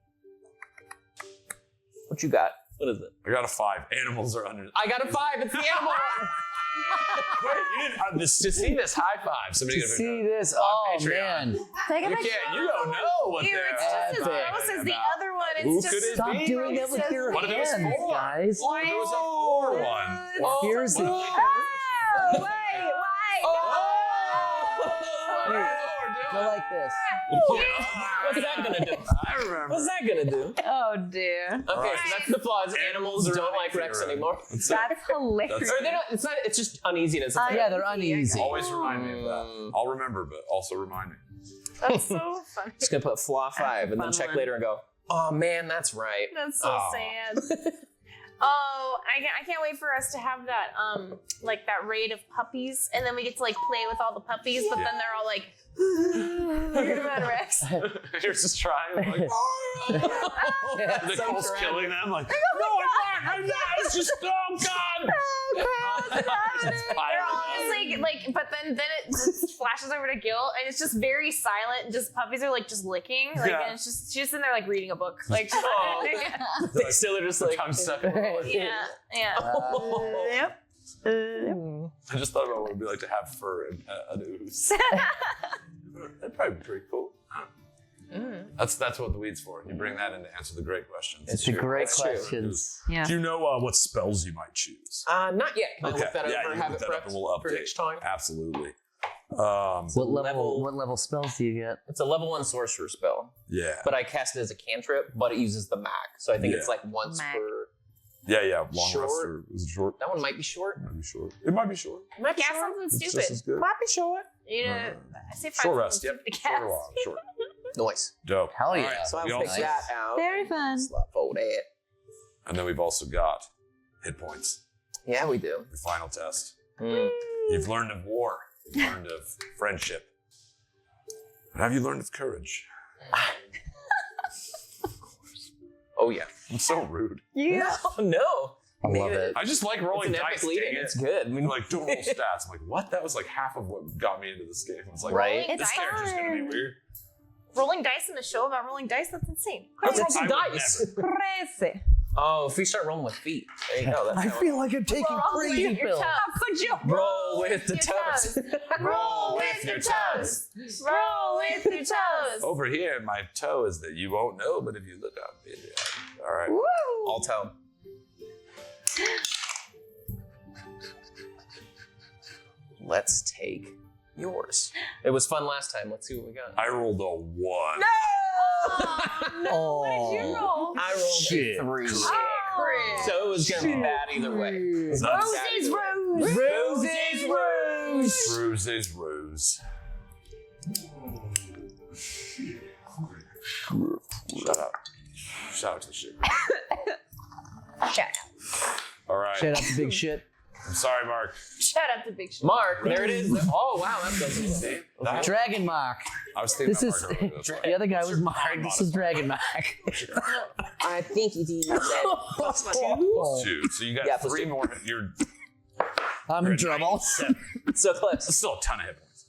Speaker 2: What you got? What is it?
Speaker 1: I got a 5. Animals are under.
Speaker 2: I got a 5. It's the animal.
Speaker 1: Wait, you didn't. To see this high 5. Somebody
Speaker 4: To
Speaker 1: gonna
Speaker 4: see this, oh
Speaker 1: Patreon.
Speaker 4: man.
Speaker 5: Take a
Speaker 1: You
Speaker 5: picture.
Speaker 1: can't. You don't know what
Speaker 3: Ew,
Speaker 1: they're.
Speaker 3: it's just as
Speaker 4: Epic.
Speaker 3: gross as the other one.
Speaker 1: Who
Speaker 3: It's
Speaker 1: could
Speaker 3: just
Speaker 1: it
Speaker 4: Stop
Speaker 1: be?
Speaker 4: doing that with your
Speaker 1: What if it was
Speaker 4: hands,
Speaker 1: 4?
Speaker 4: guys.
Speaker 1: Oh, there was a 4 one.
Speaker 2: Oh,
Speaker 4: Here's the.
Speaker 5: Oh, wait.
Speaker 4: Go like this.
Speaker 2: What's that gonna do?
Speaker 1: I remember.
Speaker 2: What's that gonna do?
Speaker 5: Oh dear.
Speaker 2: Okay, so that's the flaws. Animals
Speaker 1: are
Speaker 2: don't like
Speaker 1: uneasy
Speaker 2: Rex
Speaker 1: around.
Speaker 2: anymore.
Speaker 5: That's hilarious.
Speaker 1: That's-
Speaker 2: Or they don't. It's not. It's just uneasiness. It's
Speaker 4: Yeah, they're uneasy.
Speaker 1: Always remind me of that. I'll remember, but also remind me.
Speaker 3: That's so funny.
Speaker 2: just gonna put flaw 5 and then
Speaker 5: Fun
Speaker 2: check
Speaker 5: one.
Speaker 2: later and go. Oh man, that's right.
Speaker 3: That's so
Speaker 1: Oh.
Speaker 3: sad. Oh, I can't wait for us to have that like that raid of puppies, and then we get to like play with all the puppies, but then they're all like, forget about Rex.
Speaker 1: You're just trying. Like, the Cole's killing them. Like, no, I'm not. It's just, oh God.
Speaker 3: They're all just like, but then it just flashes over to Gil, and it's just very silent. And just puppies are like just licking, like,
Speaker 1: Yeah.
Speaker 3: and it's just she's just in there like reading a book, like,
Speaker 2: They still are just like.
Speaker 1: I'm stuck.
Speaker 3: yeah.
Speaker 5: Yep.
Speaker 1: I just thought about what it would be like to have fur and an ooze. That'd probably be pretty cool. That's what the weed's for. You bring that in to answer the great questions.
Speaker 4: It's the great
Speaker 2: That's true.
Speaker 4: questions.
Speaker 5: Yeah.
Speaker 1: Do you know what spells you might choose?
Speaker 2: Not yet. Can I look that
Speaker 1: yeah,
Speaker 2: over
Speaker 1: you
Speaker 2: and have
Speaker 1: look
Speaker 2: it
Speaker 1: that up
Speaker 2: prepped
Speaker 1: and we'll
Speaker 2: for
Speaker 1: update.
Speaker 2: next time?
Speaker 1: Absolutely.
Speaker 4: What level spells do you get?
Speaker 2: It's a level 1 sorcerer spell,
Speaker 1: Yeah.
Speaker 2: but I cast it as a cantrip, but it uses the Mac, so I think it's
Speaker 1: Yeah.
Speaker 2: like once
Speaker 5: Mac.
Speaker 2: per.
Speaker 1: Yeah. Long
Speaker 2: Short.
Speaker 1: rest or is it short?
Speaker 2: That one might be short.
Speaker 1: It might be short. It might be short.
Speaker 2: Might be
Speaker 3: Cast
Speaker 2: short.
Speaker 3: something
Speaker 1: It's just
Speaker 3: stupid.
Speaker 1: as good.
Speaker 2: Might be short.
Speaker 3: You know, I say find
Speaker 1: Short rest.
Speaker 3: something
Speaker 1: Yep.
Speaker 3: stupid to
Speaker 1: Short or
Speaker 3: cast.
Speaker 1: long. Short.
Speaker 2: Noise.
Speaker 1: Dope.
Speaker 4: Hell
Speaker 1: All
Speaker 4: yeah.
Speaker 1: right,
Speaker 2: So
Speaker 1: we
Speaker 2: I'll pick
Speaker 1: also-
Speaker 2: that out.
Speaker 5: Very fun.
Speaker 2: Slap fold it.
Speaker 1: And then we've also got hit points.
Speaker 2: Yeah, we do.
Speaker 1: Your final test.
Speaker 2: Mm.
Speaker 1: You've learned of war. You've learned of friendship. But have you learned of courage?
Speaker 2: Oh yeah.
Speaker 1: I'm so rude.
Speaker 5: Yeah.
Speaker 2: No.
Speaker 4: I love it.
Speaker 1: I just like
Speaker 2: It's
Speaker 1: rolling
Speaker 2: an epic
Speaker 1: dice.
Speaker 2: lead
Speaker 1: Dang
Speaker 2: in.
Speaker 1: it.
Speaker 2: It's good. I mean,
Speaker 1: You're like, don't roll stats. I'm like, what? That was like half of what got me into this game. I was like,
Speaker 2: Right?
Speaker 3: Rolling
Speaker 1: this
Speaker 3: dice?
Speaker 1: character's gonna be weird.
Speaker 3: Rolling dice in a show about rolling dice? That's insane.
Speaker 2: Let's roll some
Speaker 1: I would
Speaker 2: dice.
Speaker 5: Crazy.
Speaker 2: Oh, if we start rolling with feet, there you go. That's how it-
Speaker 4: like I'm taking
Speaker 3: Roll with your toes.
Speaker 5: Could you?
Speaker 2: roll with the
Speaker 3: your
Speaker 2: toes.
Speaker 3: Roll with your toes. Roll with your toes.
Speaker 1: Over here, my toe is that you won't know, but if you look up, all right.
Speaker 2: All toe. Let's take yours. It was fun last time. Let's see what we got.
Speaker 1: I rolled a 1.
Speaker 4: Oh,
Speaker 5: What did you roll?
Speaker 2: I rolled
Speaker 1: Shit.
Speaker 2: a 3.
Speaker 3: Oh.
Speaker 2: So it was going to be bad either way. It's not bad
Speaker 3: Roses,
Speaker 2: either way.
Speaker 3: rose.
Speaker 2: Roses, rose.
Speaker 1: Rose is rose. Shut up. Shout out to the shit.
Speaker 3: Shout out.
Speaker 1: All right.
Speaker 4: Shout out to big shit.
Speaker 1: sorry, Mark.
Speaker 3: Shout out to Big Show.
Speaker 2: Mark, there it is. Oh wow, that does it.
Speaker 4: Dragon Mark.
Speaker 1: I was thinking
Speaker 4: This is
Speaker 1: about Mark. This way.
Speaker 4: the other guy was Mark. This is Dragon Mark.
Speaker 2: I think he did.
Speaker 1: Two. So you got
Speaker 2: Yeah,
Speaker 1: 3 more. You're
Speaker 4: I'm in trouble.
Speaker 2: So close.
Speaker 1: That's still a ton of hit points.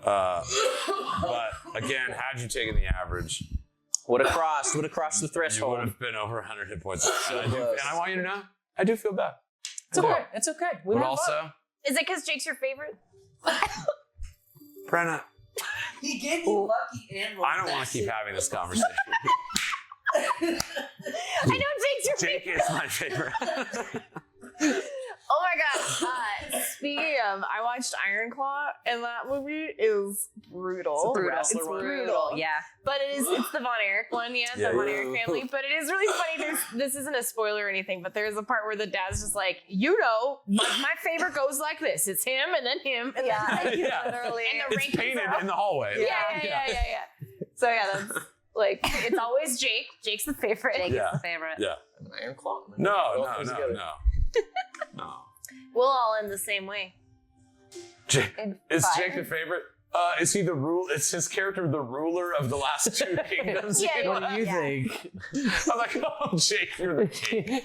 Speaker 1: But again, had you taken the average,
Speaker 2: Would have crossed the
Speaker 1: you would
Speaker 2: threshold.
Speaker 1: have been over 100 hit points. And I want you to know, I do feel bad.
Speaker 2: It's okay. It's okay. We
Speaker 1: But
Speaker 2: move on.
Speaker 1: also,
Speaker 3: Is it because Jake's your favorite?
Speaker 1: Brenna,
Speaker 7: He gave you lucky and
Speaker 1: I don't want to keep having this conversation.
Speaker 3: I know Jake's your
Speaker 1: Jake
Speaker 3: favorite.
Speaker 1: is my favorite.
Speaker 3: Oh my god. Speaking of, I watched Iron Claw, and that movie is brutal.
Speaker 2: the
Speaker 3: It's
Speaker 2: wrestler one?
Speaker 3: brutal.
Speaker 5: Yeah.
Speaker 3: But it's the Von Erich one, the
Speaker 1: Yeah,
Speaker 3: Von
Speaker 1: yeah.
Speaker 3: Erich family. But it is really funny. This isn't a spoiler or anything, but there's a part where the dad's just like, my favorite goes like this. It's him, and then him, and
Speaker 5: Yeah.
Speaker 3: then
Speaker 1: Yeah.
Speaker 3: literally. And the
Speaker 1: It's
Speaker 3: rankings
Speaker 1: painted
Speaker 3: are
Speaker 1: in the hallway.
Speaker 3: yeah. So yeah, that's like, it's always Jake. Jake's the favorite.
Speaker 5: Jake
Speaker 1: Yeah.
Speaker 5: is the favorite.
Speaker 1: Yeah.
Speaker 2: An iron claw.
Speaker 1: No. No.
Speaker 3: We'll all end the same way.
Speaker 1: Jake,
Speaker 5: In
Speaker 1: is
Speaker 5: fire.
Speaker 1: Jake the favorite? Is he the rule? Is his character the ruler of the last 2 kingdoms?
Speaker 3: Yeah,
Speaker 4: What do you
Speaker 5: Yeah.
Speaker 4: think?
Speaker 1: I'm like, oh, Jake, you're the king.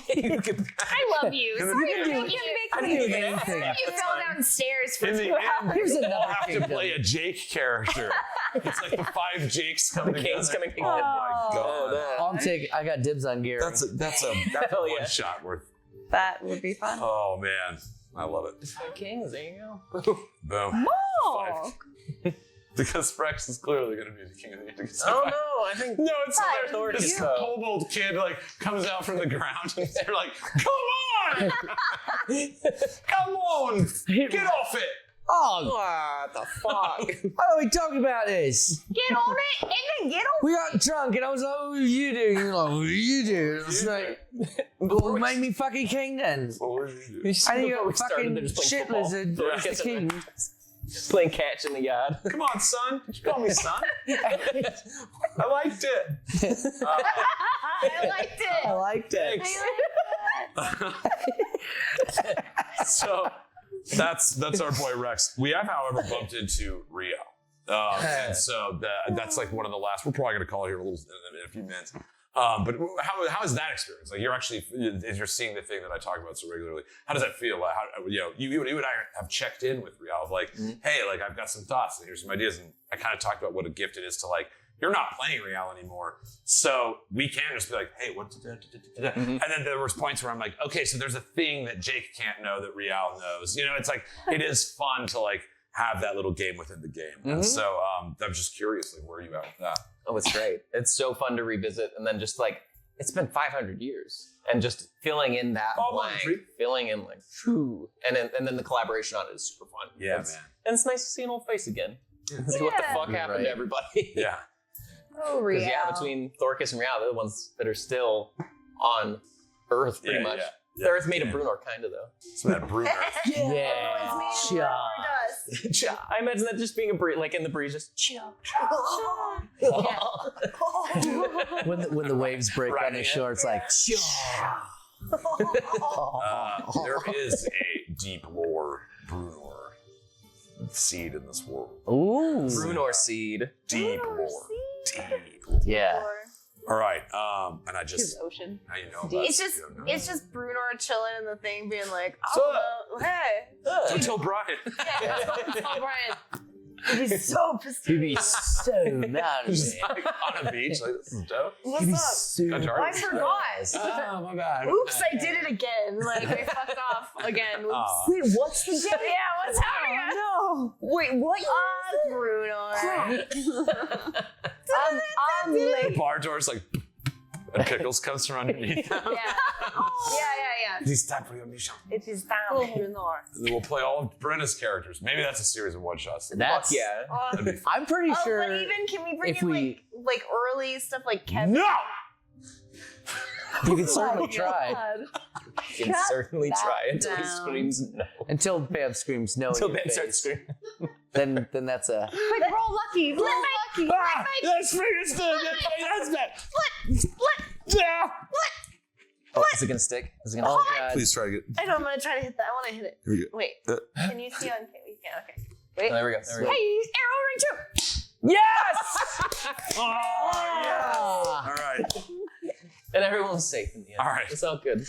Speaker 3: I love you.
Speaker 1: In the
Speaker 3: Sorry,
Speaker 1: beginning,
Speaker 3: I'm making
Speaker 4: I didn't do anything.
Speaker 3: you fell downstairs for
Speaker 1: In the
Speaker 3: 2 hours.
Speaker 1: end,
Speaker 4: Here's
Speaker 1: you all
Speaker 4: another
Speaker 1: have to
Speaker 4: kingdom.
Speaker 1: play a Jake character. It's like the 5 Jakes coming together.
Speaker 2: kings coming
Speaker 1: Oh
Speaker 2: together.
Speaker 1: my god.
Speaker 4: I got dibs on Gary.
Speaker 1: That's a
Speaker 2: Hell yeah.
Speaker 1: one shot worth.
Speaker 5: That would be fun.
Speaker 1: Oh man, I love it.
Speaker 2: Kings, there you go.
Speaker 1: Boom.
Speaker 3: Oh.
Speaker 1: Because Rex is clearly going to be the king of the Indians.
Speaker 2: Oh no, I think
Speaker 1: No, it's
Speaker 3: Five.
Speaker 1: like this
Speaker 2: You.
Speaker 1: kobold kid like comes out from the ground and they're like, "Come on, come on, get off it!"
Speaker 4: Oh,
Speaker 2: what the fuck?
Speaker 4: why are we talking about this?
Speaker 3: Get on it and then get on.
Speaker 4: We got drunk and I was like, what do you do? And you're like, what do you do? And I was like, well, make me fucking king then.
Speaker 1: What were you doing?
Speaker 4: And you
Speaker 2: Before we
Speaker 4: got
Speaker 2: started,
Speaker 4: fucking
Speaker 2: they're just playing
Speaker 4: shit
Speaker 2: football.
Speaker 4: lizard
Speaker 2: Yeah.
Speaker 4: as the king.
Speaker 2: Playing catch in the yard.
Speaker 1: Come on, son. Did you call me son? I liked it.
Speaker 3: I liked it.
Speaker 4: I liked it.
Speaker 1: So that's our boy Rex. We have, however, bumped into Rio. And so that's like one of the last. We're probably going to call here in a few minutes. But how is that experience? Like you're actually, as you're seeing the thing that I talk about so regularly, how does that feel? Like how, you and I have checked in with Rio of like, hey, like I've got some thoughts and here's some ideas. And I kind of talked about what a gift it is to like, you're not playing Real anymore. So we can just be like, hey, what? And then there was points where I'm like, okay, so there's a thing that Jake can't know that Real knows. You know, it's like, it is fun to like have that little game within the game. And so I'm just curious, like, where are you at with that?
Speaker 2: Oh, it's great. It's so fun to revisit, and then just like it's been 500 years, and just filling in that blank, filling in like, whew, and then the collaboration on it is super fun.
Speaker 1: Yeah,
Speaker 2: It's-
Speaker 1: man.
Speaker 2: And it's nice to see an old face again. See what the fuck happened to everybody.
Speaker 1: Yeah.
Speaker 3: Oh, Real.
Speaker 2: Because yeah, between Thorcus and Real, they're the ones that are still on Earth pretty much.
Speaker 1: Yeah.
Speaker 2: The Earth made of Brunor, kind of though.
Speaker 1: So that Bruner.
Speaker 4: Yeah.
Speaker 2: I imagine that just being a breeze, like in the breeze, just chill.
Speaker 4: When the waves break on the shore, it's like,
Speaker 1: There is a deep lore Bruner seed in this world.
Speaker 4: ooh.
Speaker 2: Brunor seed.
Speaker 1: Deep lore. Deep.
Speaker 4: Yeah.
Speaker 1: All right. And I just
Speaker 3: His ocean.
Speaker 1: now you know about
Speaker 3: It's just
Speaker 1: you don't know.
Speaker 3: it's just Bruno chilling in the thing, being like,
Speaker 1: So-
Speaker 3: oh, hey.
Speaker 1: Don't tell Brian.
Speaker 3: Yeah, let's tell Brian. He's so pissed.
Speaker 4: He'd be so mad.
Speaker 1: Just like on a beach, like this is dope.
Speaker 3: What's up? I forgot.
Speaker 1: Oh my bad.
Speaker 3: Oops, I did it again. Like I fucked off again. Oops.
Speaker 1: Aw.
Speaker 5: Wait, what's the day?
Speaker 3: Yeah, what's happening?
Speaker 5: No. Wait, what?
Speaker 3: Bruno.
Speaker 5: I'm
Speaker 1: The
Speaker 5: late.
Speaker 1: bar door's like, and Pickles comes from underneath them.
Speaker 3: Yeah.
Speaker 1: He's time for your mission.
Speaker 3: It is down, Bruno.
Speaker 1: And then we'll play all of Brenna's characters. Maybe that's a series of one shots.
Speaker 4: That's,
Speaker 2: Yeah.
Speaker 1: That'd be fun.
Speaker 4: I'm pretty
Speaker 3: Oh,
Speaker 4: sure.
Speaker 3: but even can we bring
Speaker 4: if
Speaker 3: in
Speaker 4: we-
Speaker 3: like early stuff like Kevin?
Speaker 1: No!
Speaker 4: You can certainly try
Speaker 2: You can certainly
Speaker 5: that
Speaker 2: try until he
Speaker 5: down.
Speaker 2: screams no.
Speaker 4: until Bam screams no.
Speaker 2: Until
Speaker 4: in your
Speaker 2: Ben starts
Speaker 4: face.
Speaker 2: screaming.
Speaker 4: Then that's a.
Speaker 5: Quick, roll lucky. Roll lucky.
Speaker 1: Ah, that's me. That's bad.
Speaker 3: Split.
Speaker 1: Yeah.
Speaker 2: Oh, is it gonna stick? Is it gonna
Speaker 4: Oh
Speaker 2: stick?
Speaker 4: god.
Speaker 1: Please try to get.
Speaker 3: I know I'm gonna try to hit that. I want to hit it.
Speaker 1: Here we go.
Speaker 3: Wait, can you see on? You can. Okay. Wait.
Speaker 2: Oh, there we go. There we go.
Speaker 3: Hey, arrow ring too.
Speaker 4: Yes!
Speaker 1: Oh, yeah. All right.
Speaker 2: And everyone's safe in the end.
Speaker 1: All right.
Speaker 2: It's all good.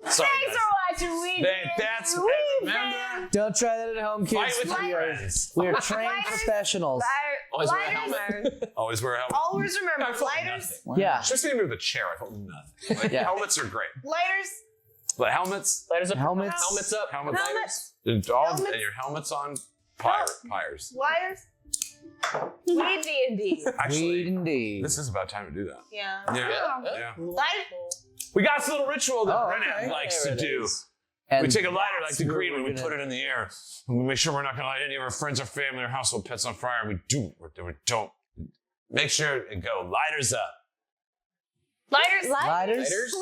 Speaker 1: Sorry,
Speaker 3: Thanks
Speaker 1: guys.
Speaker 3: for watching. We
Speaker 1: That's
Speaker 3: We
Speaker 1: remember.
Speaker 4: Don't try that at home,
Speaker 1: Fight
Speaker 4: kids.
Speaker 1: with your friends.
Speaker 4: We're trained professionals.
Speaker 2: Always wear a
Speaker 3: lighters.
Speaker 1: Always wear a helmet.
Speaker 3: Always remember,
Speaker 1: I felt
Speaker 3: lighters.
Speaker 1: nothing.
Speaker 4: Yeah.
Speaker 1: Just me with a chair. I felt nothing. Like,
Speaker 4: Yeah.
Speaker 1: Helmets are great.
Speaker 3: Lighters.
Speaker 1: But helmets,
Speaker 2: Lighters up.
Speaker 4: Helmets.
Speaker 2: Helmets up.
Speaker 1: helmets,
Speaker 3: Helmets.
Speaker 1: and
Speaker 3: Helmets.
Speaker 1: your helmets on. Pyres.
Speaker 3: Lighters. Weed&d.
Speaker 1: Actually,
Speaker 4: Weed&d.
Speaker 1: this is about time to do that.
Speaker 3: Yeah.
Speaker 1: Yeah.
Speaker 3: Lighters.
Speaker 1: We got this little ritual that
Speaker 4: Oh,
Speaker 1: Brenna
Speaker 4: okay.
Speaker 1: likes
Speaker 2: There
Speaker 1: to
Speaker 2: it
Speaker 1: do.
Speaker 2: is.
Speaker 4: And
Speaker 1: We take a lighter like
Speaker 4: that's
Speaker 1: the
Speaker 4: where
Speaker 1: green
Speaker 4: we're
Speaker 1: one, we
Speaker 4: gonna-
Speaker 1: put it in the air. And we make sure we're not going to light any of our friends or family or household pets on fire. And we don't. Make sure and go lighters up.
Speaker 3: Lighters.
Speaker 4: Lighters.
Speaker 3: Lighters.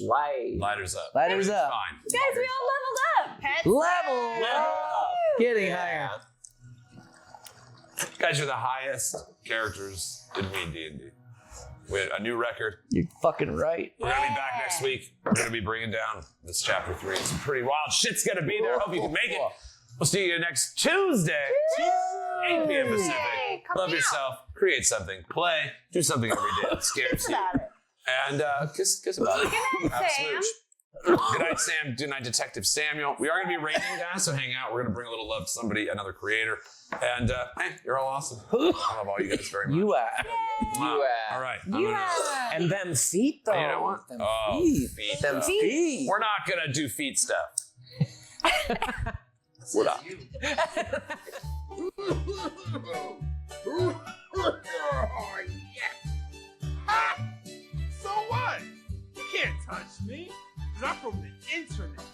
Speaker 2: Light.
Speaker 1: Lighters up.
Speaker 4: Lighters up.
Speaker 1: Fine.
Speaker 3: Guys, we all leveled up. Pets.
Speaker 4: Level up. Getting higher.
Speaker 1: Guys, you're the highest characters in Weed&d. We had a new record.
Speaker 4: You're fucking right.
Speaker 1: We're going to be back next week. We're going to be bringing down this chapter 3. Some pretty wild shit's going to be there. Hope you can make it. We'll see you next Tuesday. 8 p.m. Pacific.
Speaker 3: Come
Speaker 1: Love
Speaker 3: out.
Speaker 1: yourself. Create something. Play. Do something every day that scares you.
Speaker 3: About it.
Speaker 1: And kiss about it.
Speaker 3: Good
Speaker 1: Have
Speaker 3: night,
Speaker 1: a
Speaker 3: Sam.
Speaker 1: smooch. Good night, Sam. Good night, Detective Samuel. We are going to be rating, guys, so hang out. We're going to bring a little love to somebody, another creator. And hey, you're all awesome. I love all you guys very much.
Speaker 4: You are.
Speaker 1: Wow. All right. I'm gonna-
Speaker 2: And them feet, though.
Speaker 1: You know what?
Speaker 2: Them
Speaker 1: Oh,
Speaker 2: feet.
Speaker 1: feet.
Speaker 2: Them feet.
Speaker 1: We're not going to do feet stuff. What up?
Speaker 6: So what? You can't touch me, because I'm from the internet.